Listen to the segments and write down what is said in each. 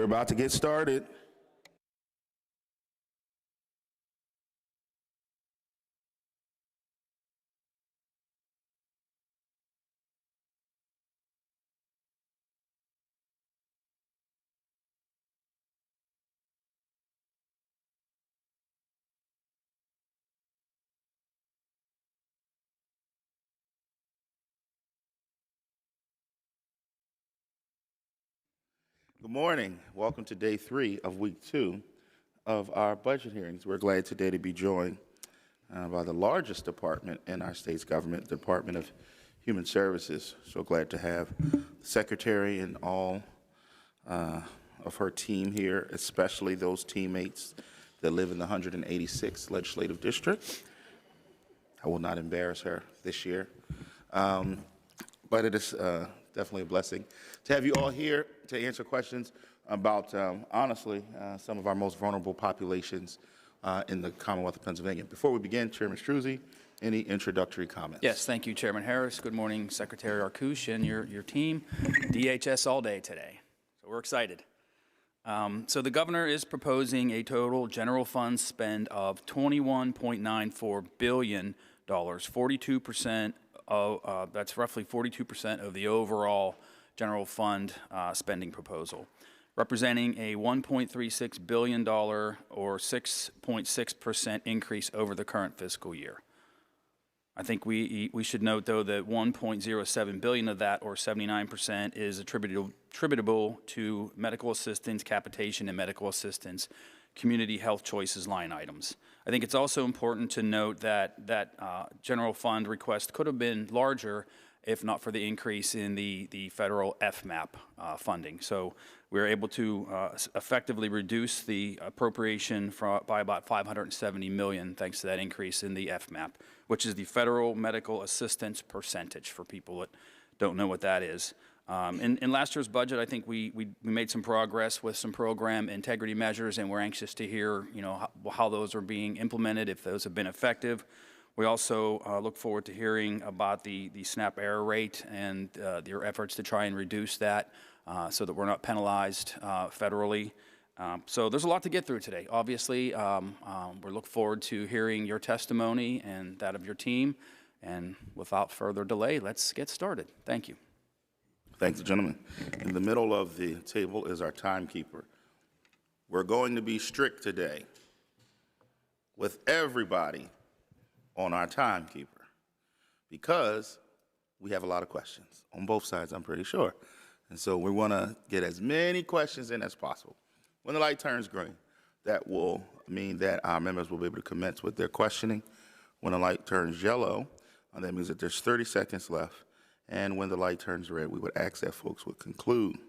We're about to get started. Good morning. Welcome to day 3 of week 2 of our budget hearings. We're glad today to be joined by the largest department in our state's government, the Department of Human Services. So glad to have the Secretary and all of her team here, especially those teammates that live in the 186th Legislative District. I will not embarrass her this year, but it is definitely a blessing to have you all here to answer questions about, honestly, some of our most vulnerable populations in the Commonwealth of Pennsylvania. Before we begin, Chairman Struzzi, any introductory comments? Yes, thank you, Chairman Harris. Good morning, Secretary Arkush and your team. DHS all day today, so we're excited. So the governor is proposing a total general fund spend of $21.94 billion, 42%. That's roughly 42% of the overall general fund spending proposal, representing a $1.36 billion or 6.6% increase over the current fiscal year. I think we should note, though, that $1.07 billion of that, or 79%, is attributable to medical assistance, capitation, and medical assistance community health choices line items. I think it's also important to note that general fund request could have been larger if not for the increase in the federal FMAP funding. So we were able to effectively reduce the appropriation by about $570 million thanks to that increase in the FMAP, which is the federal medical assistance percentage for people that don't know what that is. In last year's budget, I think we made some progress with some program integrity measures, and we're anxious to hear, how those are being implemented, if those have been effective. We also look forward to hearing about the SNAP error rate and your efforts to try and reduce that so that we're not penalized federally. So there's a lot to get through today. Obviously, we look forward to hearing your testimony and that of your team. And without further delay, let's get started. Thank you. Thanks, gentlemen. In the middle of the table is our timekeeper. We're going to be strict today with everybody on our timekeeper because we have a lot of questions on both sides, I'm pretty sure. And so we want to get as many questions in as possible. When the light turns green, that will mean that our members will be able to commence with their questioning. When the light turns yellow, that means that there's 30 seconds left. And when the light turns red, we would ask that folks would conclude.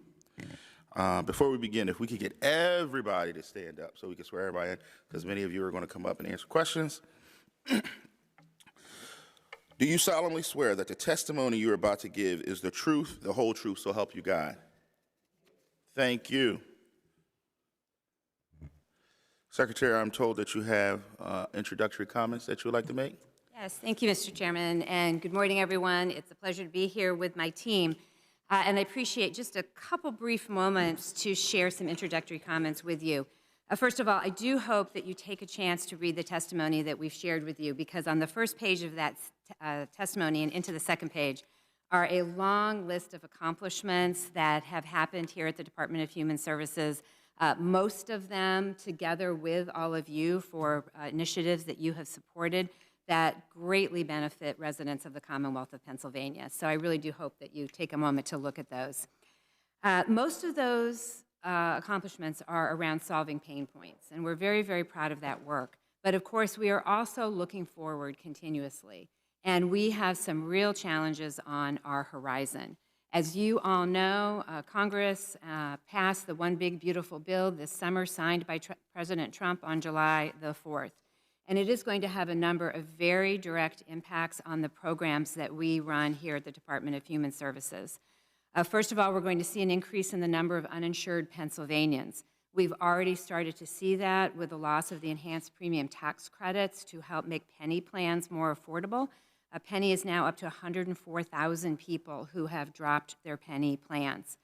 Before we begin, if we could get everybody to stand up so we can swear everybody in, because many of you are going to come up and answer questions. Do you solemnly swear that the testimony you're about to give is the truth, the whole truth, so help you God? Thank you. Secretary, I'm told that you have introductory comments that you would like to make. Yes, thank you, Mr. Chairman, and good morning, everyone. It's a pleasure to be here with my team, and I appreciate just a couple brief moments to share some introductory comments with you. First of all, I do hope that you take a chance to read the testimony that we've shared with you, because on the first page of that testimony and into the second page are a long list of accomplishments that have happened here at the Department of Human Services, most of them together with all of you for initiatives that you have supported that greatly benefit residents of the Commonwealth of Pennsylvania. So I really do hope that you take a moment to look at those. Most of those accomplishments are around solving pain points, and we're very, very proud of that work. But of course, we are also looking forward continuously, and we have some real challenges on our horizon. As you all know, Congress passed the One Big Beautiful Bill this summer, signed by President Trump on July the 4th. And it is going to have a number of very direct impacts on the programs that we run here at the Department of Human Services. First of all, we're going to see an increase in the number of uninsured Pennsylvanians. We've already started to see that with the loss of the enhanced premium tax credits to help make penny plans more affordable. A penny is now up to 104,000 people who have dropped their penny plans.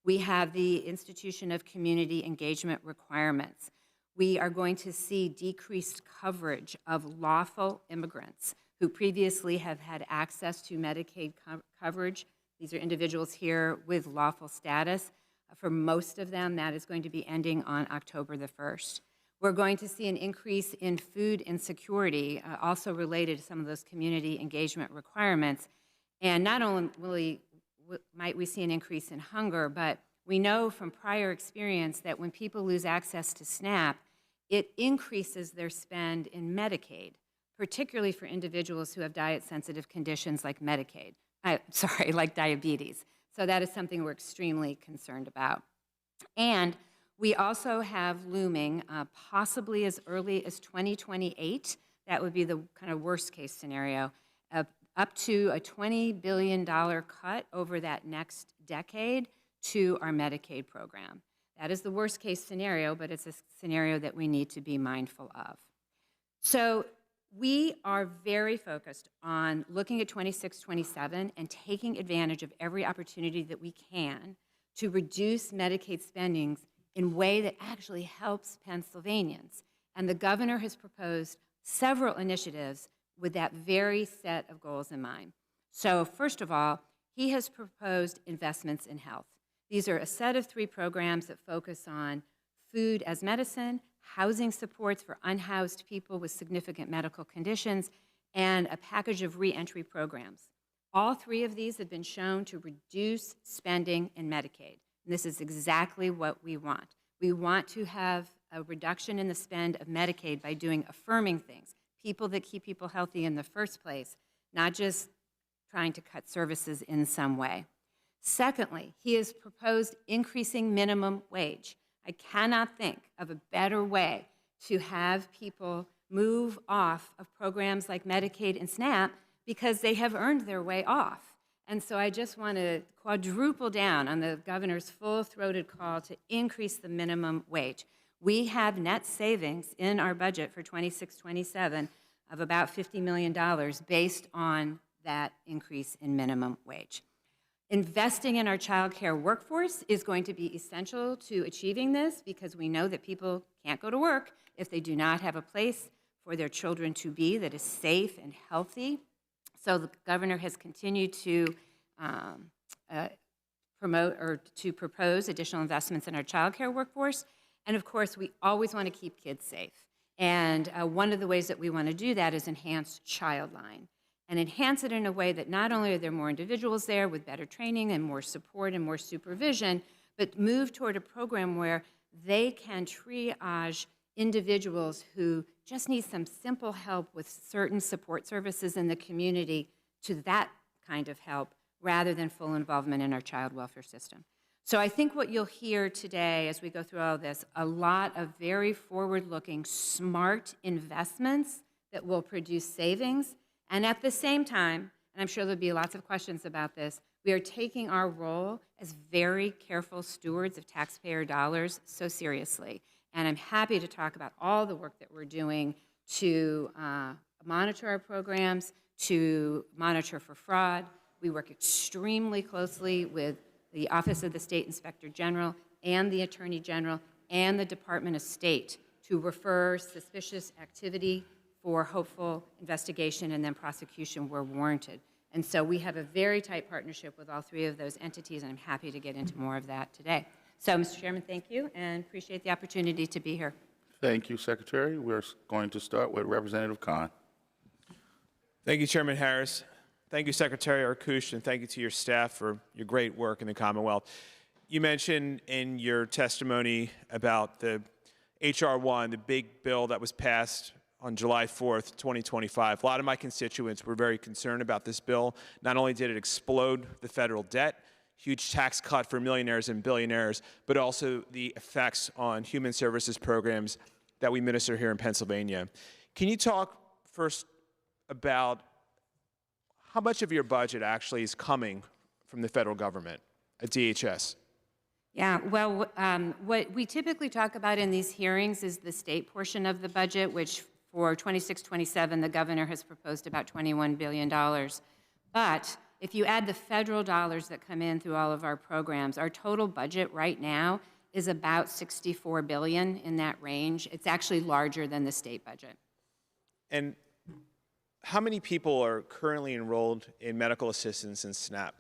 We have the institution of community engagement requirements. We are going to see decreased coverage of lawful immigrants who previously have had access to Medicaid coverage. These are individuals here with lawful status. For most of them, that is going to be ending on October the 1st. We're going to see an increase in food insecurity, also related to some of those community engagement requirements. And not only might we see an increase in hunger, but we know from prior experience that when people lose access to SNAP, it increases their spend in Medicaid, particularly for individuals who have diet-sensitive conditions like like diabetes. So that is something we're extremely concerned about. And we also have looming, possibly as early as 2028, that would be the kind of worst case scenario, up to a $20 billion cut over that next decade to our Medicaid program. That is the worst case scenario, but it's a scenario that we need to be mindful of. So we are very focused on looking at 26, 27 and taking advantage of every opportunity that we can to reduce Medicaid spending in a way that actually helps Pennsylvanians. And the governor has proposed several initiatives with that very set of goals in mind. So first of all, he has proposed investments in health. These are a set of 3 programs that focus on food as medicine, housing supports for unhoused people with significant medical conditions, and a package of reentry programs. All 3 of these have been shown to reduce spending in Medicaid. And this is exactly what we want. We want to have a reduction in the spend of Medicaid by doing affirming things, people that keep people healthy in the first place, not just trying to cut services in some way. Secondly, he has proposed increasing minimum wage. I cannot think of a better way to have people move off of programs like Medicaid and SNAP because they have earned their way off. And so I just want to quadruple down on the governor's full-throated call to increase the minimum wage. We have net savings in our budget for 26-27 of about $50 million based on that increase in minimum wage. Investing in our child care workforce is going to be essential to achieving this because we know that people can't go to work if they do not have a place for their children to be that is safe and healthy. So the governor has continued to promote or to propose additional investments in our child care workforce. And of course, we always want to keep kids safe. And one of the ways that we want to do that is enhance Childline. And enhance it in a way that not only are there more individuals there with better training and more support and more supervision, but move toward a program where they can triage individuals who just need some simple help with certain support services in the community to that kind of help rather than full involvement in our child welfare system. So I think what you'll hear today as we go through all this, a lot of very forward-looking, smart investments that will produce savings. And at the same time, and I'm sure there'll be lots of questions about this, we are taking our role as very careful stewards of taxpayer dollars so seriously. And I'm happy to talk about all the work that we're doing to monitor our programs, to monitor for fraud. We work extremely closely with the Office of the State Inspector General and the Attorney General and the Department of State to refer suspicious activity for hopeful investigation and then prosecution where warranted. And so we have a very tight partnership with all 3 of those entities, and I'm happy to get into more of that today. So, Mr. Chairman, thank you, and appreciate the opportunity to be here. Thank you, Secretary. We're going to start with Representative Khan. Thank you, Chairman Harris. Thank you, Secretary Arkush, and thank you to your staff for your great work in the Commonwealth. You mentioned in your testimony about the H.R. 1, the big bill that was passed on July 4th, 2025. A lot of my constituents were very concerned about this bill. Not only did it explode the federal debt, huge tax cut for millionaires and billionaires, but also the effects on human services programs that we minister here in Pennsylvania. Can you talk first about how much of your budget actually is coming from the federal government at DHS? Yeah, well, what we typically talk about in these hearings is the state portion of the budget, which for 26-27, the governor has proposed about $21 billion. But if you add the federal dollars that come in through all of our programs, our total budget right now is about $64 billion, in that range. It's actually larger than the state budget. And how many people are currently enrolled in medical assistance and SNAP?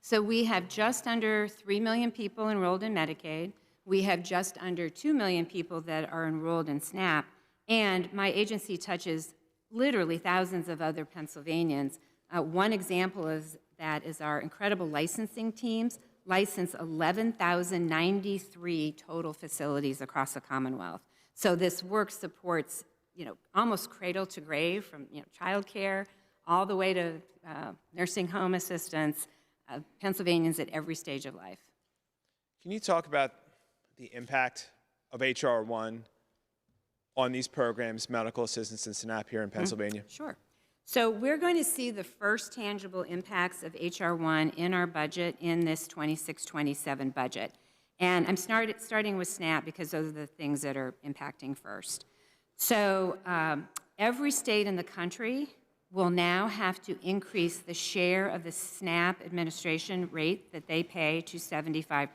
So we have just under 3 million people enrolled in Medicaid. We have just under 2 million people that are enrolled in SNAP. And my agency touches literally thousands of other Pennsylvanians. One example of that is our incredible licensing teams license 11,093 total facilities across the Commonwealth. So this work supports, almost cradle to grave, from child care all the way to nursing home assistance, Pennsylvanians at every stage of life. Can you talk about the impact of H.R. 1 on these programs, medical assistance and SNAP here in Pennsylvania? Sure. So we're going to see the first tangible impacts of H.R. 1 in our budget in this 26-27 budget. And I'm starting with SNAP because those are the things that are impacting first. So every state in the country will now have to increase the share of the SNAP administration rate that they pay to 75%.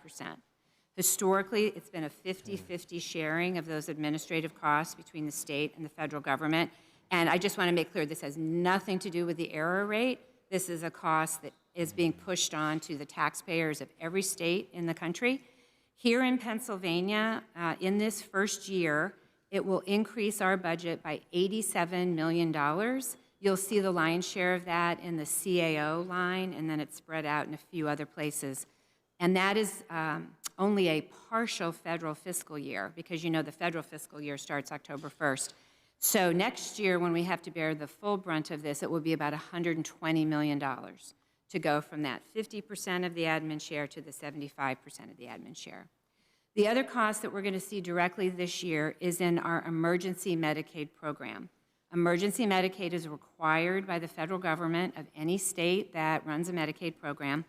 Historically, it's been a 50-50 sharing of those administrative costs between the state and the federal government. And I just want to make clear, this has nothing to do with the error rate. This is a cost that is being pushed on to the taxpayers of every state in the country. Here in Pennsylvania, in this first year, it will increase our budget by $87 million. You'll see the lion's share of that in the CAO line, and then it's spread out in a few other places. And that is only a partial federal fiscal year, because the federal fiscal year starts October 1st. So next year, when we have to bear the full brunt of this, it will be about $120 million to go from that 50% of the admin share to the 75% of the admin share. The other cost that we're going to see directly this year is in our emergency Medicaid program. Emergency Medicaid is required by the federal government of any state that runs a Medicaid program.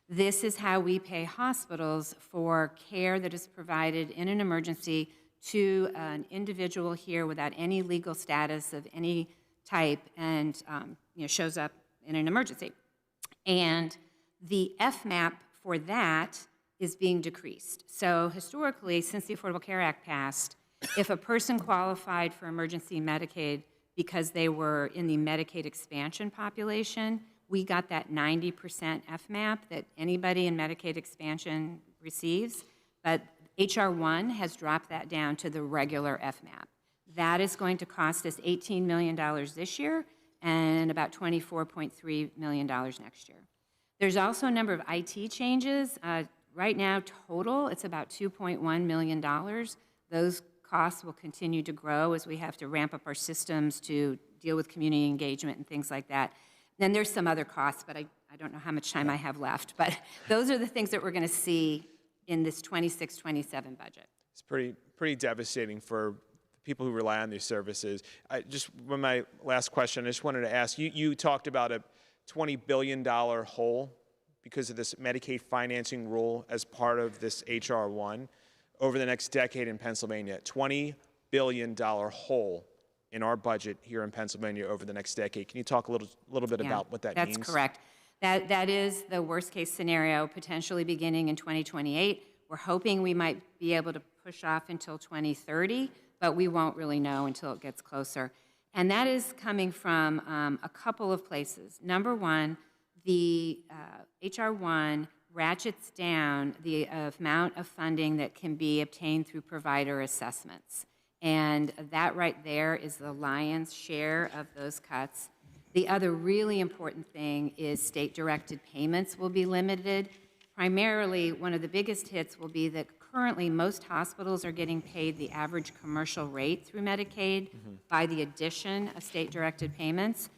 This is how we pay hospitals for care that is provided in an emergency to an individual here without any legal status of any type, and shows up in an emergency. And the FMAP for that is being decreased. So historically, since the Affordable Care Act passed, if a person qualified for emergency Medicaid because they were in the Medicaid expansion population, we got that 90% FMAP that anybody in Medicaid expansion receives. But H.R. 1 has dropped that down to the regular FMAP. That is going to cost us $18 million this year and about $24.3 million next year. There's also a number of IT changes. Right now, total, it's about $2.1 million. Those costs will continue to grow as we have to ramp up our systems to deal with community engagement and things like that. Then there's some other costs, but I don't know how much time I have left. But those are the things that we're going to see in this 26-27 budget. It's pretty devastating for people who rely on these services. My last question, I just wanted to ask, you talked about a $20 billion hole because of this Medicaid financing rule as part of this H.R. 1 over the next decade in Pennsylvania. $20 billion hole in our budget here in Pennsylvania over the next decade. Can you talk a little bit about what that means? That's correct. That is the worst case scenario, potentially beginning in 2028. We're hoping we might be able to push off until 2030, but we won't really know until it gets closer. And that is coming from a couple of places. Number one, the H.R. 1 ratchets down the amount of funding that can be obtained through provider assessments. And that right there is the lion's share of those cuts. The other really important thing is state-directed payments will be limited. Primarily, one of the biggest hits will be that currently most hospitals are getting paid the average commercial rate through Medicaid by the addition of state-directed payments.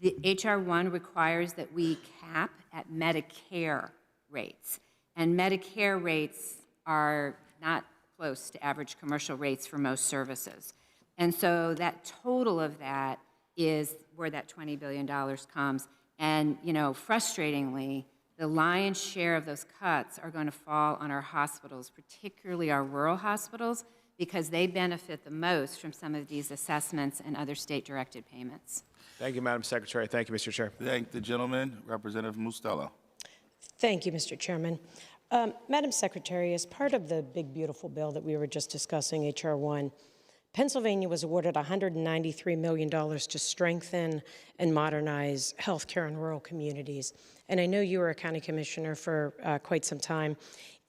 The H.R. 1 requires that we cap at Medicare rates. And Medicare rates are not close to average commercial rates for most services. And so that total of that is where that $20 billion comes. And, frustratingly, the lion's share of those cuts are going to fall on our hospitals, particularly our rural hospitals, because they benefit the most from some of these assessments and other state-directed payments. Thank you, Madam Secretary. Thank you, Mr. Chair. Thank the gentleman. Representative Mustello. Thank you, Mr. Chairman. Madam Secretary, as part of the big, beautiful bill that we were just discussing, H.R. 1, Pennsylvania was awarded $193 million to strengthen and modernize healthcare in rural communities. And I know you were a county commissioner for quite some time.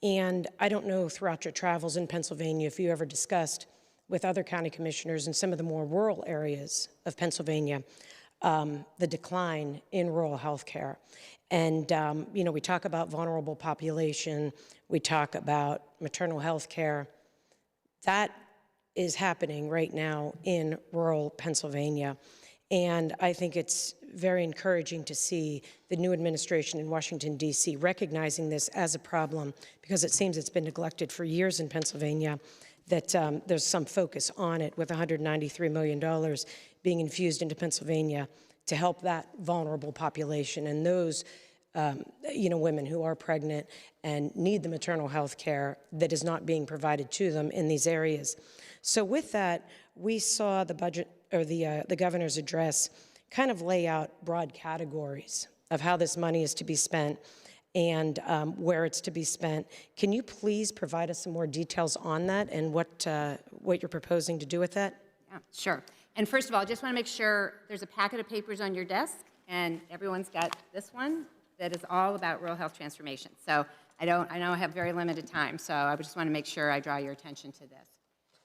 And I don't know throughout your travels in Pennsylvania if you ever discussed with other county commissioners in some of the more rural areas of Pennsylvania the decline in rural health care. And, you know, we talk about vulnerable population, we talk about maternal health care. That is happening right now in rural Pennsylvania. And I think it's very encouraging to see the new administration in Washington, D.C. recognizing this as a problem, because it seems it's been neglected for years in Pennsylvania, that there's some focus on it with $193 million being infused into Pennsylvania to help that vulnerable population and those you know, women who are pregnant and need the maternal health care that is not being provided to them in these areas. So with that, we saw the budget, or the governor's address, kind of lay out broad categories of how this money is to be spent and where it's to be spent. Can you please provide us some more details on that and what you're proposing to do with that? Yeah, sure. And first of all, I just want to make sure there's a packet of papers on your desk, and everyone's got this one that is all about rural health transformation. So I know I have very limited time, so I just want to make sure I draw your attention to this.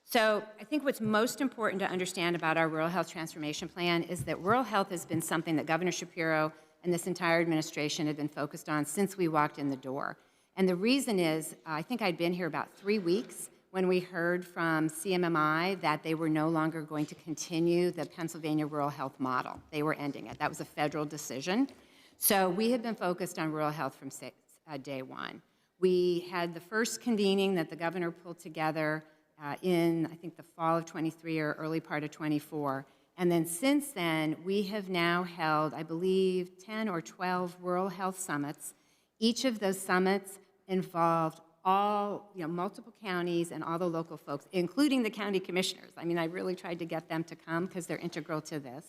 So I think what's most important to understand about our rural health transformation plan is that rural health has been something that Governor Shapiro and this entire administration have been focused on since we walked in the door. And the reason is, I think I'd been here about 3 weeks when we heard from CMMI that they were no longer going to continue the Pennsylvania rural health model. They were ending it. That was a federal decision. So we have been focused on rural health from day one. We had the first convening that the governor pulled together in, I think, the fall of 23 or early part of 24. And then since then, we have now held, I believe, 10 or 12 rural health summits. Each of those summits involved all, you know, multiple counties and all the local folks, including the county commissioners. I mean, I really tried to get them to come because they're integral to this.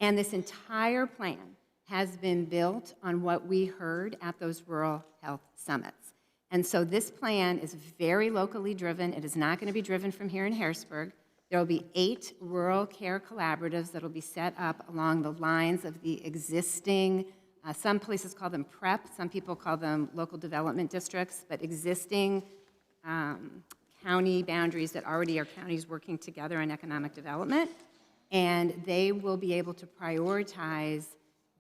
And this entire plan has been built on what we heard at those rural health summits. And so this plan is very locally driven. It is not going to be driven from here in Harrisburg. There will be 8 rural care collaboratives that will be set up along the lines of the existing, some places call them PrEP, some people call them local development districts, but existing county boundaries that already are counties working together on economic development. And they will be able to prioritize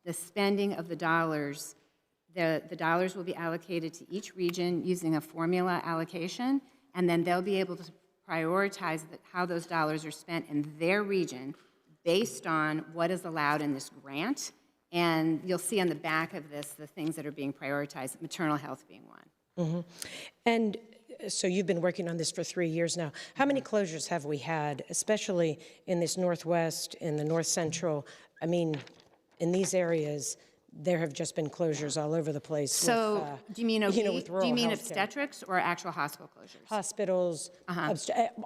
the spending of the dollars. The dollars will be allocated to each region using a formula allocation, and then they'll be able to prioritize how those dollars are spent in their region based on what is allowed in this grant. And you'll see on the back of this the things that are being prioritized, maternal health being one. Mm-hmm. And so you've been working on this for 3 years now. How many closures have we had, especially in this Northwest, in the North Central? I mean, in these areas, there have just been closures all over the place. So, with, do you mean you know, with rural do you mean healthcare. Obstetrics or actual hospital closures? Hospitals,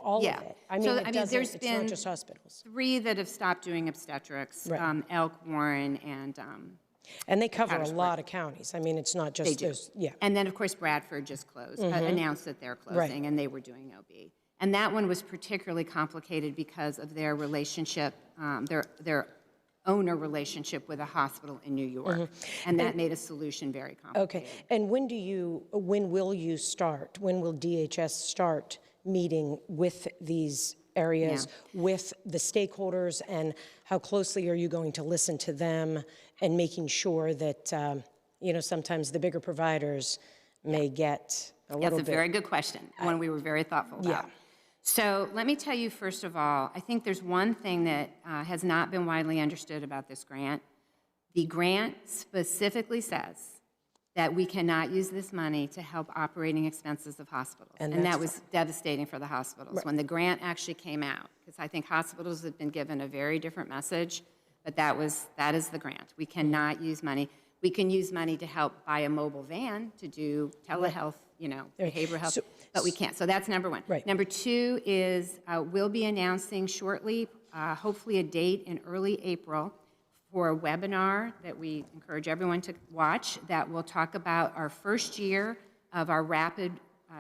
all Yeah. of it. I mean, So, it's not just hospitals. 3 that have stopped doing obstetrics, Right. Elk, Warren, and And they cover a Hattiesburg. lot of counties. I mean, it's not just they do. those. Yeah. And then, of course, Bradford just closed, announced that they're closing, and they were doing OB. And that one was particularly complicated because of their relationship, their owner relationship with a hospital in New York. And that made a solution very complicated. Okay. And when will you start? When will DHS start meeting with these areas, with the stakeholders, and how closely are you going to listen to them and making sure that, you know, sometimes the bigger providers may get a little bit. That's a very good question, one we were very thoughtful about. Yeah. So let me tell you, first of all, I think there's one thing that has not been widely understood about this grant. The grant specifically says that we cannot use this money to help operating expenses of hospitals. And that was devastating for the hospitals. When the grant actually came out, because I think hospitals have been given a very different message, but that is the grant. We cannot use money. We can use money to help buy a mobile van to do telehealth, you know, behavioral health, but we can't. So that's number one. Right. Number 2 is we'll be announcing shortly, hopefully a date in early April, for a webinar that we encourage everyone to watch that will talk about our first year of our rapid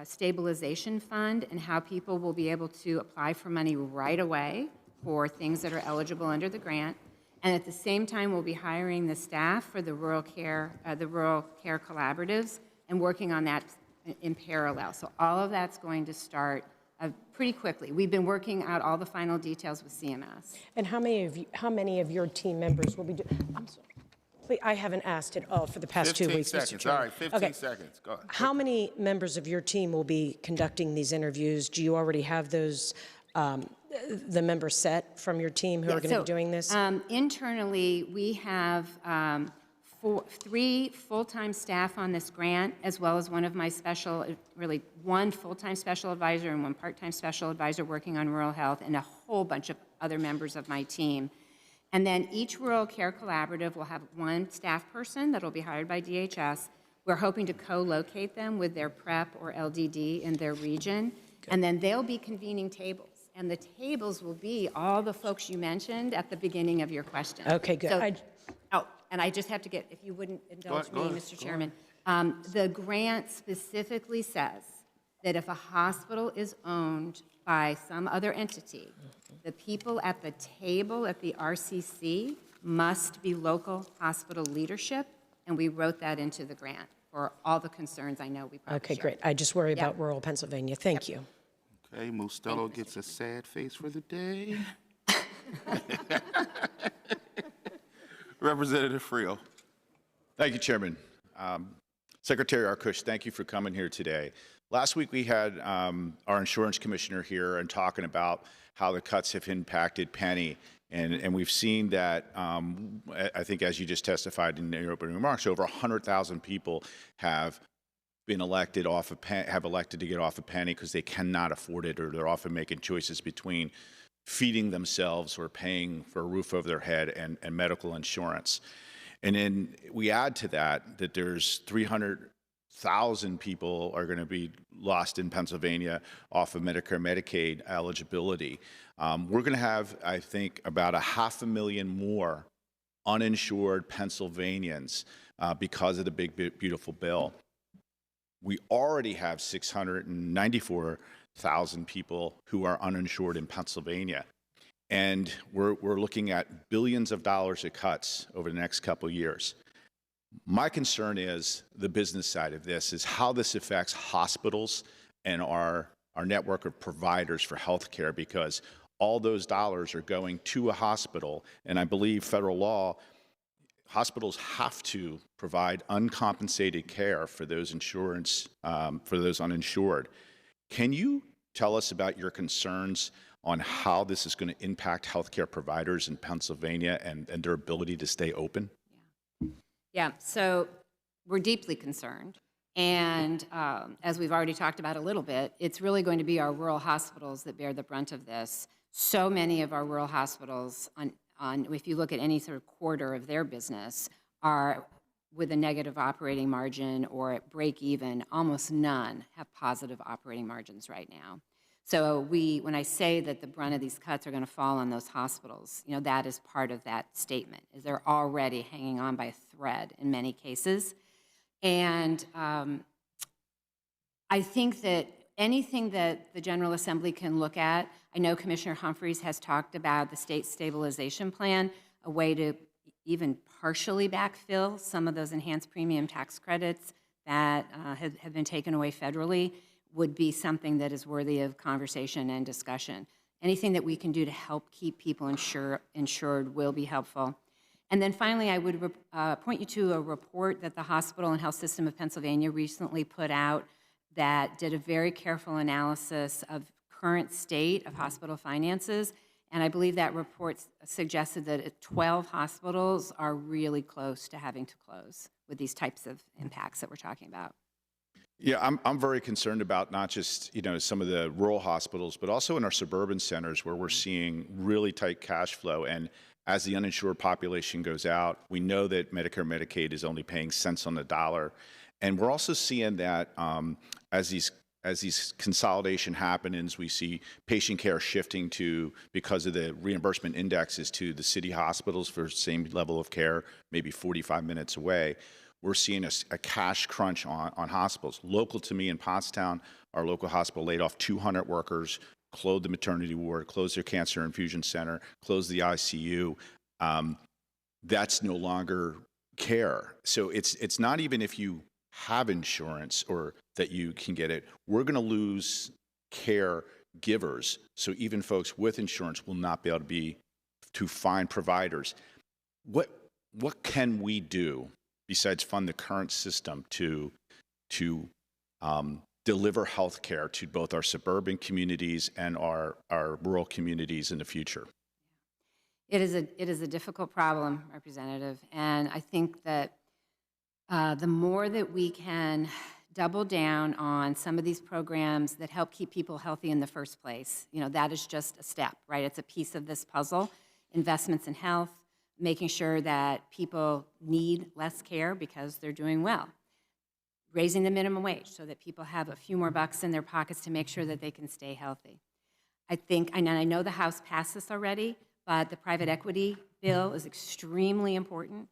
stabilization fund and how people will be able to apply for money right away for things that are eligible under the grant. And at the same time, we'll be hiring the staff for the rural care collaboratives and working on that in parallel. So all of that's going to start pretty quickly. We've been working out all the final details with CMS. And how many of your team members will be I'm sorry. Please, I haven't asked it all for the past 2 weeks, 15 Mr. seconds. Chairman. All right, 15 seconds. Go ahead. How many members of your team will be conducting these interviews? Do you already have those, the members set from your team who are going to be doing this? Internally, we have 3 full-time staff on this grant, as well as one full-time special advisor and 1 part-time special advisor working on rural health, and a whole bunch of other members of my team. And then each rural care collaborative will have 1 staff person that will be hired by DHS. We're hoping to co-locate them with their PrEP or LDD in their region. Okay. And then they'll be convening tables. And the tables will be all the folks you mentioned at the beginning of your question. Okay, good. So, and I just have to get, if you wouldn't indulge me, Mr. Chairman, the grant specifically says that if a hospital is owned by some other entity, the people at the table at the RCC must be local hospital leadership, and we wrote that into the grant for all the concerns I know we probably Okay, share. great. I just worry about rural Pennsylvania. Thank you. Okay, Mustello gets a sad face for the day. Representative Frio. Thank you, Chairman. Secretary Arkush, thank you for coming here today. Last week we had our insurance commissioner here and talking about how the cuts have impacted Penny. And we've seen that, I think as you just testified in your opening remarks, over 100,000 people have been elected off of have elected to get off of Penny because they cannot afford it, or they're often making choices between feeding themselves or paying for a roof over their head and medical insurance. And then we add to that there's 300,000 people are going to be lost in Pennsylvania off of Medicare Medicaid eligibility. We're going to have, I think, about 500,000 more uninsured Pennsylvanians because of the big, beautiful bill. We already have 694,000 people who are uninsured in Pennsylvania. And we're looking at billions of dollars of cuts over the next couple of years. My concern is the business side of this, is how this affects hospitals and our network of providers for healthcare, because all those dollars are going to a hospital, and I believe federal law, hospitals have to provide uncompensated care for those for those uninsured. Can you tell us about your concerns on how this is going to impact healthcare providers in Pennsylvania and their ability to stay open? Yeah, so we're deeply concerned. And as we've already talked about a little bit, it's really going to be our rural hospitals that bear the brunt of this. So many of our rural hospitals, if you look at any sort of quarter of their business, are with a negative operating margin or at break even. Almost none have positive operating margins right now. So when I say that the brunt of these cuts are going to fall on those hospitals, that is part of that statement, is they're already hanging on by a thread in many cases. And I think that anything that the General Assembly can look at, I know Commissioner Humphreys has talked about the state stabilization plan, a way to even partially backfill some of those enhanced premium tax credits that have been taken away federally, would be something that is worthy of conversation and discussion. Anything that we can do to help keep people insured will be helpful. And then finally, I would point you to a report that the Hospital and Health System of Pennsylvania recently put out that did a very careful analysis of current state of hospital finances. And I believe that report suggested that 12 hospitals are really close to having to close with these types of impacts that we're talking about. Yeah, I'm very concerned about not just some of the rural hospitals, but also in our suburban centers where we're seeing really tight cash flow. And as the uninsured population goes out, we know that Medicare Medicaid is only paying cents on the dollar. And we're also seeing that as as these consolidation happens, we see patient care shifting to, because of the reimbursement indexes, to the city hospitals for same level of care, maybe 45 minutes away. We're seeing a cash crunch on hospitals. Local to me in Pottstown, our local hospital laid off 200 workers, closed the maternity ward, closed their cancer infusion center, closed the ICU. That's no longer care. So it's not even if you have insurance or that you can get it. We're going to lose care givers. So even folks with insurance will not be able to find providers. What can we do besides fund the current system to deliver health care to both our suburban communities and our rural communities in the future? It is a difficult problem, Representative, and I think that the more that we can double down on some of these programs that help keep people healthy in the first place, that is just a step, right? It's a piece of this puzzle. Investments in health, making sure that people need less care because they're doing well. Raising the minimum wage so that people have a few more bucks in their pockets to make sure that they can stay healthy. I think, and I know the House passed this already, but the private equity bill is extremely important.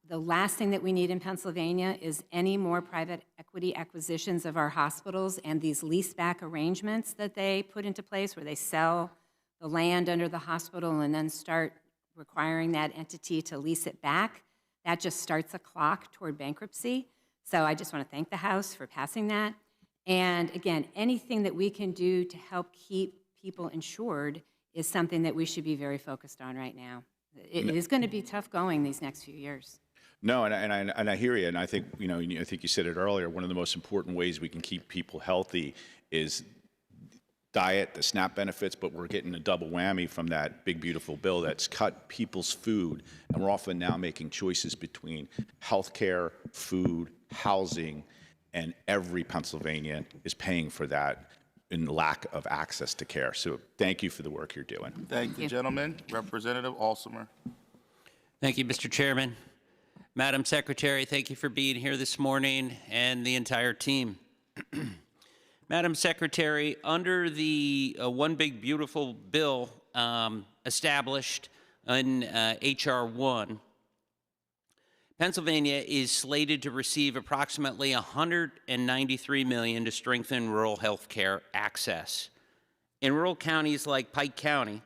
The last thing that we need in Pennsylvania is any more private equity acquisitions of our hospitals and these leaseback arrangements that they put into place where they sell the land under the hospital and then start requiring that entity to lease it back. That just starts a clock toward bankruptcy. So I just want to thank the House for passing that. And again, anything that we can do to help keep people insured is something that we should be very focused on right now. It is going to be tough going these next few years. No, and I hear you, and I think I think you said it earlier. One of the most important ways we can keep people healthy is diet, the SNAP benefits, but we're getting a double whammy from that big beautiful bill that's cut people's food, and we're often now making choices between health care, food, housing, and every Pennsylvanian is paying for that in lack of access to care. So thank you for the work you're doing. Thank you, gentlemen. Representative Alsumer. Thank you, Mr. Chairman. Madam Secretary, thank you for being here this morning, and the entire team. Madam Secretary, under the One Big Beautiful Bill established in H.R. 1, Pennsylvania is slated to receive approximately $193 million to strengthen rural health care access. In rural counties like Pike County,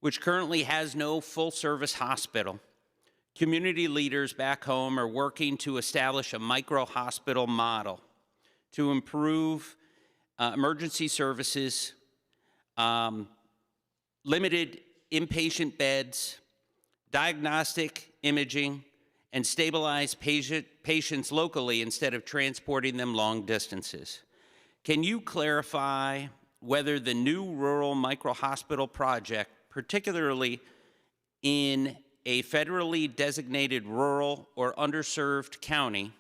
which currently has no full-service hospital, community leaders back home are working to establish a micro-hospital model to improve emergency services, limited inpatient beds, diagnostic imaging, and stabilize patients locally instead of transporting them long distances. Can you clarify whether the new rural micro-hospital project, particularly in a federally designated rural or underserved county,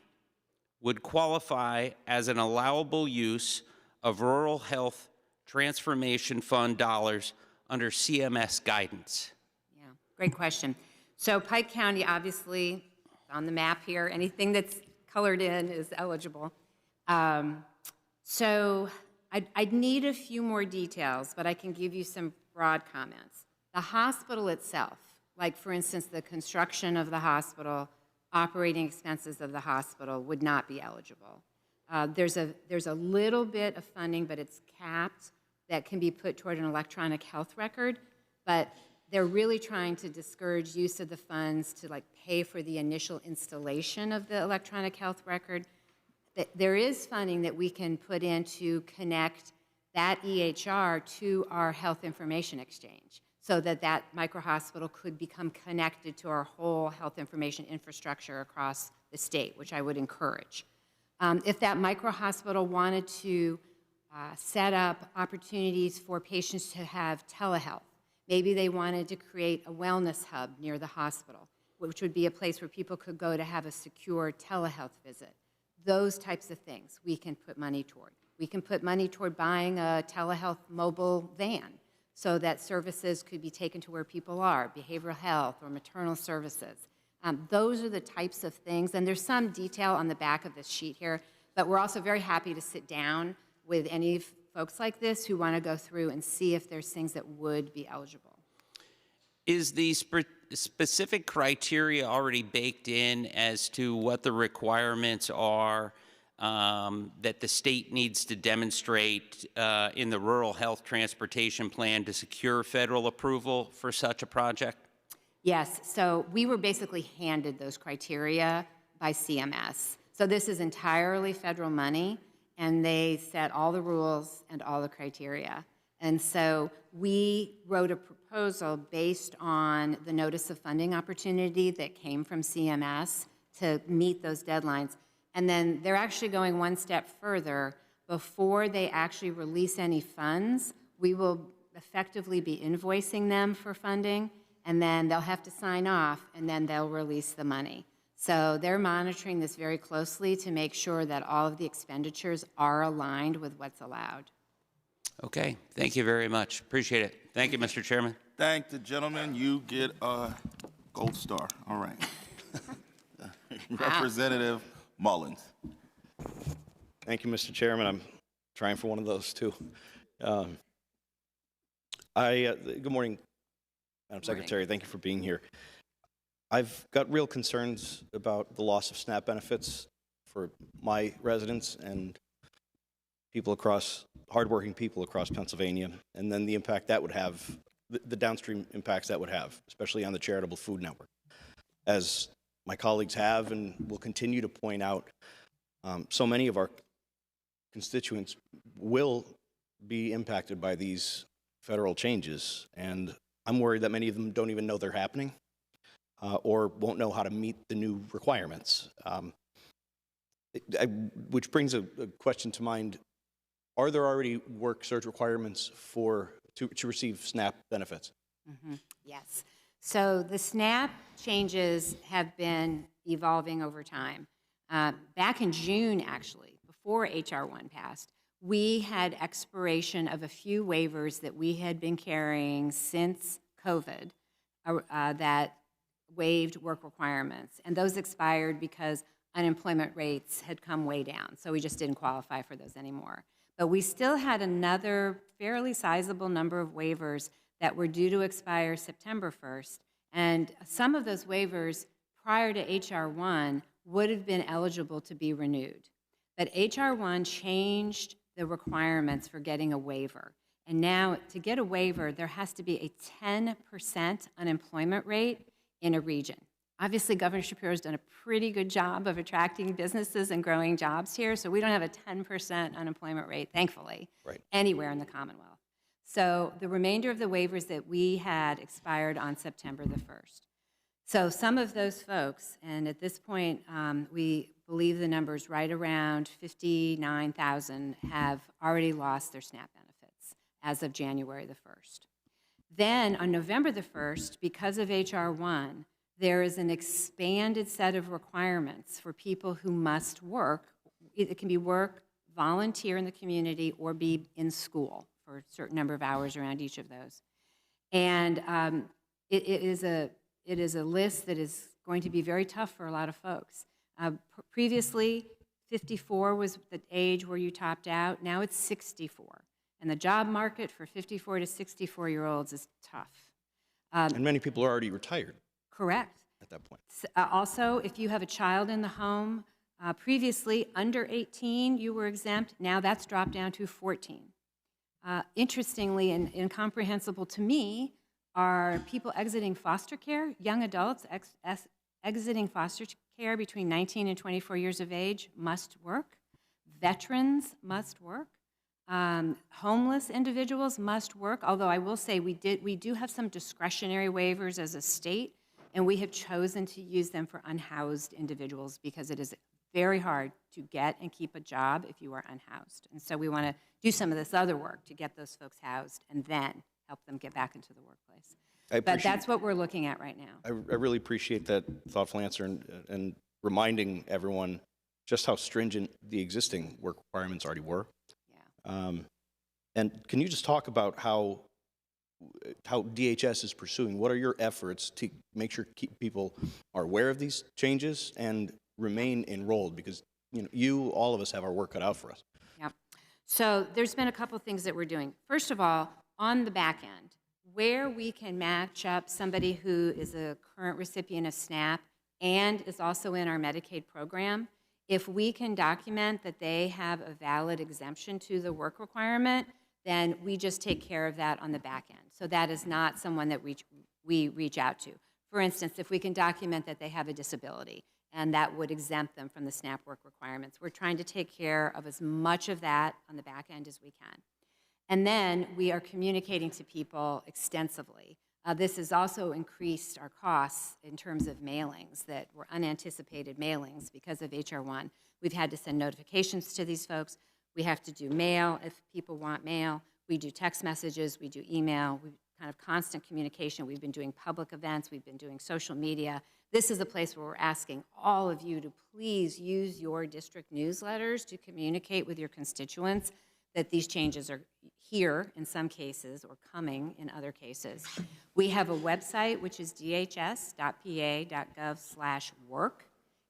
would qualify as an allowable use of Rural Health Transformation Fund dollars under CMS guidance? Yeah, great question. So Pike County, obviously, on the map here, anything that's colored in is eligible. So I'd need a few more details, but I can give you some broad comments. The hospital itself, like for instance, the construction of the hospital, operating expenses of the hospital would not be eligible. There's a little bit of funding, but it's capped, that can be put toward an electronic health record, but they're really trying to discourage use of the funds to pay for the initial installation of the electronic health record. There is funding that we can put in to connect that EHR to our health information exchange so that that micro-hospital could become connected to our whole health information infrastructure across the state, which I would encourage. If that micro-hospital wanted to set up opportunities for patients to have telehealth, maybe they wanted to create a wellness hub near the hospital, which would be a place where people could go to have a secure telehealth visit. Those types of things we can put money toward. We can put money toward buying a telehealth mobile van so that services could be taken to where people are, behavioral health or maternal services. Those are the types of things, and there's some detail on the back of this sheet here, But we're also very happy to sit down with any folks like this who want to go through and see if there's things that would be eligible. Is the specific criteria already baked in as to what the requirements are that the state needs to demonstrate in the Rural Health Transportation Plan to secure federal approval for such a project? Yes, so we were basically handed those criteria by CMS. So this is entirely federal money, and they set all the rules and all the criteria. And so we wrote a proposal based on the notice of funding opportunity that came from CMS to meet those deadlines. And then they're actually going one step further. Before they actually release any funds, we will effectively be invoicing them for funding, and then they'll have to sign off, and then they'll release the money. So they're monitoring this very closely to make sure that all of the expenditures are aligned with what's allowed. Okay, thank you very much. Appreciate it. Thank you, Mr. Chairman. Thank the gentleman. You get a gold star. All right. Representative Mullins. Thank you, Mr. Chairman. I'm trying for one of those, too. Good morning, Madam Secretary. Thank you for being here. I've got real concerns about the loss of SNAP benefits for my residents and people across, hardworking people across Pennsylvania, and then the impact that would have, the downstream impacts that would have, especially on the charitable food network. As my colleagues have and will continue to point out, so many of our constituents will be impacted by these federal changes, and I'm worried that many of them don't even know they're happening or won't know how to meet the new requirements. Which brings a question to mind. Are there already work search requirements to receive SNAP benefits? Mm-hmm. Yes. So the SNAP changes have been evolving over time. Back in June, actually, before H.R. 1 passed, we had expiration of a few waivers that we had been carrying since COVID that waived work requirements. And those expired because unemployment rates had come way down. So we just didn't qualify for those anymore. But we still had another fairly sizable number of waivers that were due to expire September 1st. And some of those waivers prior to H.R. 1 would have been eligible to be renewed. But H.R. 1 changed the requirements for getting a waiver. And now to get a waiver, there has to be a 10% unemployment rate in a region. Obviously, Governor Shapiro's done a pretty good job of attracting businesses and growing jobs here, so we don't have a 10% unemployment rate, thankfully, anywhere in the Commonwealth. So the remainder of the waivers that we had expired on September the 1st. So some of those folks, and at this point, we believe the number's right around 59,000, have already lost their SNAP benefits as of January the 1st. Then on November the 1st, because of H.R. 1, there is an expanded set of requirements for people who must work. It can be work, volunteer in the community, or be in school for a certain number of hours around each of those. And it is a list that is going to be very tough for a lot of folks. Previously, 54 was the age where you topped out. Now it's 64. And the job market for 54 to 64-year-olds is tough. And many people are already retired. Correct. At that point. Also, if you have a child in the home, previously under 18, you were exempt. Now that's dropped down to 14. Interestingly and incomprehensible to me are people exiting foster care, young adults exiting foster care between 19 and 24 years of age must work. Veterans must work. Homeless individuals must work, although I will say we do have some discretionary waivers as a state, and we have chosen to use them for unhoused individuals because it is very hard to get and keep a job if you are unhoused. And so we want to do some of this other work to get those folks housed and then help them get back into the workplace. But that's what we're looking at right now. I really appreciate that thoughtful answer and reminding everyone just how stringent the existing work requirements already were. Yeah. And can you just talk about how DHS is pursuing? What are your efforts to make sure people are aware of these changes and remain enrolled? Because all of us have our work cut out for us. Yep. So there's been a couple things that we're doing. First of all, on the back end, where we can match up somebody who is a current recipient of SNAP and is also in our Medicaid program, if we can document that they have a valid exemption to the work requirement, then we just take care of that on the back end. So that is not someone that we reach out to. For instance, if we can document that they have a disability, and that would exempt them from the SNAP work requirements. We're trying to take care of as much of that on the back end as we can. And then we are communicating to people extensively. This has also increased our costs in terms of mailings that were unanticipated mailings because of HR 1. We've had to send notifications to these folks. We have to do mail if people want mail. We do text messages, we do email, we kind of constant communication. We've been doing public events, we've been doing social media. This is a place where we're asking all of you to please use your district newsletters to communicate with your constituents that these changes are here in some cases or coming in other cases. We have a website, which is dhs.pa.gov/work,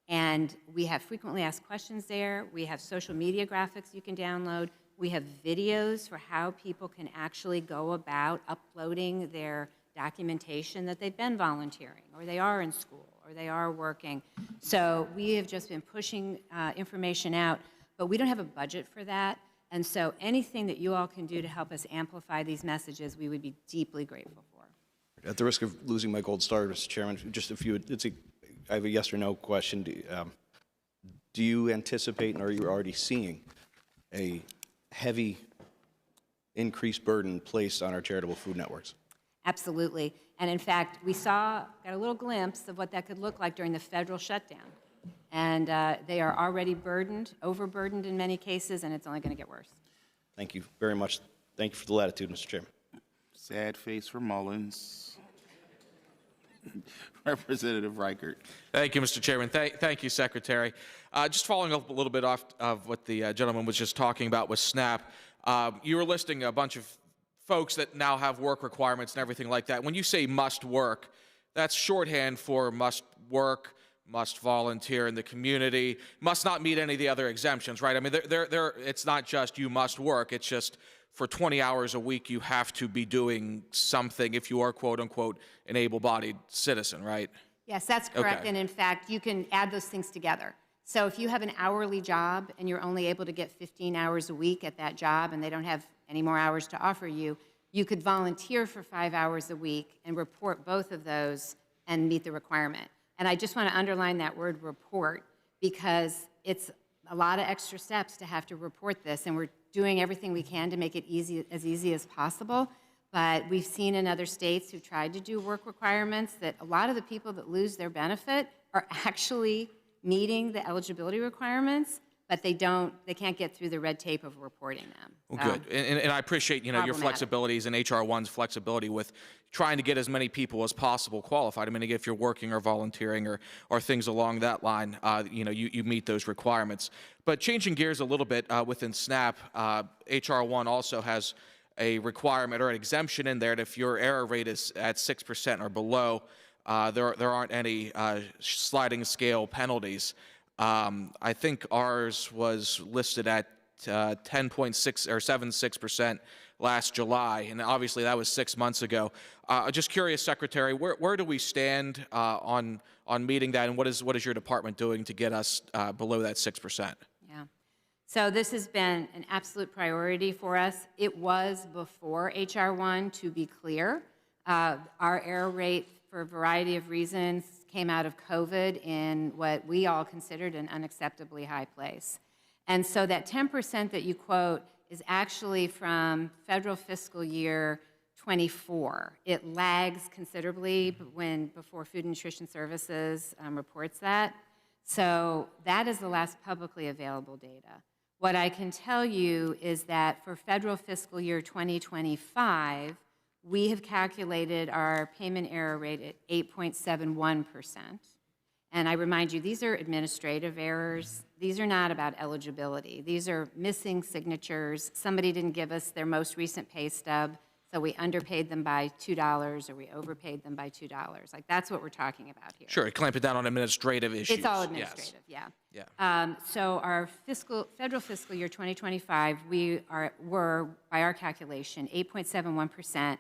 and we have frequently asked questions there. We have social media graphics you can download. We have videos for how people can actually go about uploading their documentation that they've been volunteering, or they are in school, or they are working. So we have just been pushing information out, but we don't have a budget for that. And so anything that you all can do to help us amplify these messages, we would be deeply grateful for. At the risk of losing my gold star, Mr. Chairman, just a few, I have a yes or no question. Do you anticipate, and are you already seeing, a heavy increased burden placed on our charitable food networks? Absolutely. And in fact, we got a little glimpse of what that could look like during the federal shutdown. And they are already overburdened in many cases, and it's only going to get worse. Thank you very much. Thank you for the latitude, Mr. Chairman. Sad face for Mullins. Representative Reichert. Thank you, Mr. Chairman. Thank you, Secretary. Just following up a little bit off of what the gentleman was just talking about with SNAP, you were listing a bunch of folks that now have work requirements and everything like that. When you say must work, that's shorthand for must work, must volunteer in the community, must not meet any of the other exemptions, right? I mean, it's not just you must work, it's just for 20 hours a week you have to be doing something if you are, quote unquote, an able-bodied citizen, right? Yes, that's correct. Okay. And in fact, you can add those things together. So if you have an hourly job and you're only able to get 15 hours a week at that job and they don't have any more hours to offer you, you could volunteer for 5 hours a week and report both of those and meet the requirement. And I just want to underline that word report because it's a lot of extra steps to have to report this, and we're doing everything we can to make it as easy as possible. But we've seen in other states who tried to do work requirements that a lot of the people that lose their benefit are actually meeting the eligibility requirements, but they can't get through the red tape of reporting them. Well, good. And I appreciate, your flexibilities and HR 1's flexibility with trying to get as many people as possible qualified. I mean, if you're working or volunteering or things along that line, you meet those requirements. But changing gears a little bit within SNAP, HR 1 also has a requirement or an exemption in there that if your error rate is at 6% or below, there aren't any sliding scale penalties. I think ours was listed at 10.6 or 7.6% last July, and obviously that was 6 months ago. Just curious, Secretary, where do we stand on meeting that, and what is your department doing to get us below that 6%? Yeah. So this has been an absolute priority for us. It was before HR 1, to be clear. Our error rate, for a variety of reasons, came out of COVID in what we all considered an unacceptably high place. And so that 10% that you quote is actually from federal fiscal year 24. It lags considerably before Food and Nutrition Services reports that. So that is the last publicly available data. What I can tell you is that for federal fiscal year 2025, we have calculated our payment error rate at 8.71%. And I remind you, these are administrative errors. These are not about eligibility. These are missing signatures. Somebody didn't give us their most recent pay stub. So we underpaid them by $2 or we overpaid them by $2. Like, that's what we're talking about here. Sure, clamp it down on administrative issues. It's all Yes. administrative, yeah. Yeah. So our federal fiscal year 2025, were, by our calculation, 8.71%.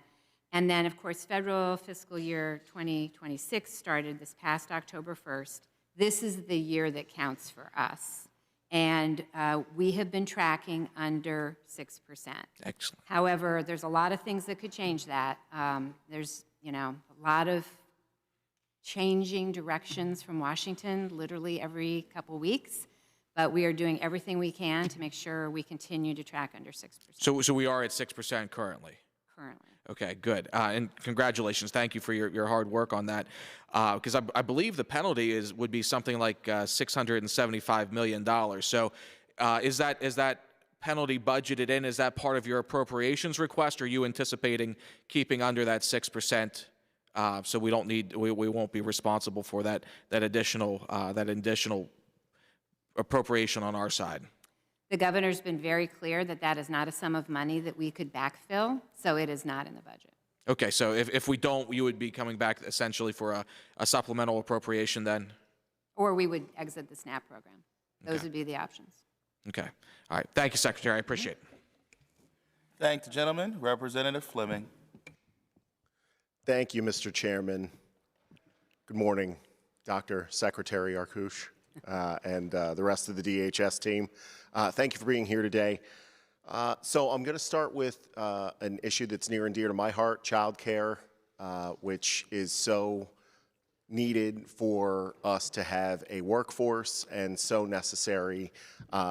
And then, of course, federal fiscal year 2026 started this past October 1st. This is the year that counts for us. And we have been tracking under 6%. Excellent. However, there's a lot of things that could change that. There's, a lot of changing directions from Washington literally every couple weeks, but we are doing everything we can to make sure we continue to track under 6%. So we are at 6% currently? Currently. Okay, good. And congratulations. Thank you for your hard work on that. Because I believe the penalty would be something like $675 million. So is that penalty budgeted in? Is that part of your appropriations request? Or are you anticipating keeping under that 6%? So we won't be responsible for that additional appropriation on our side. The governor's been very clear that that is not a sum of money that we could backfill, so it is not in the budget. Okay, so if we don't, you would be coming back essentially for a supplemental appropriation then? Or we would exit the SNAP program. Those would be the options. Okay. All right. Thank you, Secretary. I appreciate it. Thank the gentleman. Representative Fleming. Thank you, Mr. Chairman. Good morning, Dr. Secretary Arkush, and the rest of the DHS team. Thank you for being here today. So I'm going to start with an issue that's near and dear to my heart, child care, which is so needed for us to have a workforce and so necessary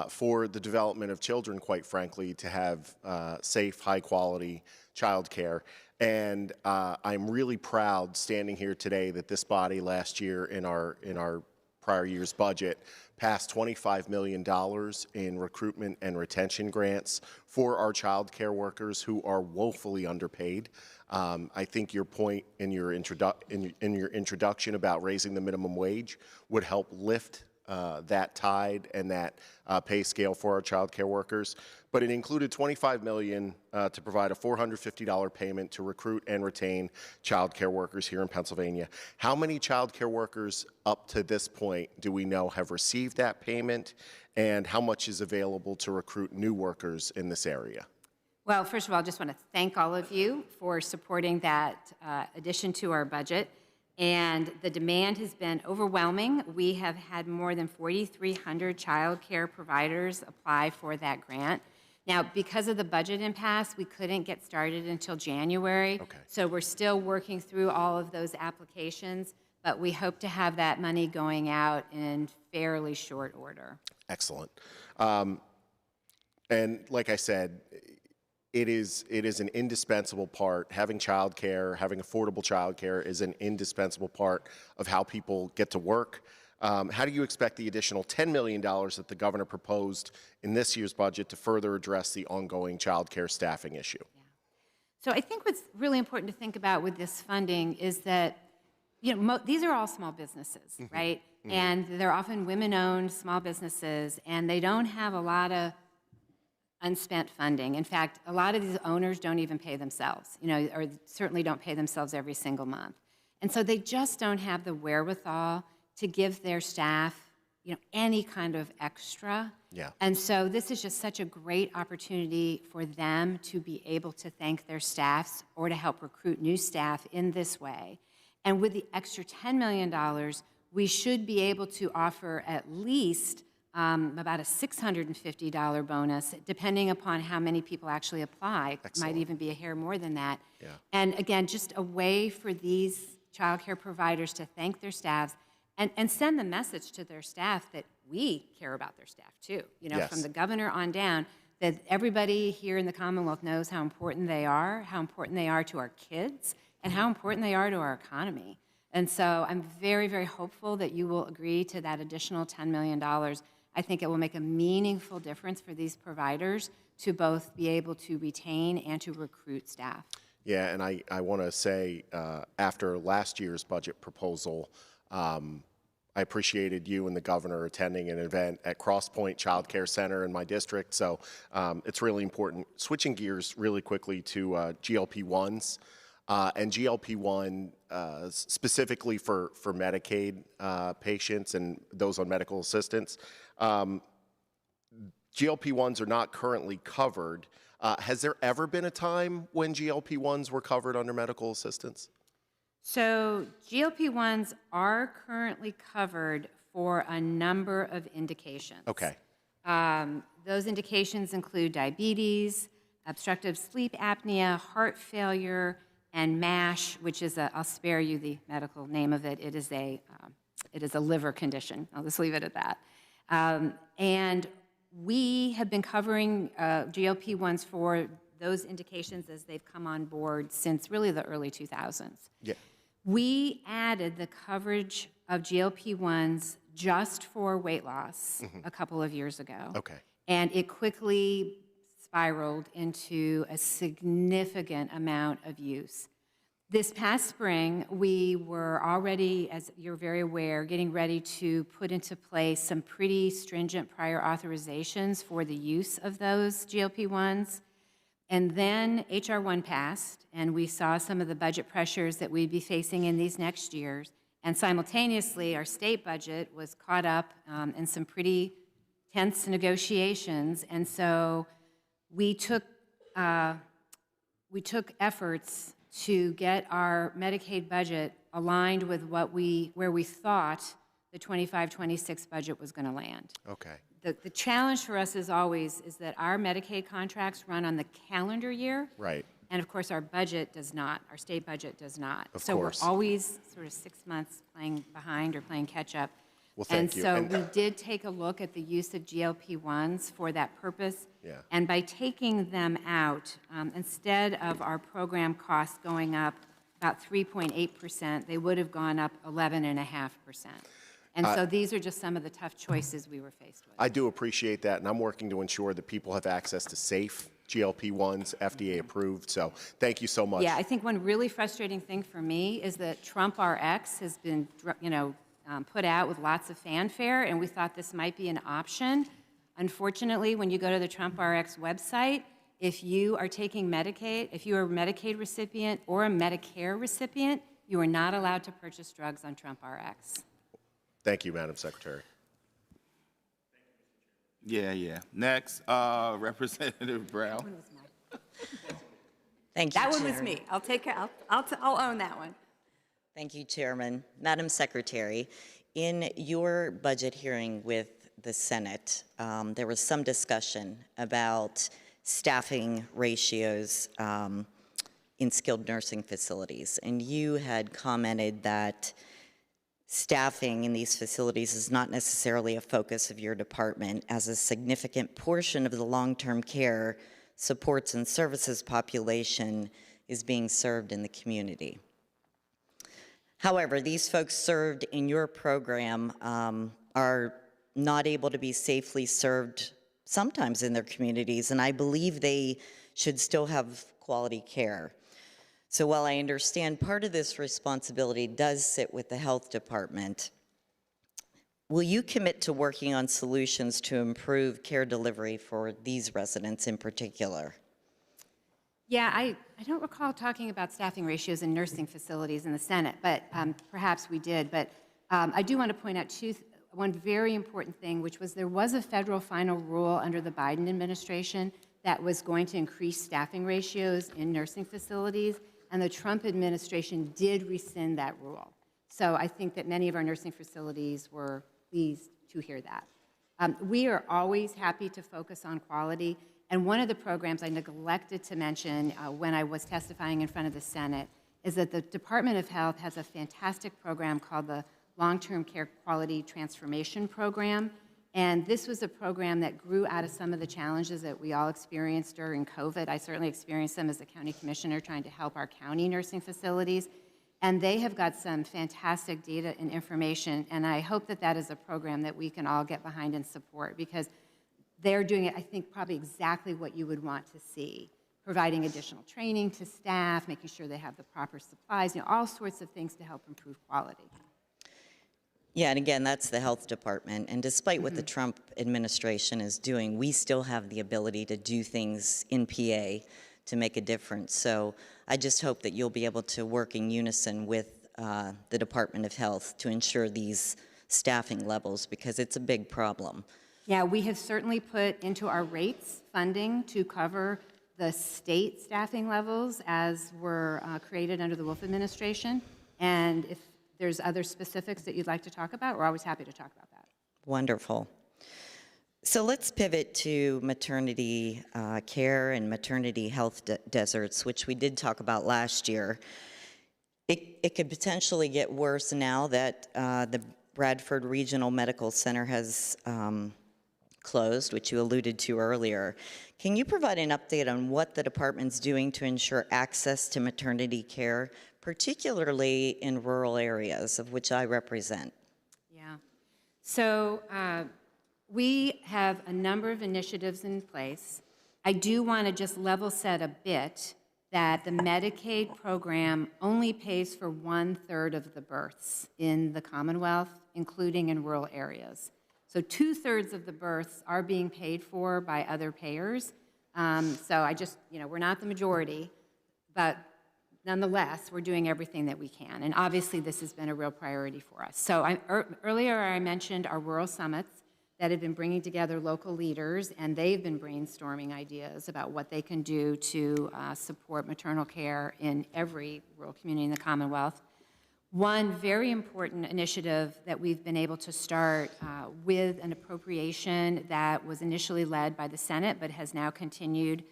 for the development of children, quite frankly, to have safe, high-quality child care. And I'm really proud standing here today that this body last year in our prior year's budget passed $25 million in recruitment and retention grants for our child care workers who are woefully underpaid. I think your point in your introduction about raising the minimum wage would help lift that tide and that pay scale for our child care workers. But it included $25 million to provide a $450 payment to recruit and retain child care workers here in Pennsylvania. How many child care workers up to this point do we know have received that payment, and how much is available to recruit new workers in this area? Well, first of all, I just want to thank all of you for supporting that addition to our budget. And the demand has been overwhelming. We have had more than 4,300 child care providers apply for that grant. Now, because of the budget impasse, we couldn't get started until January. Okay. So we're still working through all of those applications, but we hope to have that money going out in fairly short order. Excellent. And like I said, it is an indispensable part. Having childcare, having affordable childcare is an indispensable part of how people get to work. How do you expect the additional $10 million that the governor proposed in this year's budget to further address the ongoing childcare staffing issue? Yeah. So I think what's really important to think about with this funding is that, these are all small businesses, right? Mm-hmm. And they're often women-owned small businesses, and they don't have a lot of unspent funding. In fact, a lot of these owners don't even pay themselves, or certainly don't pay themselves every single month. And so they just don't have the wherewithal to give their staff, any kind of extra. Yeah. And so this is just such a great opportunity for them to be able to thank their staffs or to help recruit new staff in this way. And with the extra $10 million, we should be able to offer at least about a $650 bonus, depending upon how many people actually apply. Excellent. Might even be a hair more than that. Yeah. And again, just a way for these child care providers to thank their staffs and send the message to their staff that we care about their staff too. Yes. From the governor on down, that everybody here in the Commonwealth knows how important they are to our kids, and how important they are to our economy. And so I'm very, very hopeful that you will agree to that additional $10 million. I think it will make a meaningful difference for these providers to both be able to retain and to recruit staff. Yeah, and I want to say, after last year's budget proposal, I I appreciated you and the governor attending an event at Cross Point Child Care Center in my district, so it's really important. Switching gears really quickly to GLP-1s and GLP-1 specifically for Medicaid patients and those on medical assistance. GLP-1s are not currently covered. Has there ever been a time when GLP-1s were covered under medical assistance? So GLP-1s are currently covered for a number of indications. Okay. Those indications include diabetes, obstructive sleep apnea, heart failure, and MASH, which is I'll spare you the medical name of it. It is a liver condition. I'll just leave it at that. And we have been covering GLP-1s for those indications as they've come on board since really the early 2000s. Yeah. We added the coverage of GLP-1s just for weight loss a couple of years ago. Okay. And it quickly spiraled into a significant amount of use. This past spring, we were already, as you're very aware, getting ready to put into place some pretty stringent prior authorizations for the use of those GLP-1s. And then H.R. 1 passed, and we saw some of the budget pressures that we'd be facing in these next years. And simultaneously, our state budget was caught up in some pretty tense negotiations. And so we took efforts to get our Medicaid budget aligned with where we thought the 25-26 budget was going to land. Okay. The challenge for us as always is that our Medicaid contracts run on the calendar year. Right. And of course, our budget does not, our state budget does not. Of so course. we're always sort of 6 months playing behind or playing catch up. Well, thank you. And so we did take a look at the use of GLP-1s for that purpose. Yeah. And by taking them out, instead of our program costs going up about 3.8%, they would have gone up 11.5%. And so these are just some of the tough choices we were faced with. I do appreciate that, and I'm working to ensure that people have access to safe GLP-1s, FDA approved, so thank you so much. Yeah, I think one really frustrating thing for me is that Trump RX has been, put out with lots of fanfare, and we thought this might be an option. Unfortunately, when you go to the Trump RX website, if you are taking Medicaid, if you are a Medicaid recipient or a Medicare recipient, you are not allowed to purchase drugs on Trump RX. Thank you, Madam Secretary. Yeah. Next, Representative Brown. Thank you, That one Chair. was me. I'll take care. I'll own that one. Thank you, Chairman. Madam Secretary, in your budget hearing with the Senate, there was some discussion about staffing ratios in skilled nursing facilities, and you had commented that staffing in these facilities is not necessarily a focus of your department, as a significant portion of the long-term care supports and services population is being served in the community. However, these folks served in your program are not able to be safely served sometimes in their communities, and I believe they should still have quality care. So while I understand part of this responsibility does sit with the health department, will you commit to working on solutions to improve care delivery for these residents in particular? Yeah, I don't recall talking about staffing ratios in nursing facilities in the Senate, but perhaps we did. But I do want to point out one very important thing, which was there was a federal final rule under the Biden administration that was going to increase staffing ratios in nursing facilities, and the Trump administration did rescind that rule. So I think that many of our nursing facilities were pleased to hear that. We are always happy to focus on quality, and one of the programs I neglected to mention when I was testifying in front of the Senate is that the Department of Health has a fantastic program called the Long-Term Care Quality Transformation Program, and this was a program that grew out of some of the challenges that we all experienced during COVID. I certainly experienced them as a county commissioner trying to help our county nursing facilities. And they have got some fantastic data and information, and I hope that that is a program that we can all get behind and support, because they're doing it, I think, probably exactly what you would want to see, providing additional training to staff, making sure they have the proper supplies, all sorts of things to help improve quality. Yeah, and again, that's the health department. And despite what the Trump administration is doing, we still have the ability to do things in PA to make a difference. So I just hope that you'll be able to work in unison with the Department of Health to ensure these staffing levels, because it's a big problem. Yeah, we have certainly put into our rates funding to cover the state staffing levels as were created under the Wolf administration. And if there's other specifics that you'd like to talk about, we're always happy to talk about that. Wonderful. So let's pivot to maternity care and maternity health deserts, which we did talk about last year. It could potentially get worse now that the Bradford Regional Medical Center has closed, which you alluded to earlier. Can you provide an update on what the department's doing to ensure access to maternity care, particularly in rural areas, of which I represent? Yeah. So we have a number of initiatives in place. I do want to just level set a bit that the Medicaid program only pays for 1/3 of the births in the Commonwealth, including in rural areas. So 2/3 of the births are being paid for by other payers. So I just, we're not the majority, but nonetheless, we're doing everything that we can. And obviously, this has been a real priority for us. So earlier I mentioned our rural summits that have been bringing together local leaders, and they've been brainstorming ideas about what they can do to support maternal care in every rural community in the Commonwealth. One very important initiative that we've been able to start with an appropriation that was initially led by the Senate but has now continued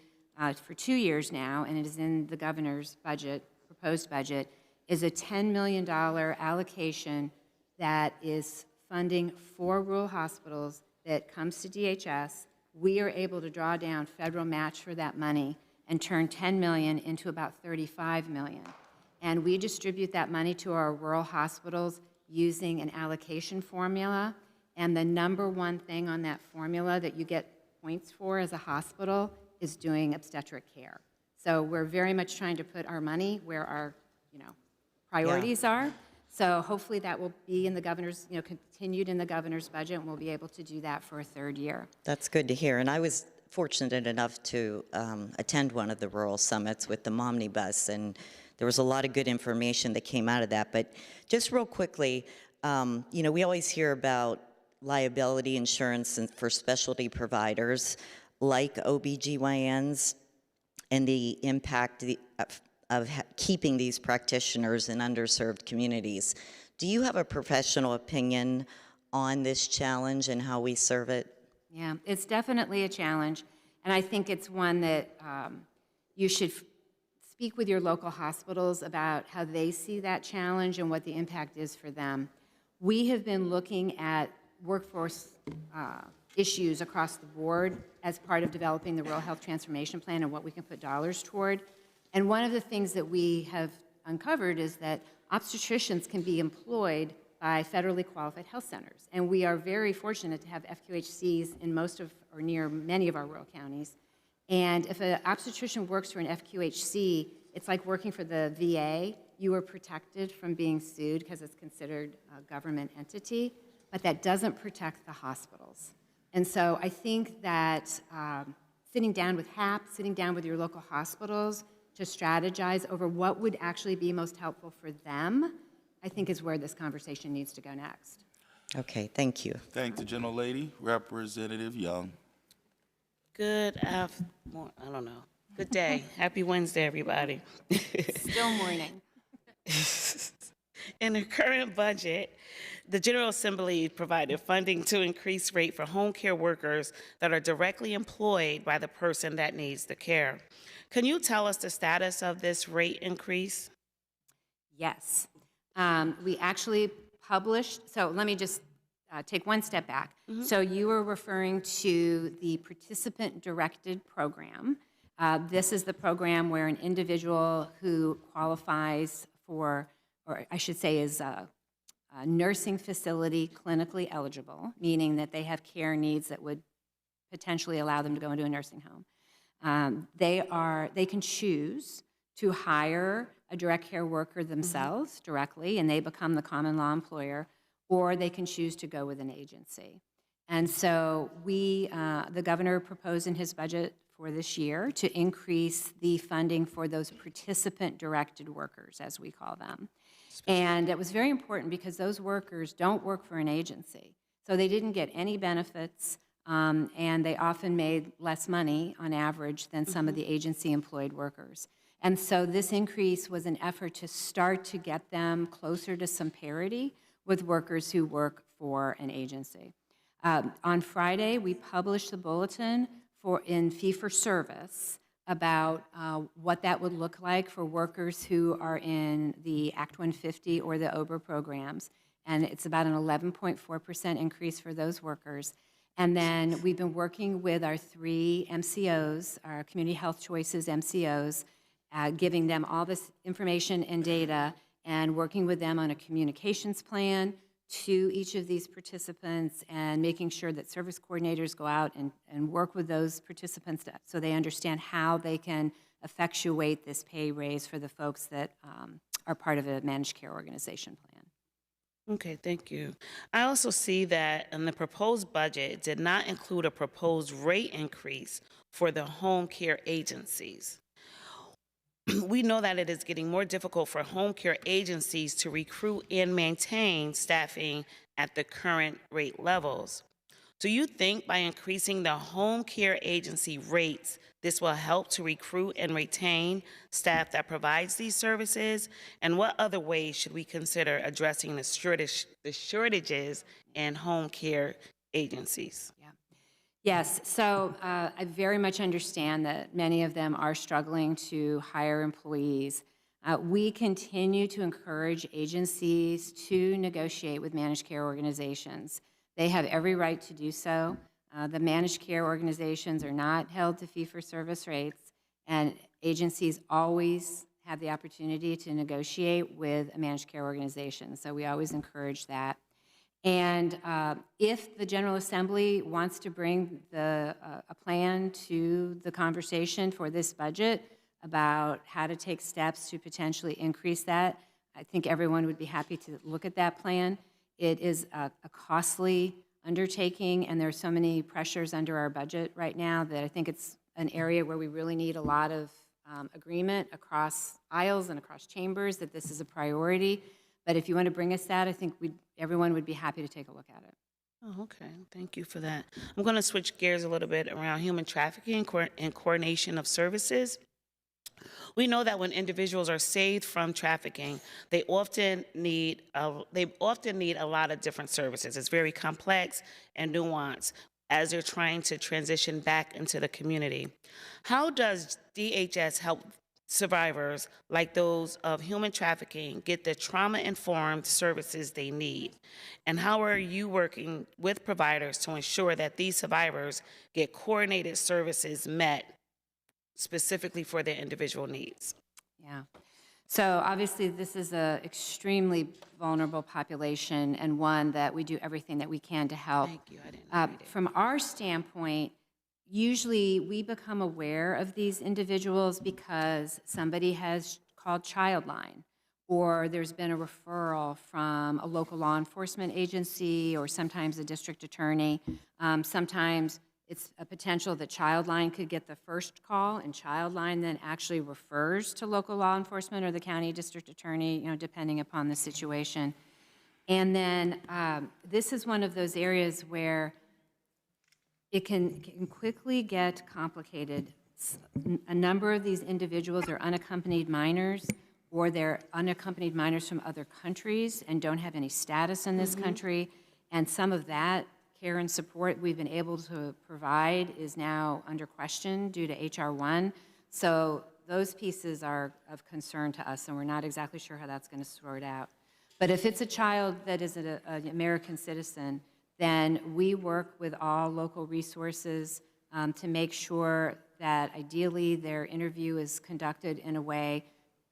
for 2 years now, and it is in the governor's budget, proposed budget, is a $10 million allocation that is funding for rural hospitals that comes to DHS. We are able to draw down federal match for that money and turn $10 million into about $35 million. And we distribute that money to our rural hospitals using an allocation formula. And the number one thing on that formula that you get points for as a hospital is doing obstetric care. So we're very much trying to put our money where our, priorities are. So hopefully that will be in the governor's, continued in the governor's budget, and we'll be able to do that for a 3rd year. That's good to hear. And I was fortunate enough to attend one of the rural summits with the Momnibus, and there was a lot of good information that came out of that. But just real quickly, we always hear about liability insurance for specialty providers like OBGYNs and the impact of keeping these practitioners in underserved communities. Do you have a professional opinion on this challenge and how we serve it? Yeah, it's definitely a challenge, and I think it's one that you should speak with your local hospitals about how they see that challenge and what the impact is for them. We have been looking at workforce issues across the board as part of developing the Rural Health Transformation Plan and what we can put dollars toward. And one of the things that we have uncovered is that obstetricians can be employed by federally qualified health centers. And we are very fortunate to have FQHCs in most of, or near many of our rural counties. And if an obstetrician works for an FQHC, it's like working for the VA. You are protected from being sued because it's considered a government entity, but that doesn't protect the hospitals. And so I think that sitting down with HAP, sitting down with your local hospitals to strategize over what would actually be most helpful for them, I think is where this conversation needs to go next. Okay, thank you. Thank the gentlelady. Representative Young. Good afternoon. I don't know. Good day. Happy Wednesday, everybody. Still morning. In the current budget, the General Assembly provided funding to increase rate for home care workers that are directly employed by the person that needs the care. Can you tell us the status of this rate increase? Yes. We actually published, so let me just take one step back. So you were referring to the participant-directed program. This is the program where an individual who qualifies for, or I should say is a nursing facility clinically eligible, meaning that they have care needs that would potentially allow them to go into a nursing home. They can choose to hire a direct care worker themselves directly, and they become the common law employer, or they can choose to go with an agency. And so the governor proposed in his budget for this year to increase the funding for those participant-directed workers, as we call them. And it was very important because those workers don't work for an agency. So they didn't get any benefits, and they often made less money on average than some of the agency-employed workers. And so this increase was an effort to start to get them closer to some parity with workers who work for an agency. On Friday, we published the bulletin in fee-for-service about what that would look like for workers who are in the Act 150 or the OBRA programs. And it's about an 11.4% increase for those workers. And then we've been working with our 3 MCOs, our Community Health Choices MCOs, giving them all this information and data and working with them on a communications plan to each of these participants and making sure that service coordinators go out and work with those participants so they understand how they can effectuate this pay raise for the folks that are part of a managed care organization plan. Okay, thank you. I also see that in the proposed budget, it did not include a proposed rate increase for the home care agencies. We know that it is getting more difficult for home care agencies to recruit and maintain staffing at the current rate levels. Do you think by increasing the home care agency rates, this will help to recruit and retain staff that provides these services? And what other ways should we consider addressing the shortages in home care agencies? Yes, so I very much understand that many of them are struggling to hire employees. We continue to encourage agencies to negotiate with managed care organizations. They have every right to do so. The managed care organizations are not held to fee-for-service rates, and agencies always have the opportunity to negotiate with a managed care organization, so we always encourage that. And if the General Assembly wants to bring a plan to the conversation for this budget about how to take steps to potentially increase that, I think everyone would be happy to look at that plan. It is a costly undertaking, and there are so many pressures under our budget right now that I think it's an area where we really need a lot of agreement across aisles and across chambers that this is a priority. But if you want to bring us that, I think everyone would be happy to take a look at it. Oh, okay. Thank you for that. I'm going to switch gears a little bit around human trafficking and coordination of services. We know that when individuals are saved from trafficking, they often need a lot of different services. It's very complex and nuanced as they're trying to transition back into the community. How does DHS help survivors like those of human trafficking get the trauma-informed services they need? And how are you working with providers to ensure that these survivors get coordinated services met specifically for their individual needs? Yeah. So obviously this is an extremely vulnerable population and one that we do everything that we can to help. Thank you. I didn't read it. From our standpoint, usually we become aware of these individuals because somebody has called Childline, or there's been a referral from a local law enforcement agency or sometimes a district attorney. Sometimes it's a potential that Childline could get the first call, and Childline then actually refers to local law enforcement or the county district attorney, depending upon the situation. And then this is one of those areas where it can quickly get complicated. A number of these individuals are unaccompanied minors, or they're unaccompanied minors from other countries and don't have any status in this country, and some of that care and support we've been able to provide is now under question due to H.R. 1. So those pieces are of concern to us, and we're not exactly sure how that's going to sort out. But if it's a child that is an American citizen, then we work with all local resources to make sure that ideally their interview is conducted in a way,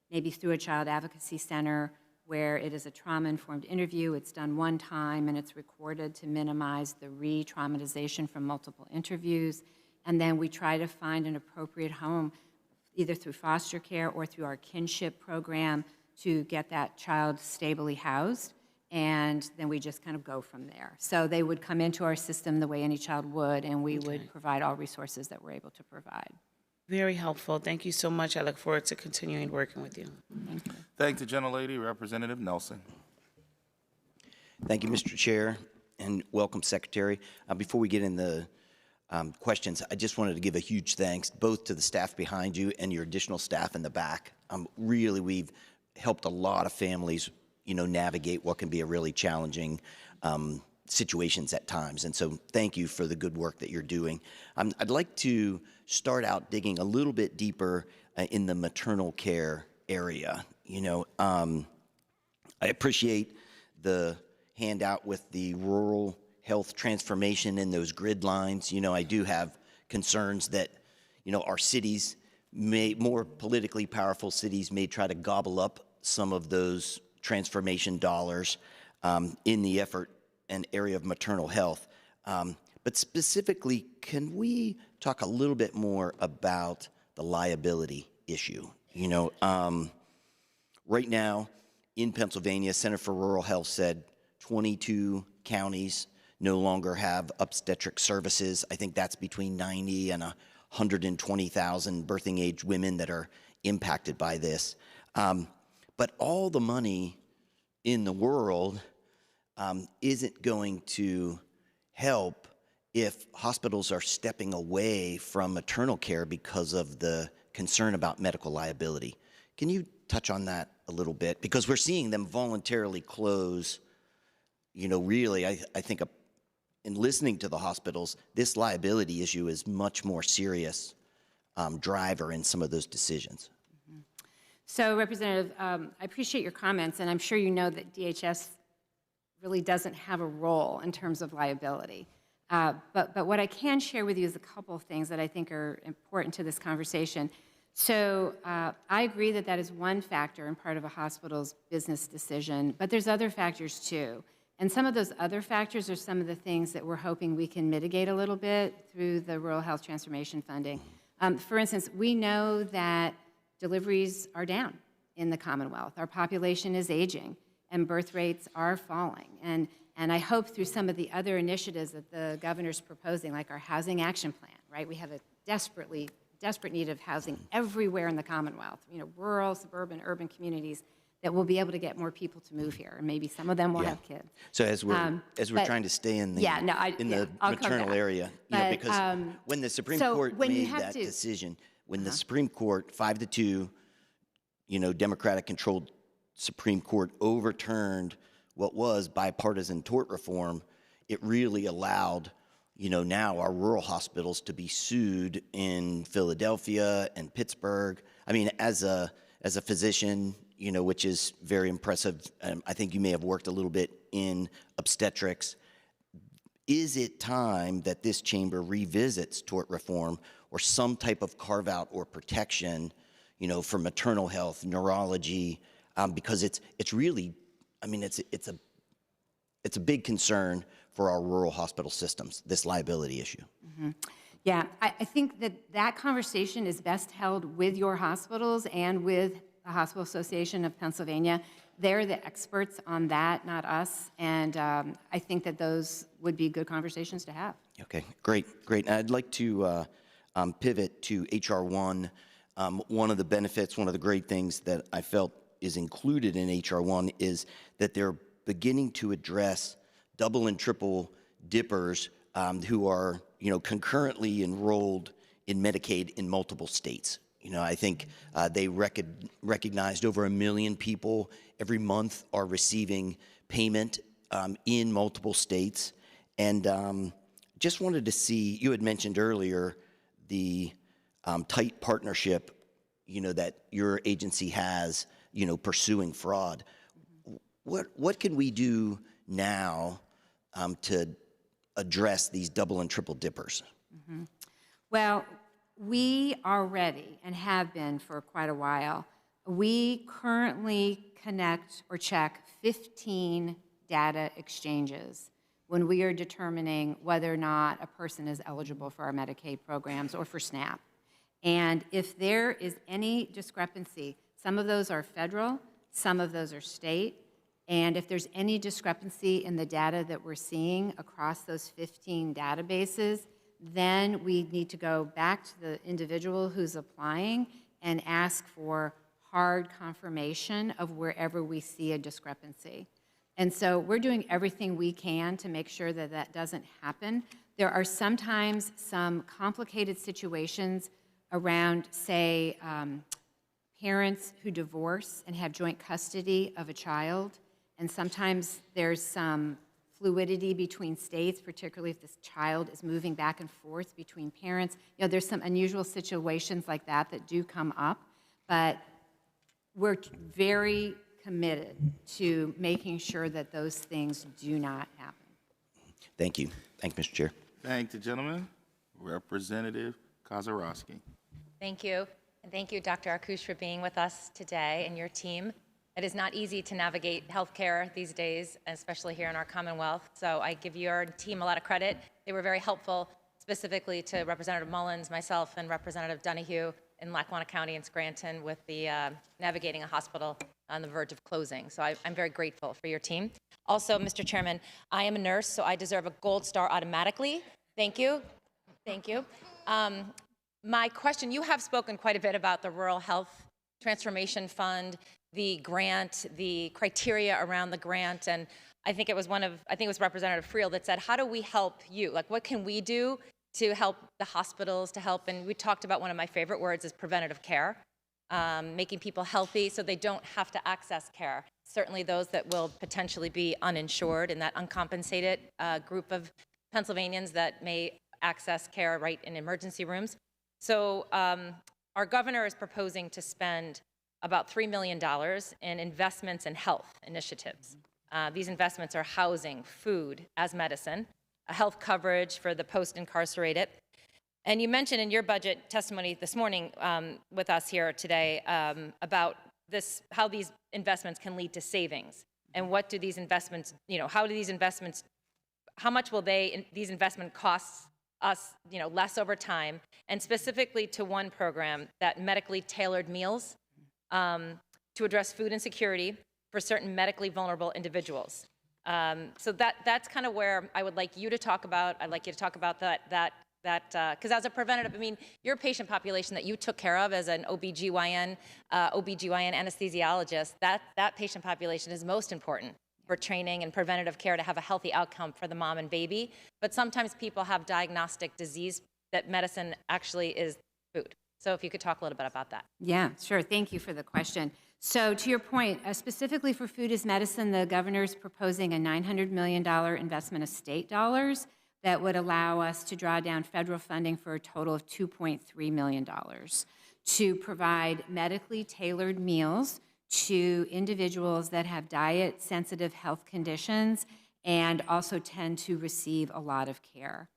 maybe through a child advocacy center, where it is a trauma-informed interview. It's done one time and it's recorded to minimize the re-traumatization from multiple interviews. And then we try to find an appropriate home, either through foster care or through our kinship program, to get that child stably housed. and then we just kind of go from there. So they would come into our system the way any child would, and we would provide all resources that we're able to provide. Very helpful. Thank you so much. I look forward to continuing working with you. Thank you. Thank the gentlelady, Representative Nelson. Thank you, Mr. Chair, and welcome, Secretary. Before we get in the questions, I just wanted to give a huge thanks both to the staff behind you and your additional staff in the back. Really, we've helped a lot of families, navigate what can be a really challenging situations at times. And so thank you for the good work that you're doing. I'd like to start out digging a little bit deeper in the maternal care area. I appreciate the handout with the rural health transformation and those grid lines. I do have concerns that, our cities more politically powerful cities may try to gobble up some of those transformation dollars in the effort and area of maternal health. But specifically, can we talk a little bit more about the liability issue? Right now in Pennsylvania, Center for Rural Health said 22 counties no longer have obstetric services. I think that's between 90 and 120,000 birthing age women that are impacted by this. But all the money in the world isn't going to help if hospitals are stepping away from maternal care because of the concern about medical liability. Can you touch on that a little bit? Because we're seeing them voluntarily close. Really, I think in listening to the hospitals, this liability issue is much more serious driver in some of those decisions. So, Representative, I appreciate your comments, and I'm sure you know that DHS really doesn't have a role in terms of liability. But what I can share with you is a couple of things that I think are important to this conversation. So I agree that that is one factor and part of a hospital's business decision, but there's other factors too. And some of those other factors are some of the things that we're hoping we can mitigate a little bit through the Rural Health Transformation Funding. For instance, we know that deliveries are down in the Commonwealth. Our population is aging, and birth rates are falling. And I hope through some of the other initiatives that the governor's proposing, like our housing action plan, right? We have a desperate need of housing everywhere in the Commonwealth, rural, suburban, urban communities, that will be able to get more people to move here, and maybe some of them will have kids. So as we're trying to stay in the maternal area, because when the Supreme Court made that decision, when the Supreme Court 5-2, Democratic-controlled Supreme Court overturned what was bipartisan tort reform, it really allowed, now our rural hospitals to be sued in Philadelphia and Pittsburgh. I mean, as a physician, which is very impressive. I think you may have worked a little bit in obstetrics. Is it time that this chamber revisits tort reform or some type of carve out or protection, for maternal health, neurology, because it's really, it's a big concern for our rural hospital systems, this liability issue. Mm-hmm. Yeah, I think that conversation is best held with your hospitals and with the Hospital Association of Pennsylvania. They're the experts on that, not us, and I think that those would be good conversations to have. Okay, great. I'd like to pivot to H.R. 1. One of the benefits, one of the great things that I felt is included in H.R. 1 is that they're beginning to address double and triple dippers who are, concurrently enrolled in Medicaid in multiple states. I think they recognized over 1 million people every month are receiving payment in multiple states. And just wanted to see, you had mentioned earlier the tight partnership, that your agency has, pursuing fraud. What can we do now to address these double and triple dippers? Mm-hmm. Well, we are ready and have been for quite a while. We currently connect or check 15 data exchanges when we are determining whether or not a person is eligible for our Medicaid programs or for SNAP. And if there is any discrepancy, some of those are federal, some of those are state, And if there's any discrepancy in the data that we're seeing across those 15 databases, then we need to go back to the individual who's applying and ask for hard confirmation of wherever we see a discrepancy. And so we're doing everything we can to make sure that that doesn't happen. There are sometimes some complicated situations around, say, parents who divorce and have joint custody of a child, and sometimes there's some fluidity between states, particularly if this child is moving back and forth between parents. You know, there's some unusual situations like that that do come up, but we're very committed to making sure that those things do not happen. Thank you. Thank you, Mr. Chair. Thank the gentleman. Representative Kozarowski. Thank you. And thank you, Dr. Arkush, for being with us today and your team. It is not easy to navigate healthcare these days, especially here in our Commonwealth. So I give your team a lot of credit. They were very helpful, specifically to Representative Mullins, myself, and Representative Donahue in Lackawanna County and Scranton with the navigating a hospital on the verge of closing. So I'm very grateful for your team. Also, Mr. Chairman, I am a nurse, so I deserve a gold star automatically. Thank you. Thank you. My question, you have spoken quite a bit about the Rural Health Transformation Fund, the grant, the criteria around the grant, and I think it was Representative Friel that said, how do we help you? Like, what can we do to help the hospitals, to help, and we talked about one of my favorite words is preventative care, making people healthy so they don't have to access care. Certainly those that will potentially be uninsured in that uncompensated group of Pennsylvanians that may access care right in emergency rooms. So our governor is proposing to spend about $3 million in investments in health initiatives. These investments are housing, food as medicine, a health coverage for the post-incarcerated. And you mentioned in your budget testimony this morning with us here today about this, how these investments can lead to savings. And what do these investments, how much will these investment costs us, less over time, and specifically to one program, that medically tailored meals to address food insecurity for certain medically vulnerable individuals. So that's kind of where I would like you to talk about. I'd like you to talk about that because as a preventative, your patient population that you took care of as an OBGYN anesthesiologist, that patient population is most important for training and preventative care to have a healthy outcome for the mom and baby. But sometimes people have diagnostic disease that medicine actually is food. So if you could talk a little bit about that. Yeah, sure. Thank you for the question. So to your point, specifically for food as medicine, the governor is proposing a $900 million investment of state dollars that would allow us to draw down federal funding for a total of $2.3 million to provide medically tailored meals to individuals that have diet-sensitive health conditions and also tend to receive a lot of care.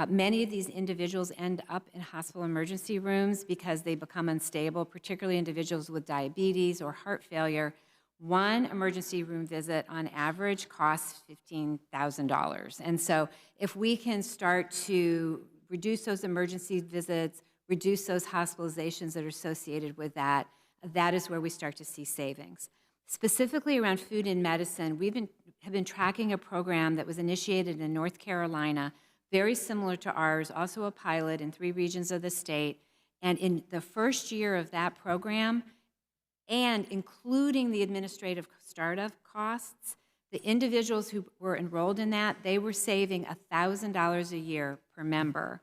Many of these individuals end up in hospital emergency rooms because they become unstable, particularly individuals with diabetes or heart failure. One emergency room visit on average costs $15,000. And so if we can start to reduce those emergency visits, reduce those hospitalizations that are associated with that, that is where we start to see savings. Specifically around food and medicine, have been tracking a program that was initiated in North Carolina, very similar to ours, also a pilot in 3 regions of the state. And in the first year of that program, and including the administrative startup costs, the individuals who were enrolled in that, they were saving $1,000 a year per member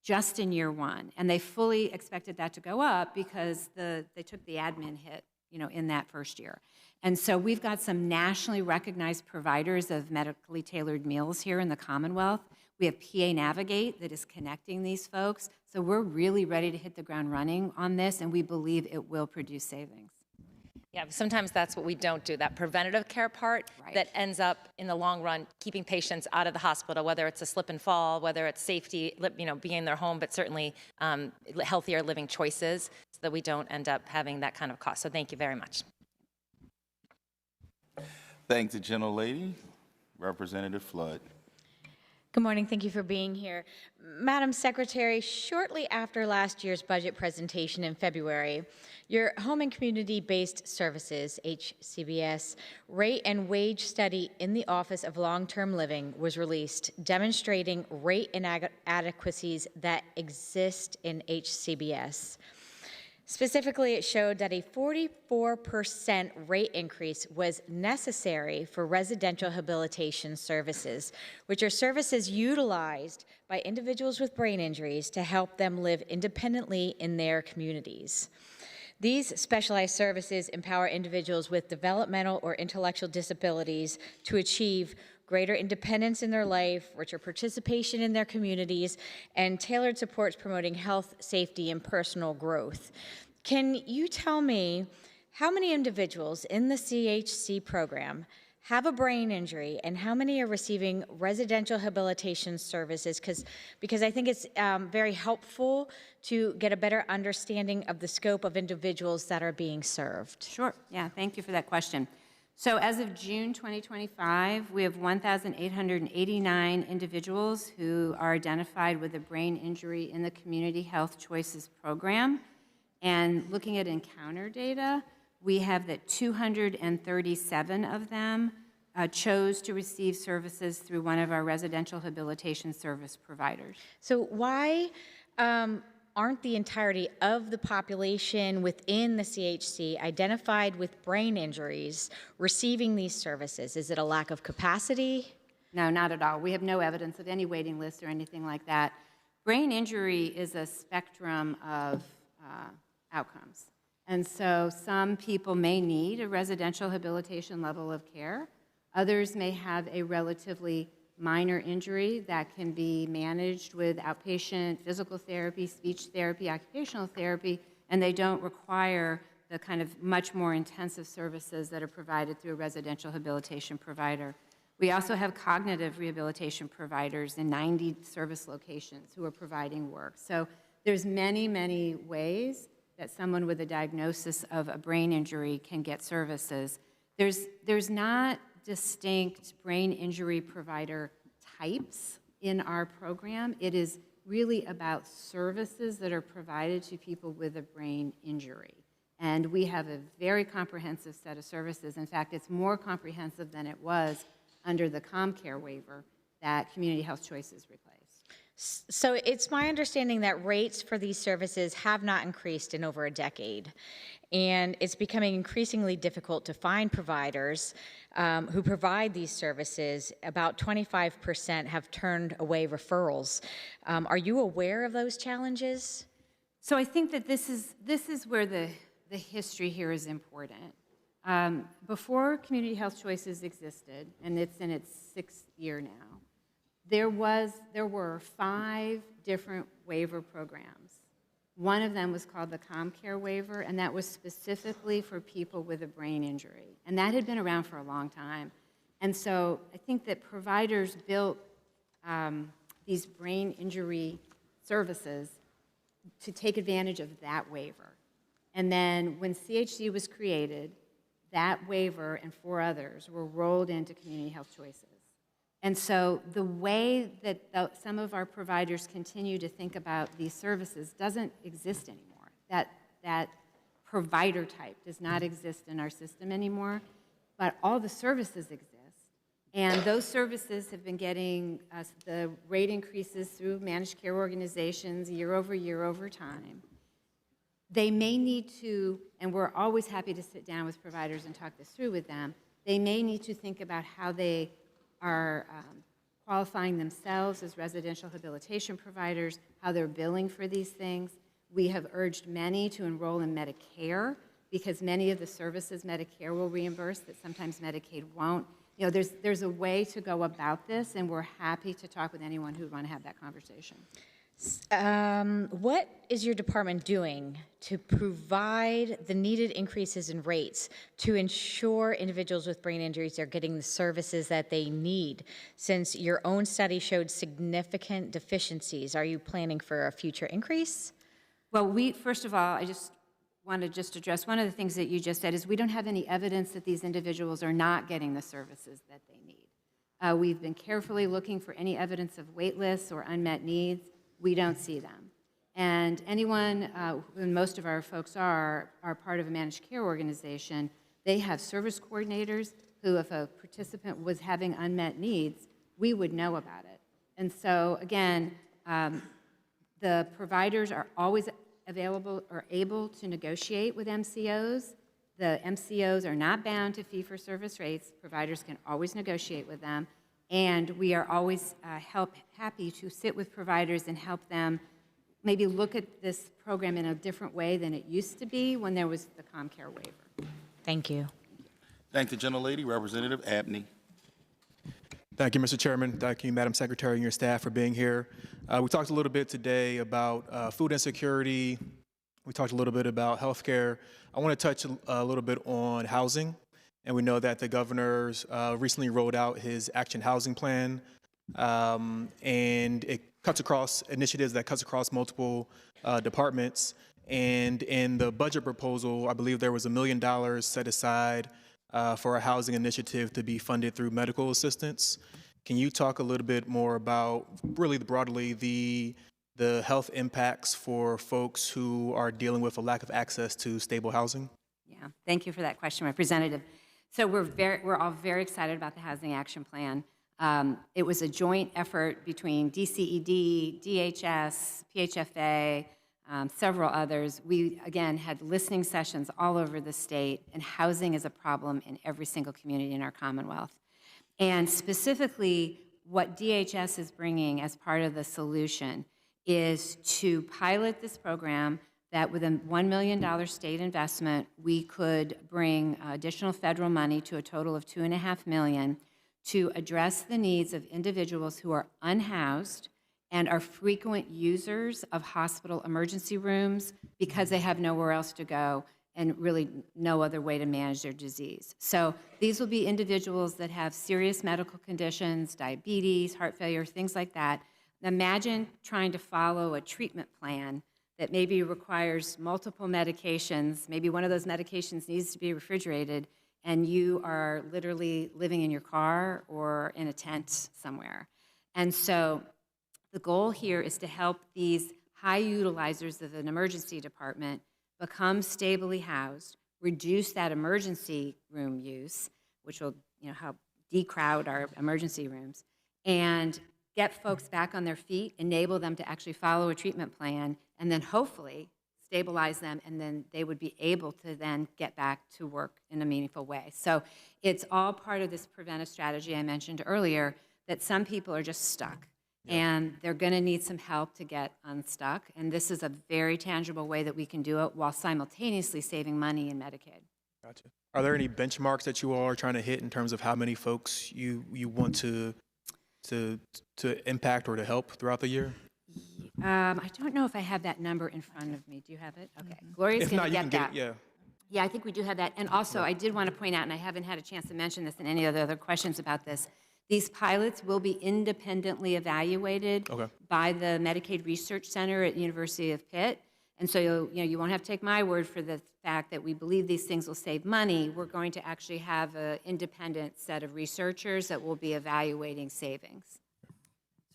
just in year 1. And they fully expected that to go up because they took the admin hit, in that first year. And so we've got some nationally recognized providers of medically tailored meals here in the Commonwealth. We have PA Navigate that is connecting these folks. So we're really ready to hit the ground running on this, and we believe it will produce savings. Yeah, sometimes that's what we don't do, that preventative care part that ends up in the long run keeping patients out of the hospital, whether it's a slip and fall, whether it's safety, being in their home, but certainly healthier living choices so that we don't end up having that kind of cost. So thank you very much. Thank the gentlelady. Representative Flood. Good morning. Thank you for being here. Madam Secretary, shortly after last year's budget presentation in February, your Home and Community-Based Services, HCBS, rate and wage study in the Office of Long-Term Living was released, demonstrating rate inadequacies that exist in HCBS. Specifically, it showed that a 44% rate increase was necessary for residential habilitation services, which are services utilized by individuals with brain injuries to help them live independently in their communities. These specialized services empower individuals with developmental or intellectual disabilities to achieve greater independence in their life, richer participation in their communities, and tailored supports promoting health, safety, and personal growth. Can you tell me how many individuals in the CHC program have a brain injury and how many are receiving residential habilitation services? Because I think it's very helpful to get a better understanding of the scope of individuals that are being served. Sure. Yeah, thank you for that question. So as of June 2025, we have 1,889 individuals who are identified with a brain injury in the Community Health Choices program. And looking at encounter data, we have that 237 of them chose to receive services through one of our residential habilitation service providers. So why aren't the entirety of the population within the CHC identified with brain injuries receiving these services? Is it a lack of capacity? No, not at all. We have no evidence of any waiting lists or anything like that. Brain injury is a spectrum of outcomes. And so some people may need a residential habilitation level of care. Others may have a relatively minor injury that can be managed with outpatient physical therapy, speech therapy, occupational therapy, and they don't require the kind of much more intensive services that are provided through a residential habilitation provider. We also have cognitive rehabilitation providers in 90 service locations who are providing work. So there's many, many ways that someone with a diagnosis of a brain injury can get services. There's not distinct brain injury provider types in our program. It is really about services that are provided to people with a brain injury. And we have a very comprehensive set of services. In fact, it's more comprehensive than it was under the ComCare waiver that Community Health Choices replaced. So it's my understanding that rates for these services have not increased in over a decade. And it's becoming increasingly difficult to find providers who provide these services. About 25% have turned away referrals. Are you aware of those challenges? So I think that this is where the history here is important. Before Community Health Choices existed, and it's in its 6th year now, there were 5 different waiver programs. One of them was called the ComCare waiver, and that was specifically for people with a brain injury. And that had been around for a long time. And so I think that providers built these brain injury services to take advantage of that waiver. And then when CHC was created, that waiver and 4 others were rolled into Community Health Choices. And so the way that some of our providers continue to think about these services doesn't exist anymore. That provider type does not exist in our system anymore, but all the services exist. And those services have been getting the rate increases through managed care organizations year over time. They may need to, and we're always happy to sit down with providers and talk this through with them, they may need to think about how they are qualifying themselves as residential habilitation providers, how they're billing for these things. We have urged many to enroll in Medicare because many of the services Medicare will reimburse that sometimes Medicaid won't. You know, there's a way to go about this, and we're happy to talk with anyone who would want to have that conversation. What is your department doing to provide the needed increases in rates to ensure individuals with brain injuries are getting the services that they need? Since your own study showed significant deficiencies, are you planning for a future increase? Well, first of all, I just want to address one of the things that you just said is we don't have any evidence that these individuals are not getting the services that they need. We've been carefully looking for any evidence of wait lists or unmet needs. We don't see them. And anyone, and most of our folks are part of a managed care organization, they have service coordinators who, if a participant was having unmet needs, we would know about it. And so, again, the providers are always available or able to negotiate with MCOs. The MCOs are not bound to fee-for-service rates. Providers can always negotiate with them. And we are always happy to sit with providers and help them maybe look at this program in a different way than it used to be when there was the ComCare waiver. Thank you. Thank the gentlelady. Representative Abney. Thank you, Mr. Chairman. Thank you, Madam Secretary, and your staff for being here. We talked a little bit today about food insecurity. We talked a little bit about healthcare. I want to touch a little bit on housing. And we know that the governor's recently rolled out his Action Housing Plan, and it cuts across initiatives that cuts across multiple departments. And in the budget proposal, I believe there was $1 million set aside for a housing initiative to be funded through medical assistance. Can you talk a little bit more about, really broadly, the health impacts for folks who are dealing with a lack of access to stable housing? Yeah, thank you for that question, Representative. So we're all very excited about the Housing Action Plan. It was a joint effort between DCED, DHS, PHFA, several others. We, again, had listening sessions all over the state, and housing is a problem in every single community in our Commonwealth. And specifically, what DHS is bringing as part of the solution is to pilot this program that with a $1 million state investment, we could bring additional federal money to a total of $2.5 million to address the needs of individuals who are unhoused and are frequent users of hospital emergency rooms because they have nowhere else to go and really no other way to manage their disease. So these will be individuals that have serious medical conditions, diabetes, heart failure, things like that. Imagine trying to follow a treatment plan that maybe requires multiple medications. Maybe one of those medications needs to be refrigerated, and you are literally living in your car or in a tent somewhere. And so the goal here is to help these high utilizers of an emergency department become stably housed, reduce that emergency room use, which will help decrowd our emergency rooms, and get folks back on their feet, enable them to actually follow a treatment plan, and then hopefully stabilize them, and then they would be able to then get back to work in a meaningful way. So it's all part of this preventive strategy I mentioned earlier, that some people are just stuck, and they're going to need some help to get unstuck, and this is a very tangible way that we can do it while simultaneously saving money in Medicaid. Gotcha. Are there any benchmarks that you all are trying to hit in terms of how many folks you want to impact or to help throughout the year? I don't know if I have that number in front of me. Do you have it? Okay. Gloria's going to get that. Yeah, I think we do have that. And also, I did want to point out, and I haven't had a chance to mention this in any of the other questions about this, these pilots will be independently evaluated by the Medicaid Research Center at University of Pitt. And so you won't have to take my word for the fact that we believe these things will save money. We're going to actually have an independent set of researchers that will be evaluating savings.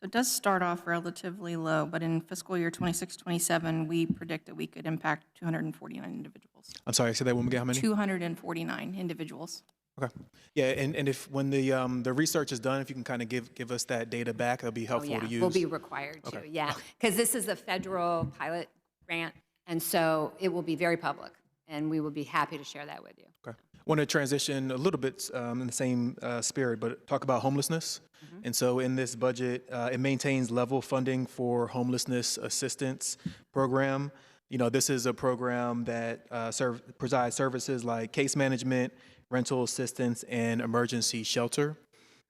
So it does start off relatively low, but in fiscal year 26-27, we predict that we could impact 249 individuals. I'm sorry, say that one again, how many? 249 individuals. Okay. Yeah, and if when the research is done, if you can kind of give us that data back, that'll be helpful to use. We'll be required to, yeah. Because this is a federal pilot grant, and so it will be very public, and we will be happy to share that with you. Okay. I want to transition a little bit in the same spirit, but talk about homelessness. And so in this budget, it maintains level funding for homelessness assistance program. This is a program that provides services like case management, rental assistance, and emergency shelter.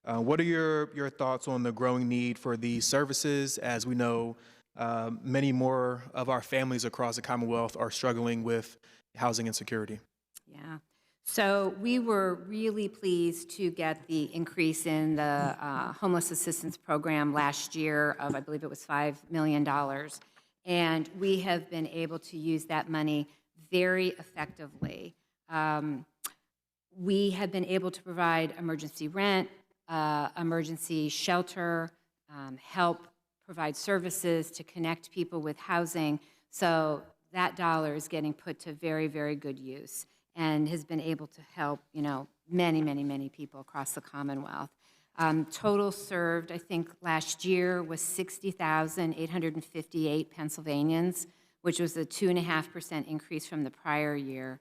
What are your thoughts on the growing need for these services? As we know, many more of our families across the Commonwealth are struggling with housing insecurity. Yeah. So we were really pleased to get the increase in the homeless assistance program last year of, I believe it was $5 million. And we have been able to use that money very effectively. We have been able to provide emergency rent, emergency shelter, help provide services to connect people with housing. So that dollar is getting put to very, very good use and has been able to help, many, many, many people across the Commonwealth. Total served, I think, last year was 60,858 Pennsylvanians, which was a 2.5% increase from the prior year.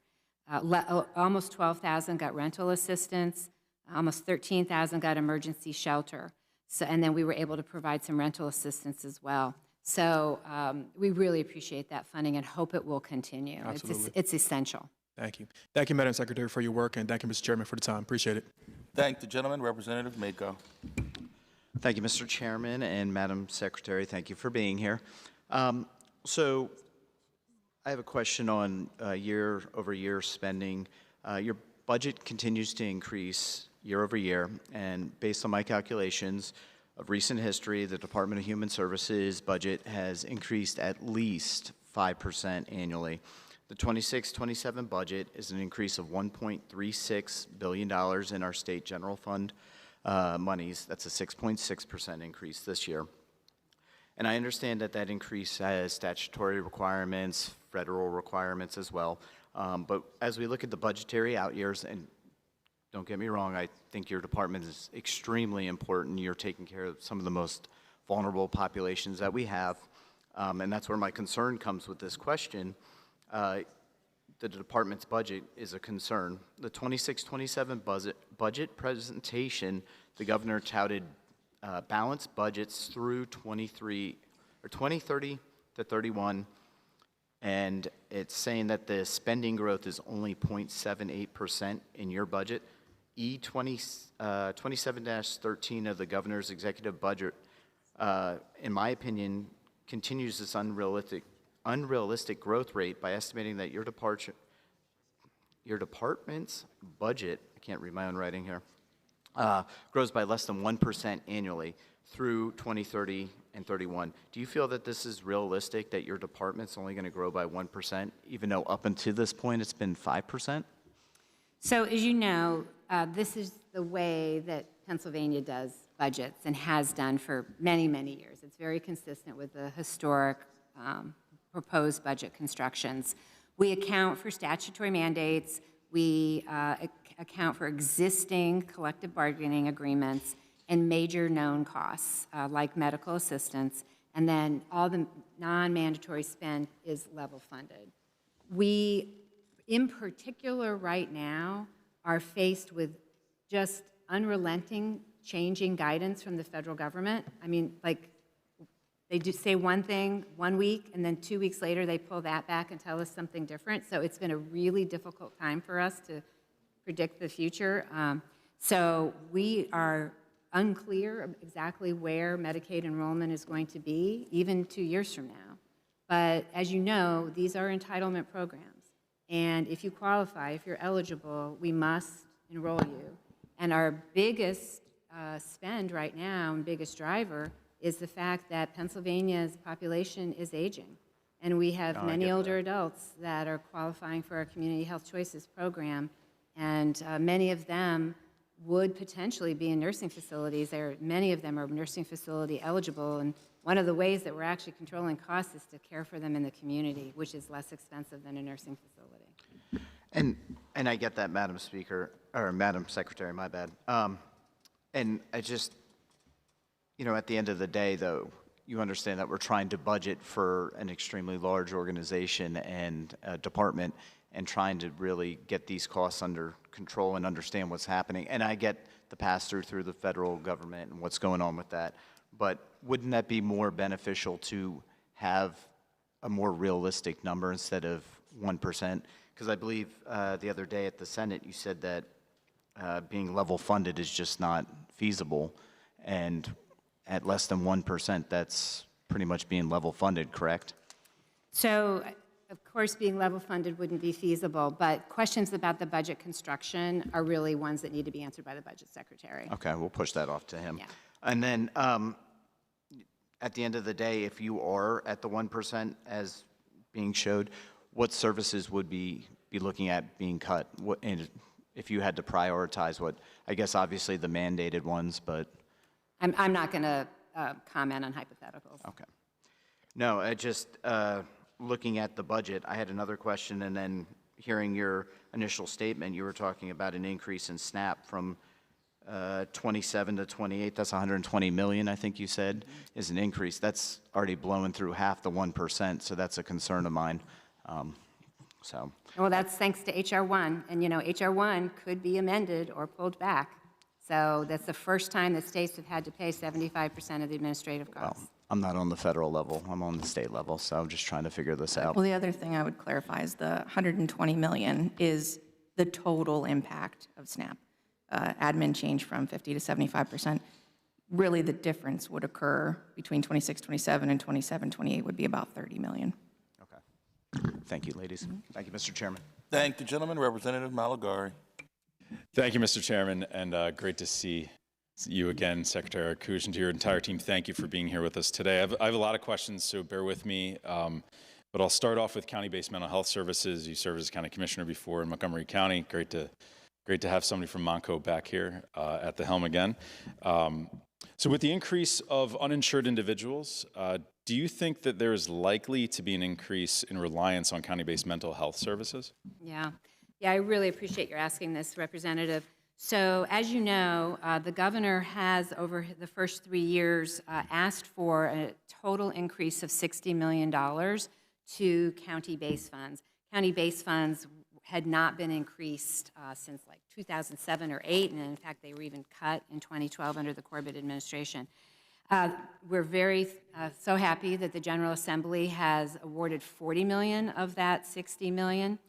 Almost 12,000 got rental assistance, almost 13,000 got emergency shelter. So, and then we were able to provide some rental assistance as well. So we really appreciate that funding and hope it will continue. Absolutely. It's essential. Thank you. Thank you, Madam Secretary, for your work, and thank you, Mr. Chairman, for the time. Appreciate it. Thank the gentleman. Representative Mako. Thank you, Mr. Chairman, and Madam Secretary, thank you for being here. So I have a question on year-over-year spending. Your budget continues to increase year over year, and based on my calculations of recent history, the Department of Human Services budget has increased at least 5% annually. The 26-27 budget is an increase of $1.36 billion in our state general fund monies. That's a 6.6% increase this year. And I understand that that increase has statutory requirements, federal requirements as well. But as we look at the budgetary out years, and don't get me wrong, I think your department is extremely important. You're taking care of some of the most vulnerable populations that we have. And that's where my concern comes with this question. The department's budget is a concern. The 26-27 budget presentation, the governor touted balanced budgets through 2030 to 31, and it's saying that the spending growth is only 0.78% in your budget. E27-13 of the governor's executive budget, in my opinion, continues this unrealistic growth rate by estimating that your department's budget, I can't read my own writing here, grows by less than 1% annually through 2030 and 31. Do you feel that this is realistic, that your department's only going to grow by 1%, even though up until this point it's been 5%? So as you know, this is the way that Pennsylvania does budgets and has done for many, many years. It's very consistent with the historic proposed budget constructions. We account for statutory mandates. We account for existing collective bargaining agreements and major known costs like medical assistance, and then all the non-mandatory spend is level funded. We, in particular right now, are faced with just unrelenting changing guidance from the federal government. I mean, like, they do say one thing 1 week, and then 2 weeks later they pull that back and tell us something different. So it's been a really difficult time for us to predict the future. So we are unclear exactly where Medicaid enrollment is going to be, even 2 years from now. But as you know, these are entitlement programs. And if you qualify, if you're eligible, we must enroll you. And our biggest spend right now and biggest driver is the fact that Pennsylvania's population is aging. And we have many older adults that are qualifying for our Community Health Choices program, and many of them would potentially be in nursing facilities. Many of them are nursing facility eligible, and one of the ways that we're actually controlling costs is to care for them in the community, which is less expensive than a nursing facility. And I get that, Madam Speaker, or Madam Secretary, my bad. And I just, at the end of the day, though, you understand that we're trying to budget for an extremely large organization and department and trying to really get these costs under control and understand what's happening. And I get the pass-through through the federal government and what's going on with that. But wouldn't that be more beneficial to have a more realistic number instead of 1%? Because I believe the other day at the Senate, you said that being level funded is just not feasible. And at less than 1%, that's pretty much being level funded, correct? So, of course, being level funded wouldn't be feasible, but questions about the budget construction are really ones that need to be answered by the Budget Secretary. Okay, we'll push that off to him. Yeah. And then at the end of the day, if you are at the 1% as being showed, what services would be looking at being cut? What, if you had to prioritize what, I guess obviously the mandated ones, but. I'm not going to comment on hypotheticals. Okay. No, I just, looking at the budget, I had another question, and then hearing your initial statement, you were talking about an increase in SNAP from 27 to 28. That's 120 million, I think you said, is an increase. That's already blowing through half the 1%, so that's a concern of mine. Well, that's thanks to HR 1, and you know, HR 1 could be amended or pulled back. So that's the first time that states have had to pay 75% of the administrative costs. Well, I'm not on the federal level. I'm on the state level, so I'm just trying to figure this out. Well, the other thing I would clarify is the 120 million is the total impact of SNAP. Admin change from 50 to 75%. Really, the difference would occur between 26-27 and 27-28 would be about 30 million. Okay. Thank you, ladies. Thank you, Mr. Chairman. Thank the gentleman, Representative Malagari. Thank you, Mr. Chairman, and great to see you again, Secretary Arkush, and to your entire team. Thank you for being here with us today. I have a lot of questions, so bear with me. But I'll start off with county-based mental health services. You served as county commissioner before in Montgomery County. Great to have somebody from Montco back here at the helm again. So with the increase of uninsured individuals, do you think that there is likely to be an increase in reliance on county-based mental health services? Yeah, I really appreciate your asking this, Representative. So as you know, the governor has, over the first 3 years, asked for a total increase of $60 million to county-based funds. County-based funds had not been increased since like 2007 or 8, and in fact, they were even cut in 2012 under the Corbett administration. We're very so happy that the General Assembly has awarded $40 million of that $60 million,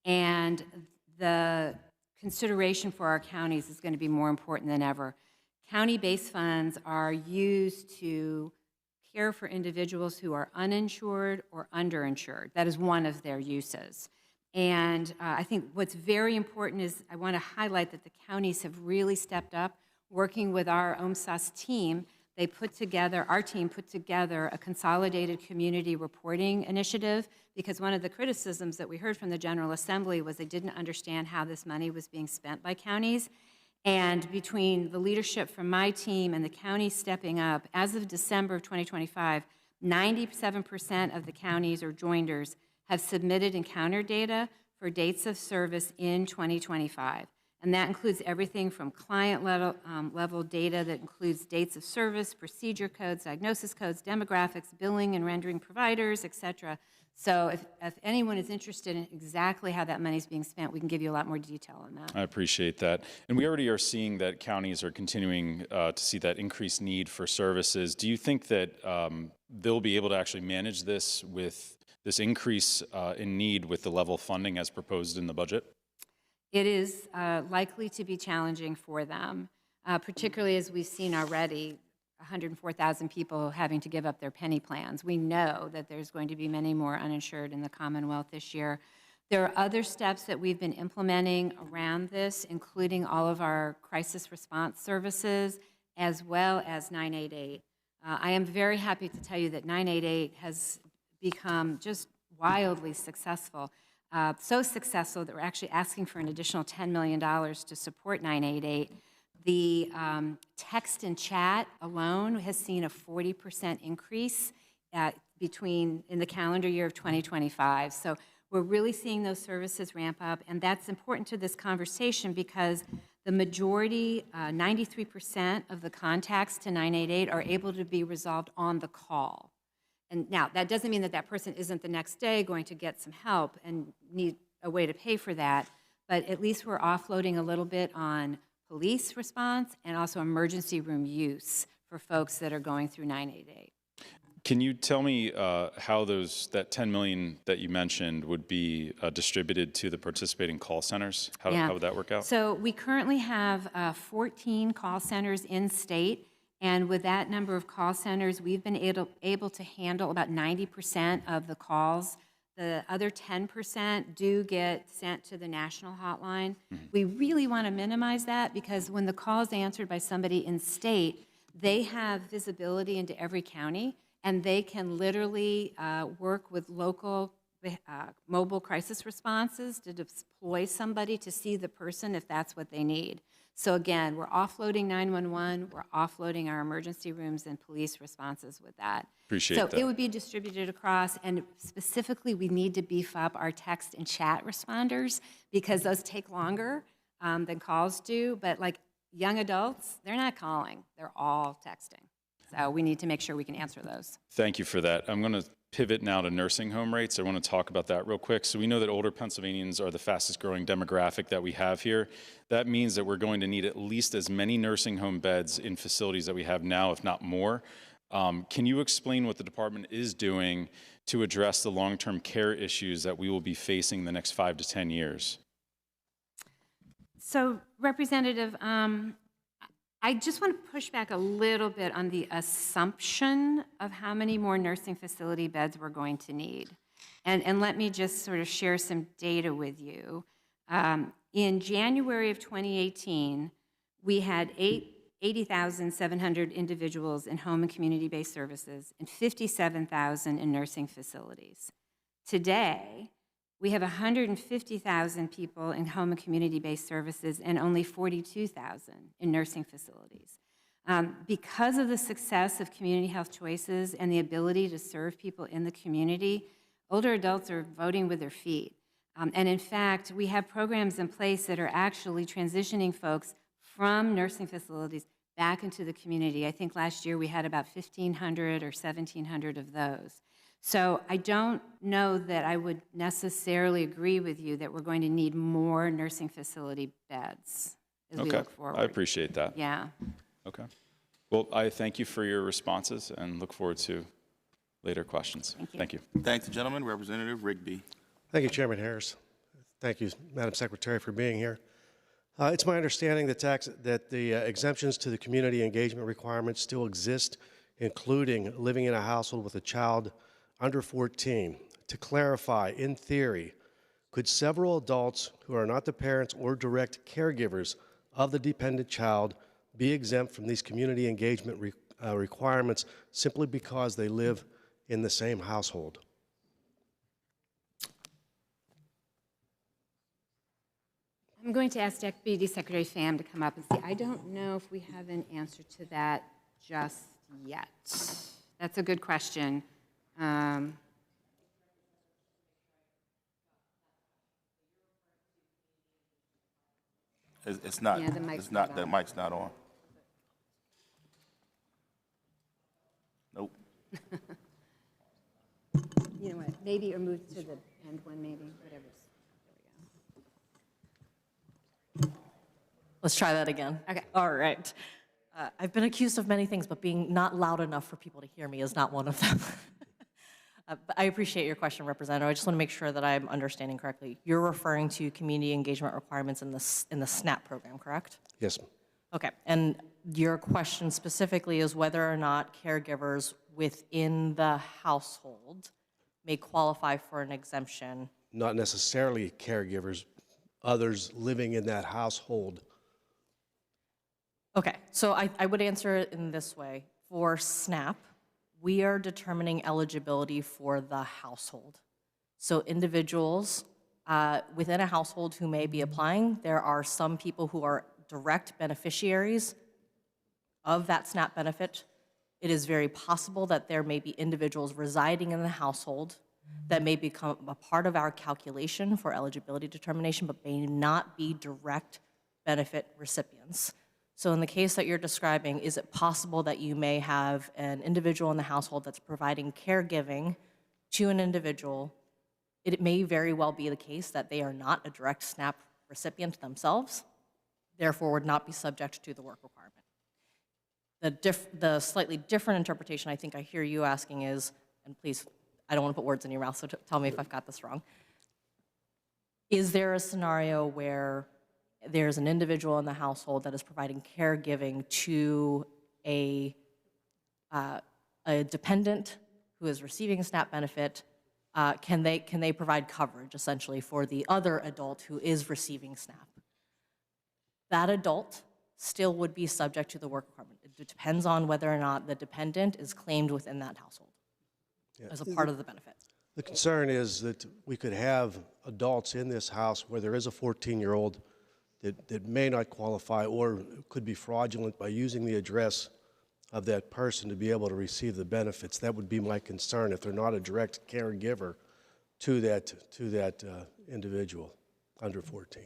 and the consideration for our counties is going to be more important than ever. County-based funds are used to care for individuals who are uninsured or underinsured. That is one of their uses. And I think what's very important is I want to highlight that the counties have really stepped up, working with our OMSAS team. Our team put together a consolidated community reporting initiative, because one of the criticisms that we heard from the General Assembly was they didn't understand how this money was being spent by counties. And between the leadership from my team and the county stepping up, as of December of 2025, 97% of the counties or joinders have submitted encounter data for dates of service in 2025. And that includes everything from client level data that includes dates of service, procedure codes, diagnosis codes, demographics, billing and rendering providers, et cetera. So if anyone is interested in exactly how that money is being spent, we can give you a lot more detail on that. I appreciate that. And we already are seeing that counties are continuing to see that increased need for services. Do you think that they'll be able to actually manage this with this increase in need with the level of funding as proposed in the budget? It is likely to be challenging for them, particularly as we've seen already, 104,000 people having to give up their penny plans. We know that there's going to be many more uninsured in the Commonwealth this year. There are other steps that we've been implementing around this, including all of our crisis response services, as well as 988. I am very happy to tell you that 988 has become just wildly successful. So successful that we're actually asking for an additional $10 million to support 988. The text and chat alone has seen a 40% increase in the calendar year of 2025. So we're really seeing those services ramp up, and that's important to this conversation because the majority, 93% of the contacts to 988 are able to be resolved on the call. And now, that doesn't mean that that person isn't the next day going to get some help and need a way to pay for that, but at least we're offloading a little bit on police response and also emergency room use for folks that are going through 988. Can you tell me how that $10 million that you mentioned would be distributed to the participating call centers? How would that work out? So we currently have 14 call centers in state. And with that number of call centers, we've been able to handle about 90% of the calls. The other 10% do get sent to the national hotline. We really want to minimize that because when the call is answered by somebody in state, they have visibility into every county, and they can literally work with local mobile crisis responses to deploy somebody to see the person if that's what they need. So again, we're offloading 911, we're offloading our emergency rooms and police responses with that. Appreciate so that. it would be distributed across, and specifically we need to beef up our text and chat responders because those take longer than calls do, but like young adults, they're not calling, they're all texting. So we need to make sure we can answer those. Thank you for that. I'm going to pivot now to nursing home rates. I want to talk about that real quick. So we know that older Pennsylvanians are the fastest growing demographic that we have here. That means that we're going to need at least as many nursing home beds in facilities that we have now, if not more. Can you explain what the department is doing to address the long-term care issues that we will be facing the next 5 to 10 years? So, Representative, I just want to push back a little bit on the assumption of how many more nursing facility beds we're going to need. And let me just sort of share some data with you. In January of 2018, we had 80,700 individuals in home and community-based services and 57,000 in nursing facilities. Today, we have 150,000 people in home and community-based services and only 42,000 in nursing facilities. Because of the success of community health choices and the ability to serve people in the community, older adults are voting with their feet. And in fact, we have programs in place that are actually transitioning folks from nursing facilities back into the community. I think last year we had about 1,500 or 1,700 of those. So I don't know that I would necessarily agree with you that we're going to need more nursing facility beds as we look forward. I appreciate that. Yeah. Okay. Well, I thank you for your responses and look forward to later questions. Thank you. Thank the gentleman. Representative Rigby. Thank you, Chairman Harris. Thank you, Madam Secretary, for being here. It's my understanding that the exemptions to the community engagement requirements still exist, including living in a household with a child under 14. To clarify, in theory, could several adults who are not the parents or direct caregivers of the dependent child be exempt from these community engagement requirements simply because they live in the same household? I'm going to ask Deputy Secretary Pham to come up and see. I don't know if we have an answer to that just yet. That's a good question. It's not. Yeah, the mic's it's not. not That on. mic's not on. Nope. You know what? Maybe or move to the end one, maybe, whatever. Let's try that again. Okay. All right. I've been accused of many things, but being not loud enough for people to hear me is not one of them. But I appreciate your question, Representative. I just want to make sure that I'm understanding correctly. You're referring to community engagement requirements in the SNAP program, correct? Yes. Okay. And your question specifically is whether or not caregivers within the household may qualify for an exemption. Not necessarily caregivers, others living in that household. Okay, so I would answer it in this way. For SNAP, we are determining eligibility for the household. So individuals within a household who may be applying, there are some people who are direct beneficiaries of that SNAP benefit. It is very possible that there may be individuals residing in the household that may become a part of our calculation for eligibility determination, but may not be direct benefit recipients. So in the case that you're describing, is it possible that you may have an individual in the household that's providing caregiving to an individual? It may very well be the case that they are not a direct SNAP recipient themselves, therefore would not be subject to the work requirement. The slightly different interpretation I think I hear you asking is, and please, I don't want to put words in your mouth, so tell me if I've got this wrong. Is there a scenario where there's an individual in the household that is providing caregiving to a dependent who is receiving a SNAP benefit? Can they provide coverage, essentially, for the other adult who is receiving SNAP? That adult still would be subject to the work requirement. It depends on whether or not the dependent is claimed within that household as a part of the benefit. The concern is that we could have adults in this house where there is a 14-year-old that may not qualify or could be fraudulent by using the address of that person to be able to receive the benefits. That would be my concern if they're not a direct caregiver to that individual under 14.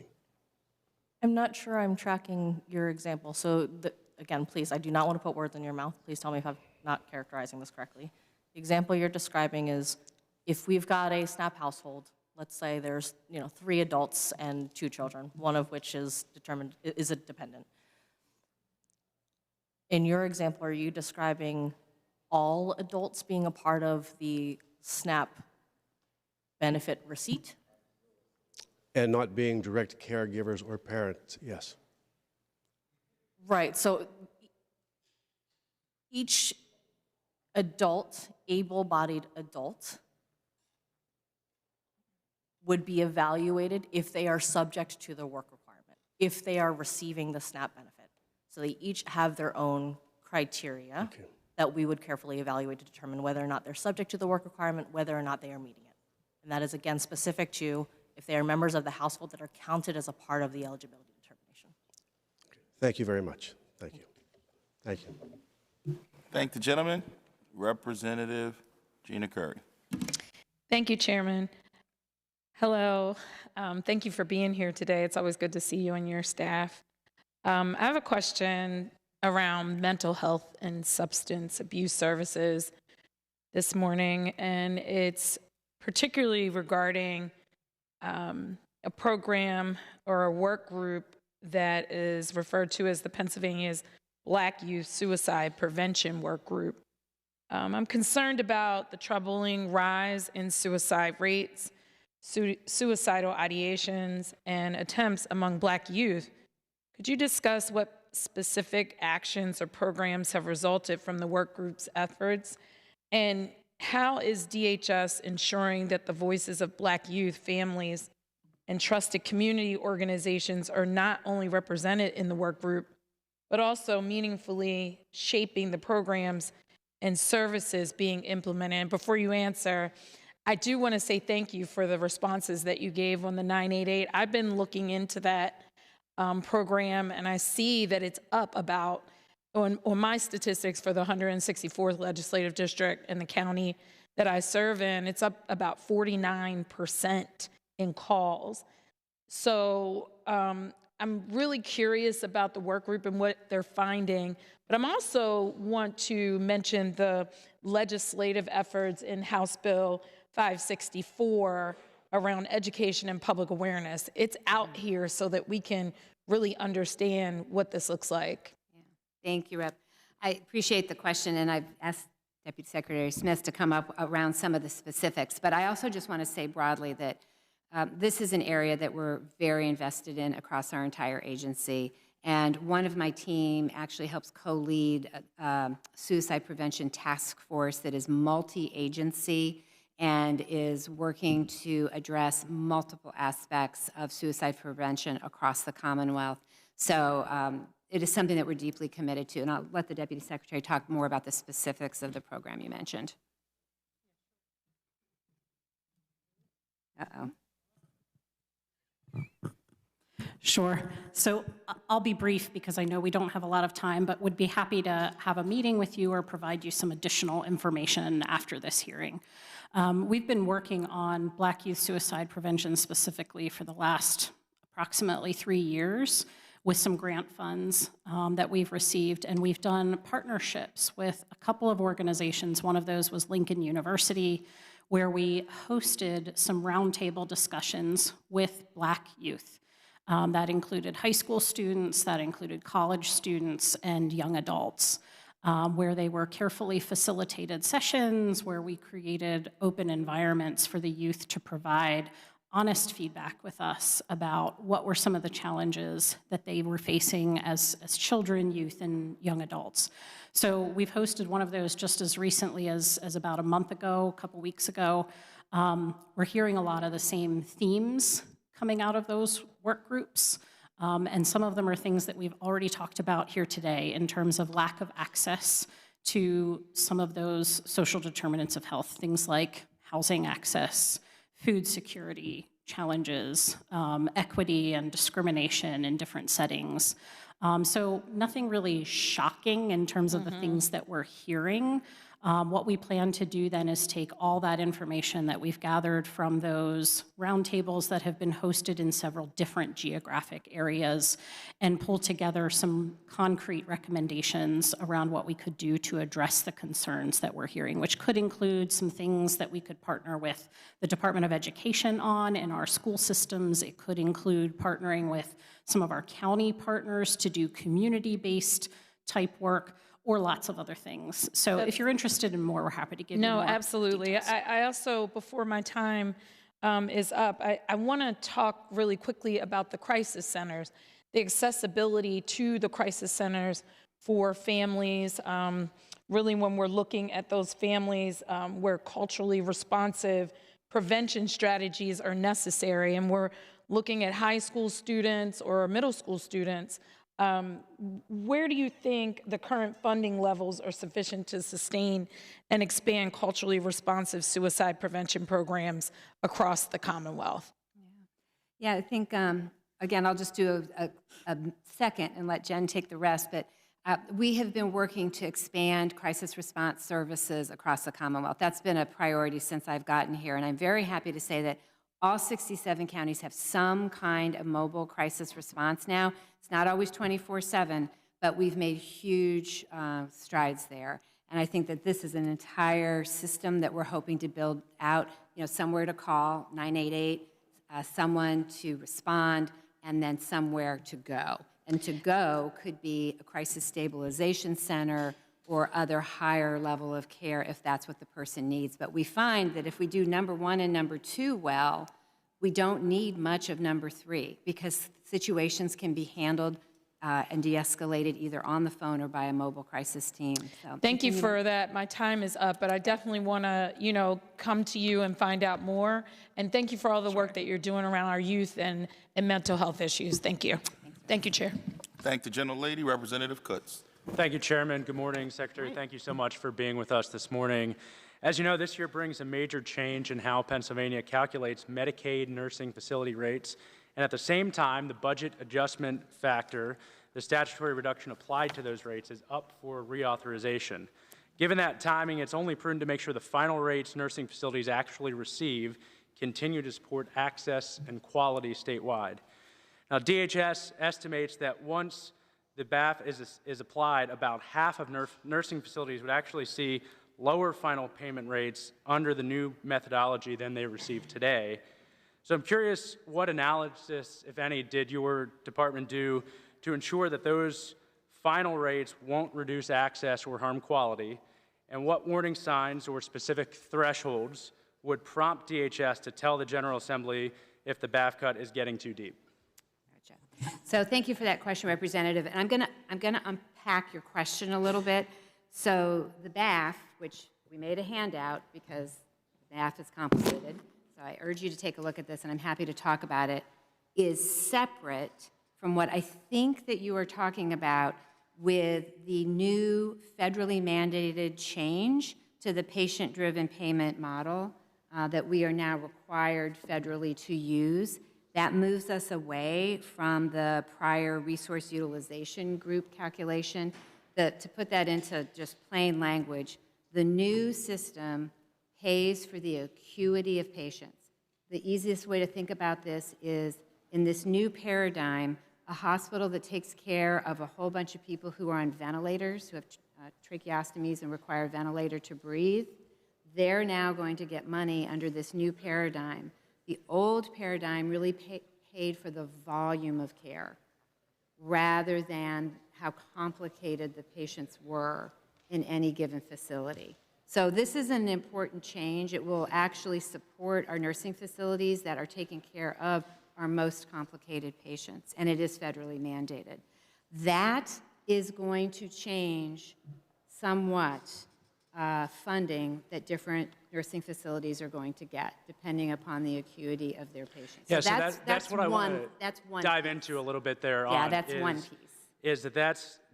I'm not sure I'm tracking your example. So again, please, I do not want to put words in your mouth. Please tell me if I'm not characterizing this correctly. The example you're describing is if we've got a SNAP household, let's say there's 3 adults and 2 children, one of which is a dependent. In your example, are you describing all adults being a part of the SNAP benefit receipt? And not being direct caregivers or parents, yes. Right, so each adult, able-bodied adult, would be evaluated if they are subject to the work requirement, if they are receiving the SNAP benefit. So they each have their own criteria that we would carefully evaluate to determine whether or not they're subject to the work requirement, whether or not they are meeting it. And that is, again, specific to if they are members of the household that are counted as a part of the eligibility determination. Thank you very much. Thank you. Thank you. Thank the gentleman. Representative Gina Curry. Thank you, Chairman. Hello. Thank you for being here today. It's always good to see you and your staff. I have a question around mental health and substance abuse services this morning, and it's particularly regarding a program or a work group that is referred to as the Pennsylvania's Black Youth Suicide Prevention Work Group. I'm concerned about the troubling rise in suicide rates, suicidal ideations, and attempts among Black youth. Could you discuss what specific actions or programs have resulted from the work group's efforts? And how is DHS ensuring that the voices of Black youth, families, and trusted community organizations are not only represented in the work group, but also meaningfully shaping the programs and services being implemented? And before you answer, I do want to say thank you for the responses that you gave on the 988. I've been looking into that program, and I see that it's up about, on my statistics for the 164th legislative district in the county that I serve in, it's up about 49% in calls. So I'm really curious about the work group and what they're finding, but I'm also want to mention the legislative efforts in House Bill 564 around education and public awareness. It's out here so that we can really understand what this looks like. Yeah. Thank you, Rep. I appreciate the question, and I've asked Deputy Secretary Smith to come up around some of the specifics, but I also just want to say broadly that this is an area that we're very invested in across our entire agency, and one of my team actually helps co-lead a suicide prevention task force that is multi-agency and is working to address multiple aspects of suicide prevention across the Commonwealth. So it is something that we're deeply committed to, and I'll let the Deputy Secretary talk more about the specifics of the program you mentioned. Uh-oh. Sure. So I'll be brief because I know we don't have a lot of time, but would be happy to have a meeting with you or provide you some additional information after this hearing. We've been working on Black youth suicide prevention specifically for the last approximately 3 years with some grant funds that we've received, and we've done partnerships with a couple of organizations. One of those was Lincoln University, where we hosted some roundtable discussions with Black youth. That included high school students, that included college students, and young adults, where they were carefully facilitated sessions, where we created open environments for the youth to provide honest feedback with us about what were some of the challenges that they were facing as children, youth, and young adults. So we've hosted one of those just as recently as about a month ago, a couple weeks ago. We're hearing a lot of the same themes coming out of those work groups, and some of them are things that we've already talked about here today in terms of lack of access to some of those social determinants of health, things like housing access, food security challenges, equity and discrimination in different settings. So nothing really shocking in terms of the things that we're hearing. What we plan to do then is take all that information that we've gathered from those roundtables that have been hosted in several different geographic areas and pull together some concrete recommendations around what we could do to address the concerns that we're hearing, which could include some things that we could partner with the Department of Education on in our school systems. It could include partnering with some of our county partners to do community-based type work, or lots of other things. So if you're interested in more, we're happy to give you more. No, absolutely. I also, before my time is up, I want to talk really quickly about the crisis centers, the accessibility to the crisis centers for families. Really, when we're looking at those families where culturally responsive prevention strategies are necessary, and we're looking at high school students or middle school students, where do you think the current funding levels are sufficient to sustain and expand culturally responsive suicide prevention programs across the Commonwealth? Yeah, I think, again, I'll just do a second and let Jen take the rest, but we have been working to expand crisis response services across the Commonwealth. That's been a priority since I've gotten here, and I'm very happy to say that all 67 counties have some kind of mobile crisis response now. It's not always 24/7, but we've made huge strides there. And I think that this is an entire system that we're hoping to build out, somewhere to call, 988, someone to respond, and then somewhere to go. And to go could be a crisis stabilization center or other higher level of care if that's what the person needs. But we find that if we do number 1 and number 2 well, we don't need much of number 3 because situations can be handled and de-escalated either on the phone or by a mobile crisis team. So, thank you for that. My time is up, but I definitely want to, come to you and find out more. And thank you for all the work that you're doing around our youth and mental health issues. Thank you. Thank you, Chair. Thank the gentlelady, Representative Kutz. Thank you, Chairman. Good morning, Secretary. Thank you so much for being with us this morning. As you know, this year brings a major change in how Pennsylvania calculates Medicaid nursing facility rates. And at the same time, the budget adjustment factor, the statutory reduction applied to those rates, is up for reauthorization. Given that timing, it's only prudent to make sure the final rates nursing facilities actually receive continue to support access and quality statewide. Now, DHS estimates that once the BAF is applied, about half of nursing facilities would actually see lower final payment rates under the new methodology than they receive today. So I'm curious, what analysis, if any, did your department do to ensure that those final rates won't reduce access or harm quality? And what warning signs or specific thresholds would prompt DHS to tell the General Assembly if the BAF cut is getting too deep? So thank you for that question, Representative. And I'm gonna unpack your question a little bit. So the BAF, which we made a handout because the BAF is complicated, so I urge you to take a look at this, and I'm happy to talk about it, is separate from what I think that you are talking about with the new federally mandated change to the patient-driven payment model that we are now required federally to use. That moves us away from the prior resource utilization group calculation. To put that into just plain language, the new system pays for the acuity of patients. The easiest way to think about this is, in this new paradigm, a hospital that takes care of a whole bunch of people who are on ventilators, who have tracheostomies and require a ventilator to breathe, they're now going to get money under this new paradigm. The old paradigm really paid for the volume of care rather than how complicated the patients were in any given facility. So this is an important change. It will actually support our nursing facilities that are taking care of our most complicated patients, and it is federally mandated. That is going to change somewhat funding that different nursing facilities are going to get, depending upon the acuity of their patients. Yeah, so that's what I want to dive piece. into a little bit there. Yeah, that's one piece. Is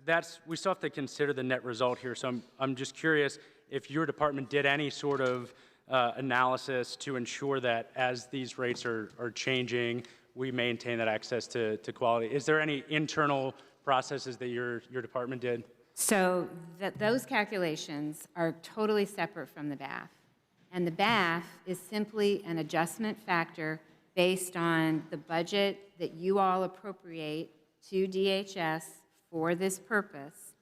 that's we still have to consider the net result here. So I'm just curious if your department did any sort of analysis to ensure that as these rates are changing, we maintain that access to quality. Is there any internal processes that your department did? So those calculations are totally separate from the BAF. And the BAF is simply an adjustment factor based on the budget that you all appropriate to DHS for this purpose.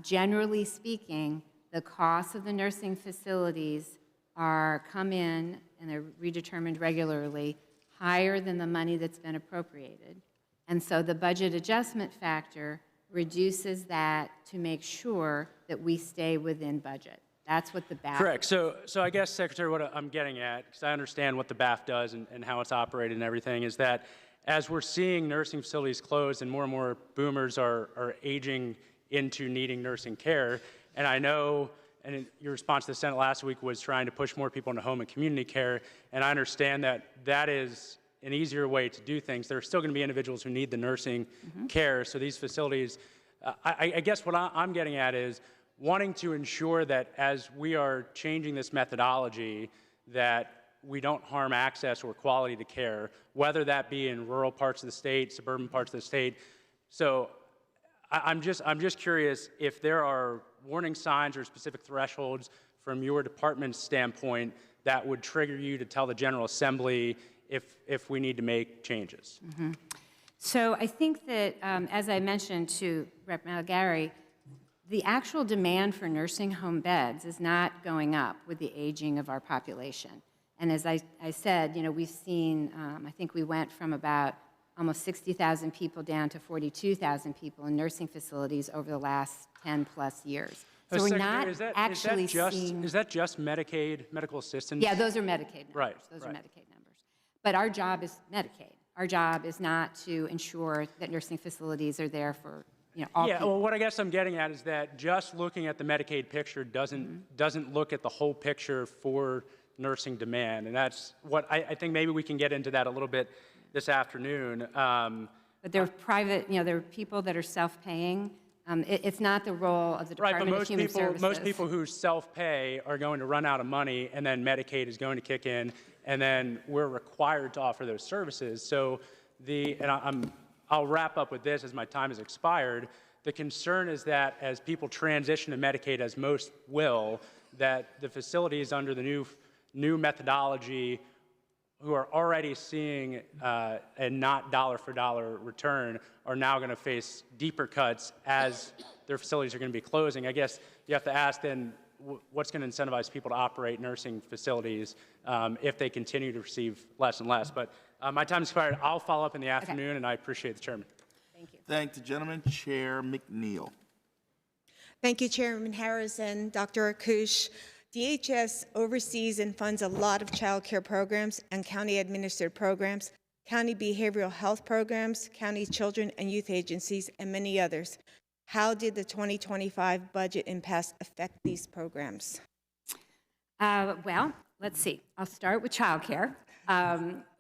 Generally speaking, the costs of the nursing facilities come in, and they're redetermined regularly, higher than the money that's been appropriated. And so the budget adjustment factor reduces that to make sure that we stay within budget. That's what the BAF. Correct. So I guess, Secretary, what I'm getting at, because I understand what the BAF does and how it's operated and everything, is that as we're seeing nursing facilities close and more boomers are aging into needing nursing care, and I know, and your response to the Senate last week was trying to push more people into home and community care, and I understand that that is an easier way to do things. There are still going to be individuals who need the nursing care, so these facilities, I guess what I'm getting at is wanting to ensure that as we are changing this methodology, that we don't harm access or quality to care, whether that be in rural parts of the state, suburban parts of the state. So I'm just curious if there are warning signs or specific thresholds from your department's standpoint that would trigger you to tell the General Assembly if we need to make changes. So I think that, as I mentioned to Rep. Malgary, the actual demand for nursing home beds is not going up with the aging of our population. And as I said, we've seen, I think we went from about almost 60,000 people down to 42,000 people in nursing facilities over the last 10 plus years. So we're not actually seeing... Is that just Medicaid, medical assistance? Yeah, those are Medicaid numbers. Right. Those are Medicaid numbers. But our job is Medicaid. Our job is not to ensure that nursing facilities are there for all people. Well, what I guess I'm getting at is that just looking at the Medicaid picture doesn't look at the whole picture for nursing demand, and that's what I think maybe we can get into that a little bit this afternoon. But there are private, there are people that are self-paying. It's not the role of the Department of Human Services. Most people who self-pay are going to run out of money, and then Medicaid is going to kick in, and then we're required to offer those services. So I'll wrap up with this as my time has expired. The concern is that as people transition to Medicaid, as most will, that the facilities under the new methodology who are already seeing a not dollar-for-dollar return are now going to face deeper cuts as their facilities are going to be closing. I guess you have to ask then, what's going to incentivize people to operate nursing facilities if they continue to receive less and less? But my time is expired. I'll follow up in the afternoon, and I appreciate the chairman. Thank you. Thank the gentleman. Chair McNeil. Thank you, Chairman Harris and Dr. Arkush. DHS oversees and funds a lot of child care programs and county-administered programs, county behavioral health programs, county children and youth agencies, and many others. How did the 2025 budget impasse affect these programs? Well, let's see. I'll start with child care.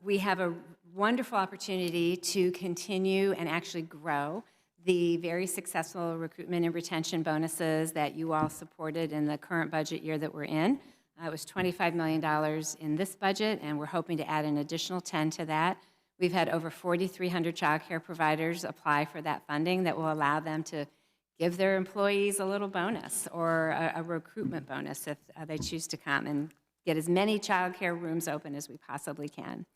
We have a wonderful opportunity to continue and actually grow the very successful recruitment and retention bonuses that you all supported in the current budget year that we're in. It was $25 million in this budget, and we're hoping to add an additional 10 to that. We've had over 4,300 child care providers apply for that funding that will allow them to give their employees a little bonus or a recruitment bonus if they choose to come and get as many child care rooms open as we possibly can.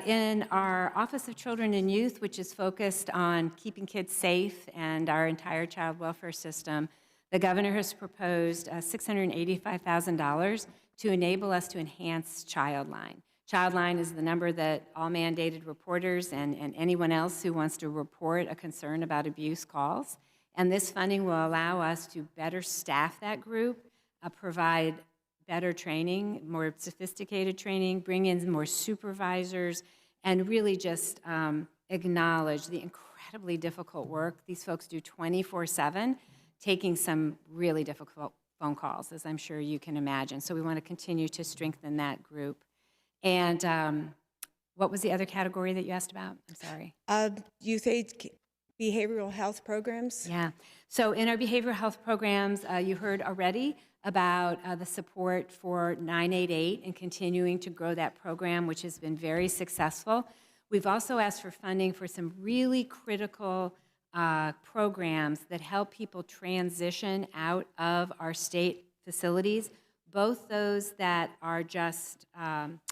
In our Office of Children and Youth, which is focused on keeping kids safe and our entire child welfare system, the governor has proposed $685,000 to enable us to enhance Childline. Childline is the number that all mandated reporters and anyone else who wants to report a concern about abuse calls. And this funding will allow us to better staff that group, provide better training, more sophisticated training, bring in more supervisors, and really just acknowledge the incredibly difficult work these folks do 24/7, taking some really difficult phone calls, as I'm sure you can imagine. So we want to continue to strengthen that group. And what was the other category that you asked about? I'm sorry. Youth aid behavioral health programs? Yeah. So in our behavioral health programs, you heard already about the support for 988 and continuing to grow that program, which has been very successful. We've also asked for funding for some really critical programs that help people transition out of our state facilities, both those that are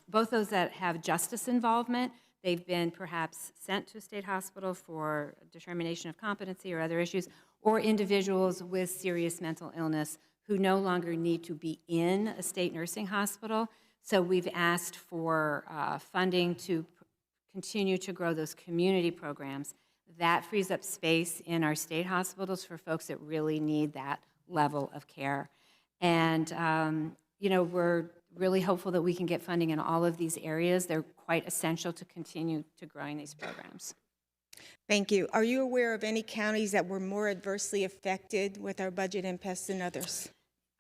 both those that have justice involvement. They've been perhaps sent to a state hospital for determination of competency or other issues, or individuals with serious mental illness who no longer need to be in a state nursing hospital. So we've asked for funding to continue to grow those community programs. That frees up space in our state hospitals for folks that really need that level of care. And, you know, we're really hopeful that we can get funding in all of these areas. They're quite essential to continue to growing these programs. Thank you. Are you aware of any counties that were more adversely affected with our budget impasse than others?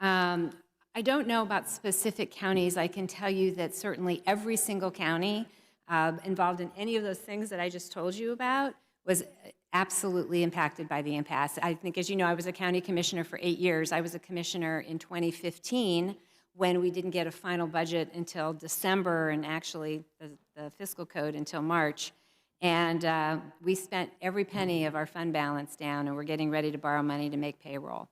I don't know about specific counties. I can tell you that certainly every single county involved in any of those things that I just told you about was absolutely impacted by the impasse. I think, as you know, I was a county commissioner for 8 years. I was a commissioner in 2015 when we didn't get a final budget until December, and actually the fiscal code until March. And we spent every penny of our fund balance down, and we're getting ready to borrow money to make payroll.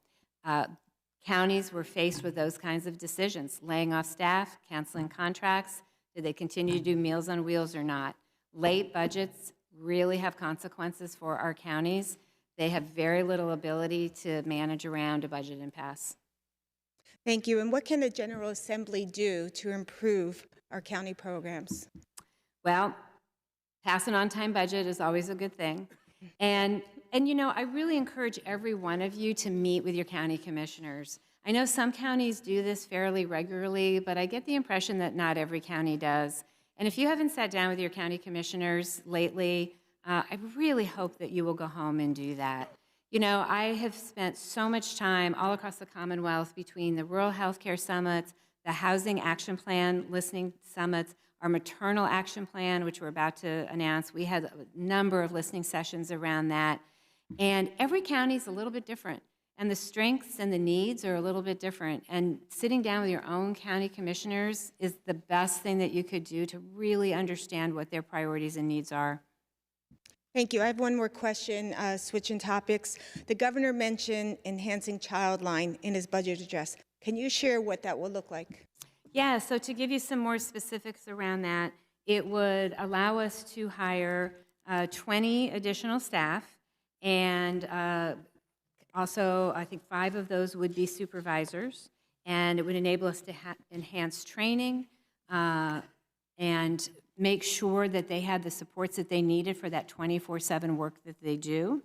Counties were faced with those kinds of decisions, laying off staff, canceling contracts. Did they continue to do Meals on Wheels or not? Late budgets really have consequences for our counties. They have very little ability to manage around a budget impasse. Thank you. And what can the General Assembly do to improve our county programs? Well, pass an on-time budget is always a good thing. And you know, I really encourage every one of you to meet with your county commissioners. I know some counties do this fairly regularly, but I get the impression that not every county does. And if you haven't sat down with your county commissioners lately, I really hope that you will go home and do that. You know, I have spent so much time all across the Commonwealth between the Rural Healthcare Summits, the Housing Action Plan listening summits, our Maternal Action Plan, which we're about to announce. We had a number of listening sessions around that. And every county is a little bit different, and the strengths and the needs are a little bit different. And sitting down with your own county commissioners is the best thing that you could do to really understand what their priorities and needs are. Thank you. I have one more question, switching topics. The governor mentioned enhancing Childline in his budget address. Can you share what that will look like? Yeah, so to give you some more specifics around that, it would allow us to hire 20 additional staff, and also I think 5 of those would be supervisors, and it would enable us to enhance training and make sure that they had the supports that they needed for that 24/7 work that they do.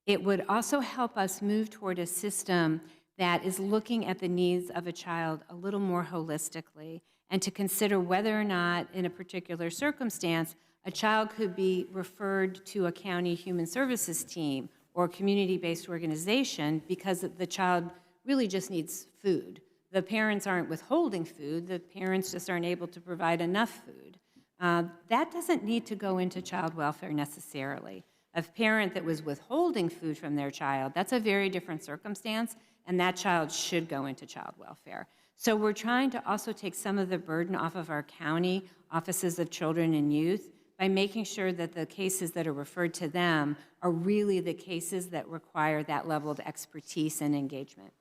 It would also help us move toward a system that is looking at the needs of a child a little more holistically, and to consider whether or not, in a particular circumstance, a child could be referred to a county human services team or community-based organization because the child really just needs food. The parents aren't withholding food, the parents just aren't able to provide enough food. That doesn't need to go into child welfare necessarily. A parent that was withholding food from their child, that's a very different circumstance, and that child should go into child welfare. So we're trying to also take some of the burden off of our county offices of children and youth by making sure that the cases that are referred to them are really the cases that require that level of expertise and engagement.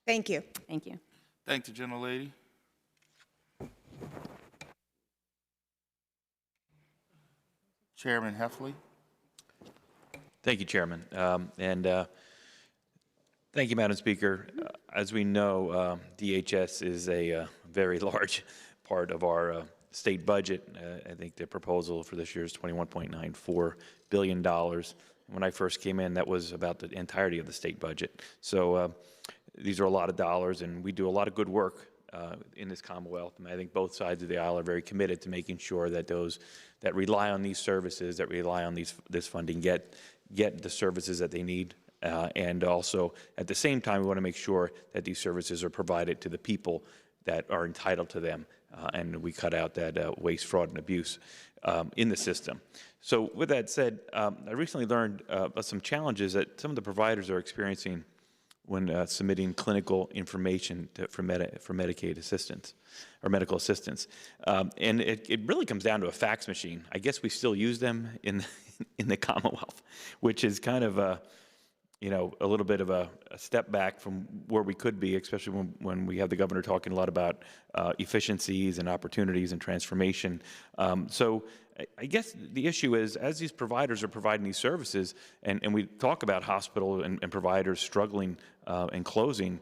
Thank you. Thank you. Thank the gentlelady. Chairman Heffley. Thank you, Chairman. Thank you, Madam Speaker. As we know, DHS is a very large part of our state budget. I think the proposal for this year is $21.94 billion. When I first came in, that was about the entirety of the state budget. So these are a lot of dollars, and we do a lot of good work in this Commonwealth. And I think both sides of the aisle are very committed to making sure that those that rely on these services, that rely on this funding, get the services that they need. And also, at the same time, we want to make sure that these services are provided to the people that are entitled to them, and we cut out that waste, fraud, and abuse in the system. So with that said, I recently learned of some challenges that some of the providers are experiencing when submitting clinical information for Medicaid assistance or medical assistance. And it really comes down to a fax machine. I guess we still use them in the Commonwealth, which is kind of a little bit of a step back from where we could be, especially when we have the governor talking a lot about efficiencies and opportunities and transformation. So I guess the issue is, as these providers are providing these services, and we talk about hospital and providers struggling and closing,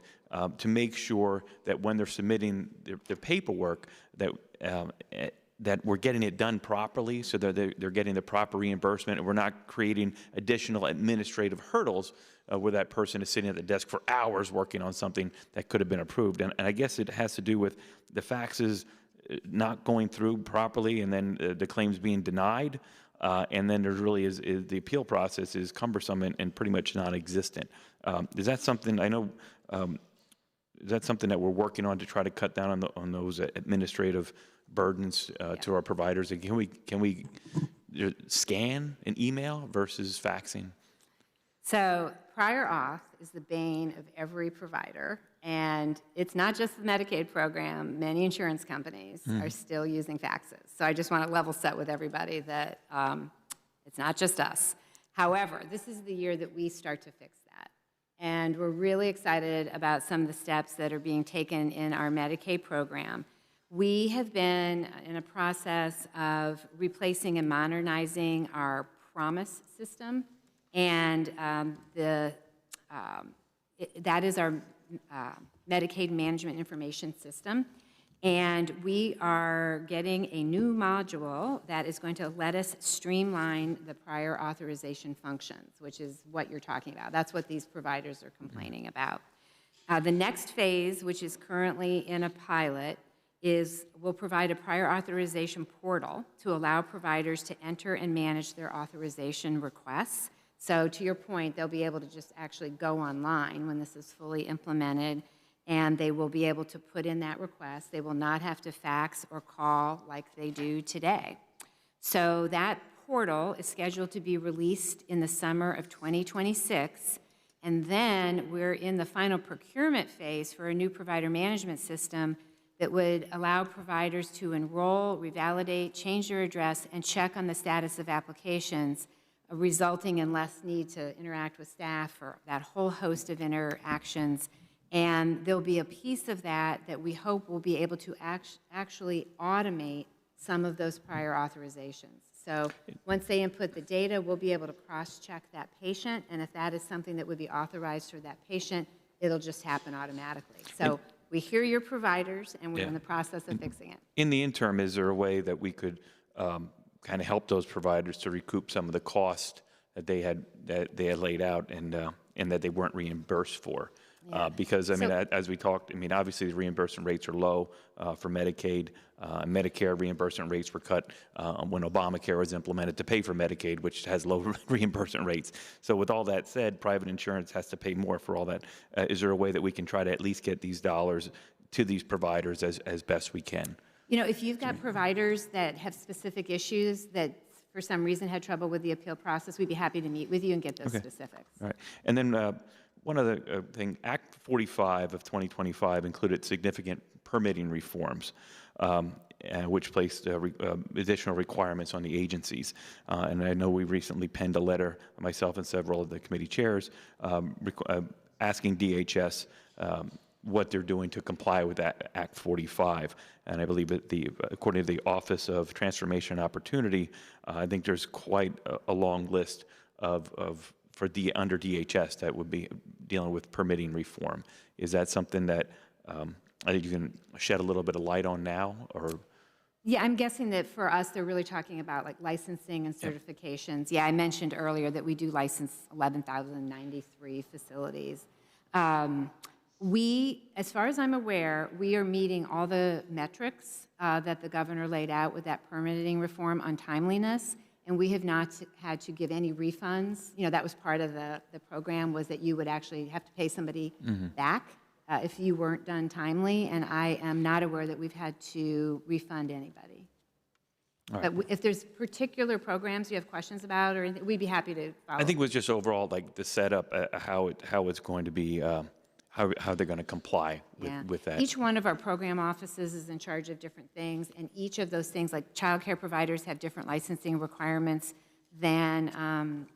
to make sure that when they're submitting their paperwork, that we're getting it done properly, so that they're getting the proper reimbursement, and we're not creating additional administrative hurdles where that person is sitting at the desk for hours working on something that could have been approved. And I guess it has to do with the faxes not going through properly, and then the claims being denied. And then there really is the appeal process is cumbersome and pretty much non-existent. Is that something, I know, is that something that we're working on to try to cut down on those administrative burdens to our providers? Can we scan an email versus faxing? So prior auth is the bane of every provider, and it's not just the Medicaid program. Many insurance companies are still using faxes. So I just want to level set with everybody that it's not just us. However, this is the year that we start to fix that. And we're really excited about some of the steps that are being taken in our Medicaid program. We have been in a process of replacing and modernizing our Promise system, and that is our Medicaid Management Information System. And we are getting a new module that is going to let us streamline the prior authorization functions, which is what you're talking about. That's what these providers are complaining about. The next phase, which is currently in a pilot, will provide a prior authorization portal to allow providers to enter and manage their authorization requests. So to your point, they'll be able to just actually go online when this is fully implemented, and they will be able to put in that request. They will not have to fax or call like they do today. So that portal is scheduled to be released in the summer of 2026, and then we're in the final procurement phase for a new provider management system that would allow providers to enroll, revalidate, change their address, and check on the status of applications, resulting in less need to interact with staff or that whole host of interactions. And there'll be a piece of that that we hope will be able to actually automate some of those prior authorizations. So once they input the data, we'll be able to cross-check that patient, and if that is something that would be authorized for that patient, it'll just happen automatically. So we hear your providers, and we're in the process of fixing it. In the interim, is there a way that we could kind of help those providers to recoup some of the cost that they had laid out and that they weren't reimbursed for? Because, I mean, as we talked, I mean, obviously the reimbursement rates are low for Medicaid. Medicare reimbursement rates were cut when Obamacare was implemented to pay for Medicaid, which has low reimbursement rates. So with all that said, private insurance has to pay more for all that. Is there a way that we can try to at least get these dollars to these providers as best we can? You know, if you've got providers that have specific issues that for some reason had trouble with the appeal process, we'd be happy to meet with you and get those specifics. All right. And then one other thing, Act 45 of 2025 included significant permitting reforms, which placed additional requirements on the agencies. And I know we recently penned a letter, myself and several of the committee chairs, asking DHS what they're doing to comply with that Act 45. And I believe that according to the Office of Transformation and Opportunity, I think there's quite a long list under DHS that would be dealing with permitting reform. Is that something that I think you can shed a little bit of light on now, or? Yeah, I'm guessing that for us, they're really talking about like licensing and certifications. Yeah, I mentioned earlier that we do license 11,093 facilities. As far as I'm aware, we are meeting all the metrics that the governor laid out with that permitting reform on timeliness, and we have not had to give any refunds. You know, that was part of the program, was that you would actually have to pay somebody back if you weren't done timely, and I am not aware that we've had to refund anybody. All But right. if there's particular programs you have questions about, or anything, we'd be happy to follow. I think it was just overall like the setup, how it's going to be, how they're going to comply with that. Each one of our program offices is in charge of different things, and each of those things, like childcare providers, have different licensing requirements than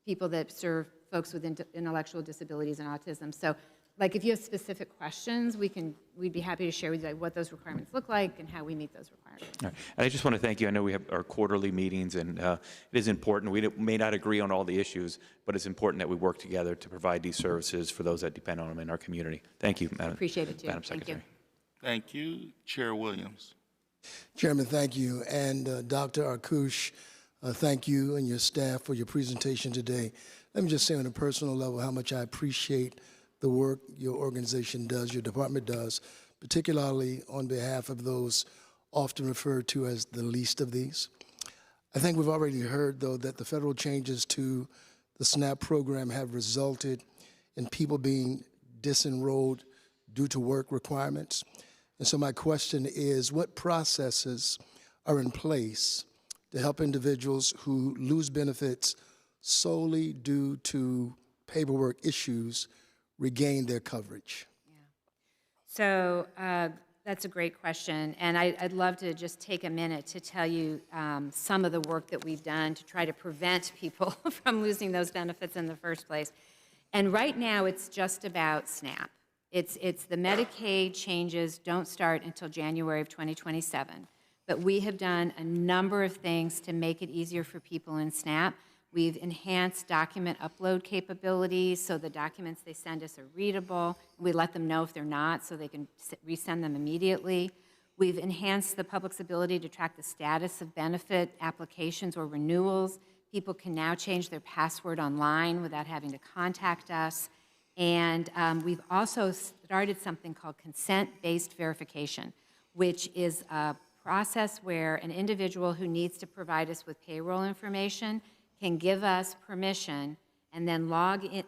people that serve folks with intellectual disabilities and autism. So, like, if you have specific questions, we'd be happy to share with you like, what those requirements look like and how we meet those requirements. All right. And I just want to thank you. I know we have our quarterly meetings, and it is important. We may not agree on all the issues, but it's important that we work together to provide these services for those that depend on them in our community. Thank you, Madam. Appreciate it, too. Madam Thank Secretary. Thank you. Chair Williams. Chairman, thank you. And Dr. Arkush, thank you and your staff for your presentation today. Let me just say on a personal level how much I appreciate the work your organization does, your department does, particularly on behalf of those often referred to as the least of these. I think we've already heard, though, that the federal changes to the SNAP program have resulted in people being disenrolled due to work requirements. And so my question is, what processes are in place to help individuals who lose benefits solely due to paperwork issues regain their coverage? So that's a great question, and I'd love to just take a minute to tell you some of the work that we've done to try to prevent people from losing those benefits in the first place. And right now, it's just about SNAP. It's the Medicaid changes don't start until January of 2027, but we have done a number of things to make it easier for people in SNAP. We've enhanced document upload capabilities so the documents they send us are readable. We let them know if they're not so they can resend them immediately. We've enhanced the public's ability to track the status of benefit applications or renewals. People can now change their password online without having to contact us. And we've also started something called consent-based verification, which is a process where an individual who needs to provide us with payroll information can give us permission, and then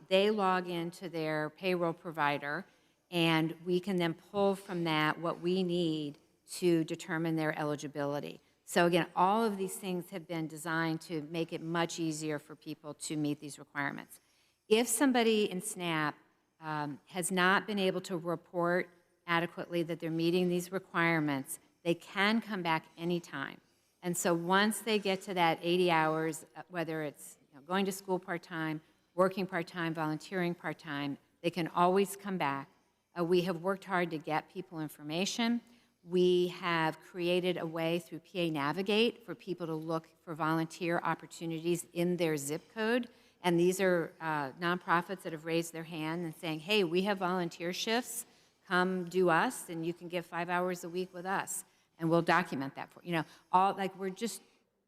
they log into their payroll provider, and we can then pull from that what we need to determine their eligibility. So again, all of these things have been designed to make it much easier for people to meet these requirements. If somebody in SNAP has not been able to report adequately that they're meeting these requirements, they can come back anytime. And so once they get to that 80 hours, whether it's going to school part-time, working part-time, volunteering part-time, they can always come back. We have worked hard to get people information. We have created a way through PA Navigate for people to look for volunteer opportunities in their zip code. And these are nonprofits that have raised their hand and saying, hey, we have volunteer shifts. Come do us, and you can give 5 hours a week with us. And we'll document that for you. We're just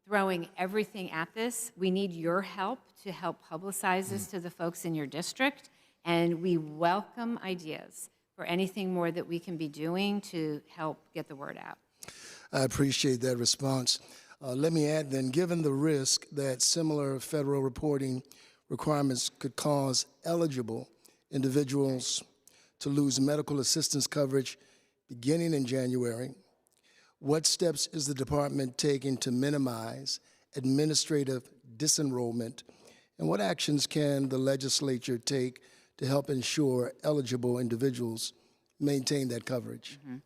throwing everything at this. We need your help to help publicize this to the folks in your district, and we welcome ideas for anything more that we can be doing to help get the word out. I appreciate that response. Let me add then, given the risk that similar federal reporting requirements could cause eligible individuals to lose medical assistance coverage beginning in January, what steps is the department taking to minimize administrative disenrollment, and what actions can the legislature take to help ensure eligible individuals maintain that coverage? Mm-hmm.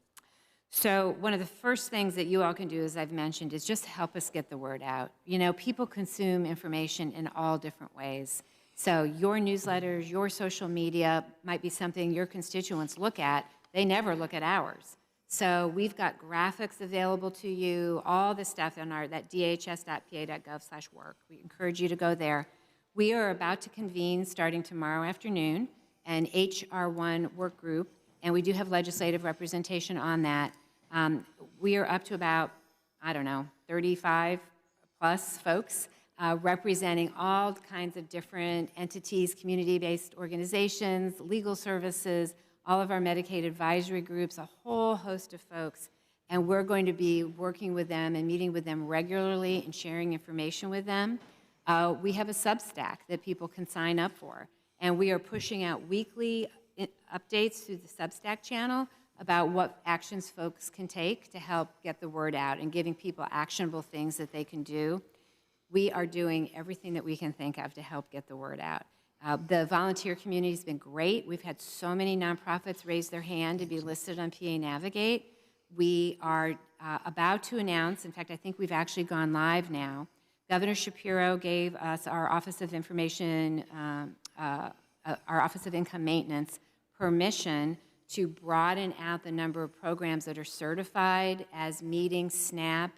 So one of the first things that you all can do, as I've mentioned, is just help us get the word out. People consume information in all different ways. So your newsletters, your social media might be something your constituents look at. They never look at ours. So we've got graphics available to you, all the stuff on that dhs.pa.gov/work. We encourage you to go there. We are about to convene, starting tomorrow afternoon, an HR1 work group, and we do have legislative representation on that. We are up to about, 35 plus folks representing all kinds of different entities, community-based organizations, legal services, all of our Medicaid advisory groups, a whole host of folks, and we're going to be working with them and meeting with them regularly and sharing information with them. We have a Substack that people can sign up for, and we are pushing out weekly updates through the Substack channel about what actions folks can take to help get the word out and giving people actionable things that they can do. We are doing everything that we can think of to help get the word out. The volunteer community has been great. We've had so many nonprofits raise their hand to be listed on PA Navigate. We are about to announce, in fact, I think we've actually gone live now. Governor Shapiro gave us our Office of Information, our Office of Income Maintenance, permission to broaden out the number of programs that are certified as meeting SNAP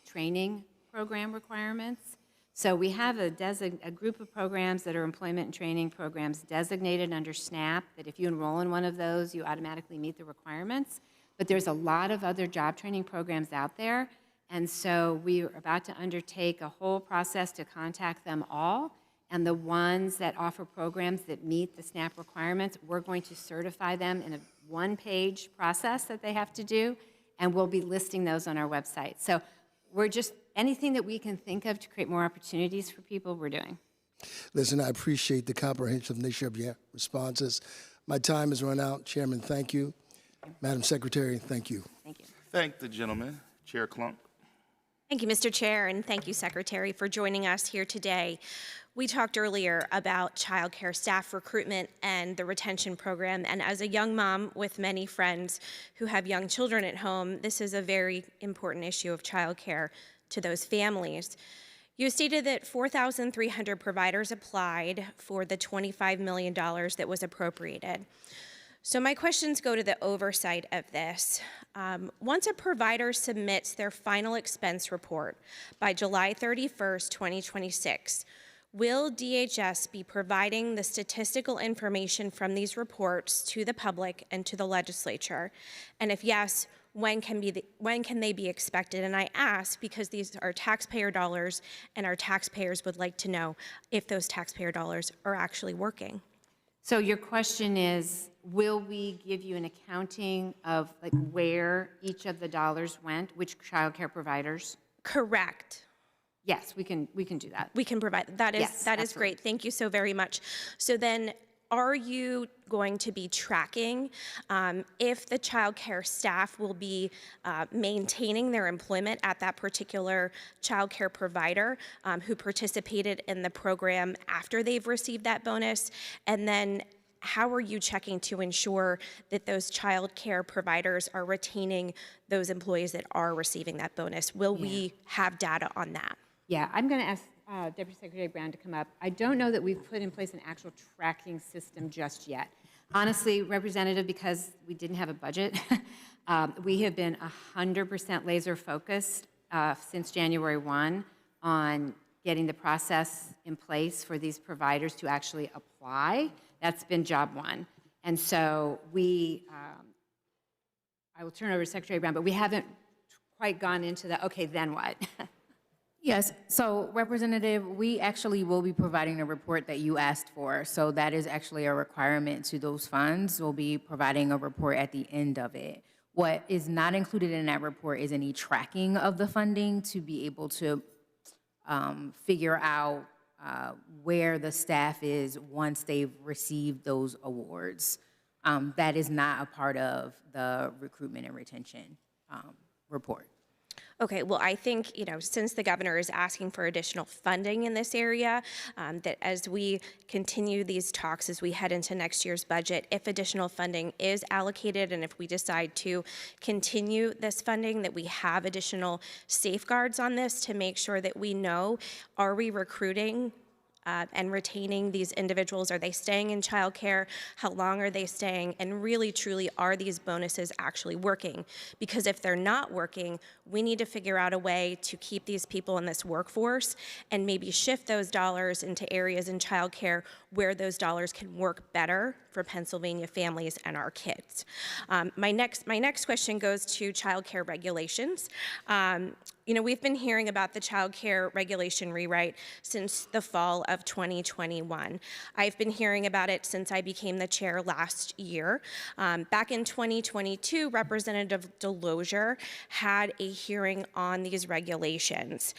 training program requirements. So we have a group of programs that are employment and training programs designated under SNAP, that if you enroll in one of those, you automatically meet the requirements. But there's a lot of other job training programs out there, and so we are about to undertake a whole process to contact them all, and the ones that offer programs that meet the SNAP requirements, we're going to certify them in a one-page process that they have to do, and we'll be listing those on our website. So we're just, anything that we can think of to create more opportunities for people, we're doing. Listen, I appreciate the comprehensive nature of your responses. My time has run out. Chairman, thank you. Madam Secretary, thank you. Thank you. Thank the gentleman. Chair Klunk. Thank you, Mr. Chair, and thank you, Secretary, for joining us here today. We talked earlier about child care staff recruitment and the retention program, and as a young mom with many friends who have young children at home, this is a very important issue of child care to those families. You stated that 4,300 providers applied for the $25 million that was appropriated. So my questions go to the oversight of this. Once a provider submits their final expense report by July 31st, 2026, will DHS be providing the statistical information from these reports to the public and to the legislature? And if yes, when can they be expected? And I ask because these are taxpayer dollars, and our taxpayers would like to know if those taxpayer dollars are actually working. So your question is, will we give you an accounting of like where each of the dollars went, which child care providers? Correct. Yes, we can do that. We can provide that. Yes, that is great. Thank you so very much. So then, are you going to be tracking if the child care staff will be maintaining their employment at that particular child care provider who participated in the program after they've received that bonus? And then how are you checking to ensure that those child care providers are retaining those employees that are receiving that bonus? Will we have data on that? Yeah, I'm going to ask Deputy Secretary Brown to come up. I don't know that we've put in place an actual tracking system just yet. Honestly, Representative, because we didn't have a budget, we have been 100% laser focused since January 1 on getting the process in place for these providers to actually apply. That's been job one. And so I will turn over to Secretary Brown, but we haven't quite gone into the, okay, then what? Yes, so Representative, we actually will be providing a report that you asked for. So that is actually a requirement to those funds. We'll be providing a report at the end of it. What is not included in that report is any tracking of the funding to be able to figure out where the staff is once they've received those awards. That is not a part of the recruitment and retention report. Okay, well, I think, since the governor is asking for additional funding in this area, that as we continue these talks, as we head into next year's budget, if additional funding is allocated and if we decide to continue this funding, that we have additional safeguards on this to make sure that we know, are we recruiting and retaining these individuals? Are they staying in childcare? How long are they staying? And really, truly, are these bonuses actually working? Because if they're not working, we need to figure out a way to keep these people in this workforce and maybe shift those dollars into areas in childcare where those dollars can work better for Pennsylvania families and our kids. My next question goes to childcare regulations. We've been hearing about the child care regulation rewrite since the fall of 2021. I've been hearing about it since I became the chair last year. Back in 2022, Representative Delosier had a hearing on these regulations.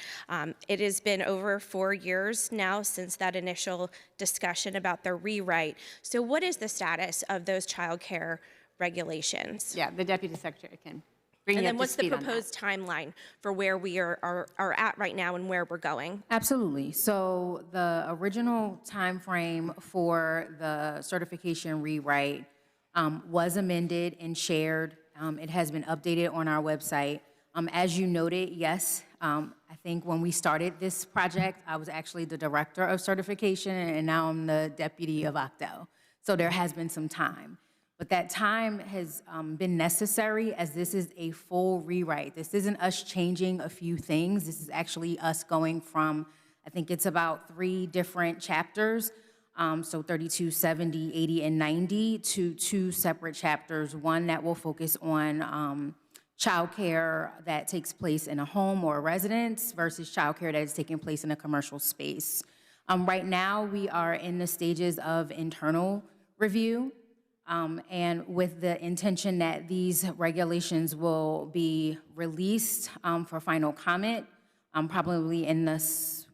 It has been over 4 years now since that initial discussion about the rewrite. So what is the status of those child care regulations. Yeah, the Deputy Secretary can bring And you then up to what's the speed on that. proposed timeline for where we are at right now and where we're going? Absolutely. So the original time frame for the certification rewrite was amended and shared. It has been updated on our website. As you noted, yes, I think when we started this project, I was actually the director of certification, and now I'm the deputy of OCTO. So there has been some time. But that time has been necessary, as this is a full rewrite. This isn't us changing a few things. This is actually us going from, I think it's about 3 different chapters, so 32, 70, 80, and 90, to 2 separate chapters. One that will focus on childcare that takes place in a home or a residence versus childcare that is taking place in a commercial space. Right now, we are in the stages of internal review. And with the intention that these regulations will be released for final comment, probably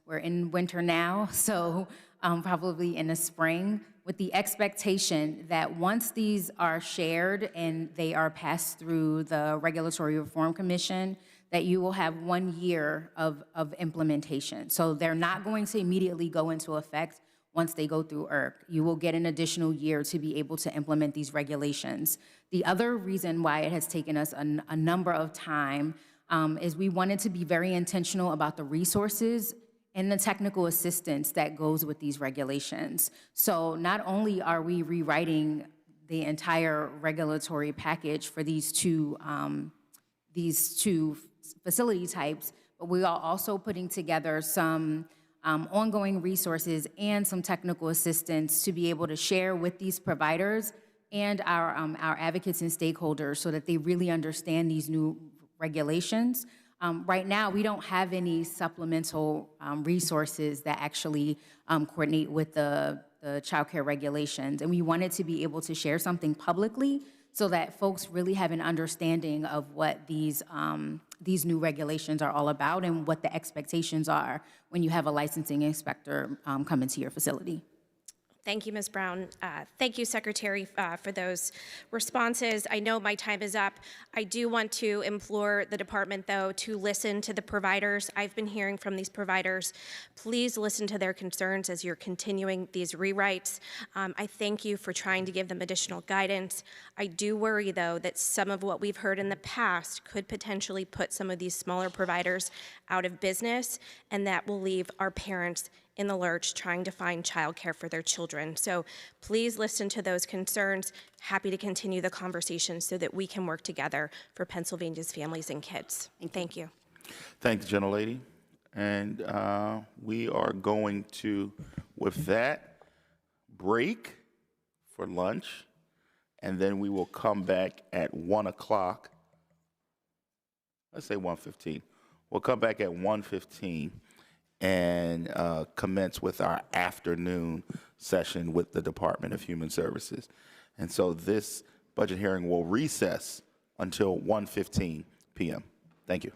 we're in winter now, so probably in the spring, with the expectation that once these are shared and they are passed through the Regulatory Reform Commission, that you will have 1 year of implementation. So they're not going to immediately go into effect once they go through IRC. You will get an additional year to be able to implement these regulations. The other reason why it has taken us a number of time is we wanted to be very intentional about the resources and the technical assistance that goes with these regulations. So not only are we rewriting the entire regulatory package for these two facility types, but we are also putting together some ongoing resources and some technical assistance to be able to share with these providers and our advocates and stakeholders so that they really understand these new regulations. Right now, we don't have any supplemental resources that actually coordinate with the child care regulations, and we wanted to be able to share something publicly so that folks really have an understanding of what these new regulations are all about and what the expectations are when you have a licensing inspector come into your facility. Thank you, Ms. Brown. Thank you, Secretary, for those responses. I know my time is up. I do want to implore the department, though, to listen to the providers. I've been hearing from these providers. Please listen to their concerns as you're continuing these rewrites. I thank you for trying to give them additional guidance. I do worry, though, that some of what we've heard in the past could potentially put some of these smaller providers out of business, and that will leave our parents in the lurch trying to find childcare for their children. So please listen to those concerns. Happy to continue the conversation so that we can work together for Pennsylvania's families and kids. Thank you. Thank you, gentlelady. And we are going to, with that, break for lunch, and then we will come back at 1 o'clock. Let's say 1:15. We'll come back at 1:15 and commence with our afternoon session with the Department of Human Services. And so this budget hearing will recess until 1:15 p.m. Thank you.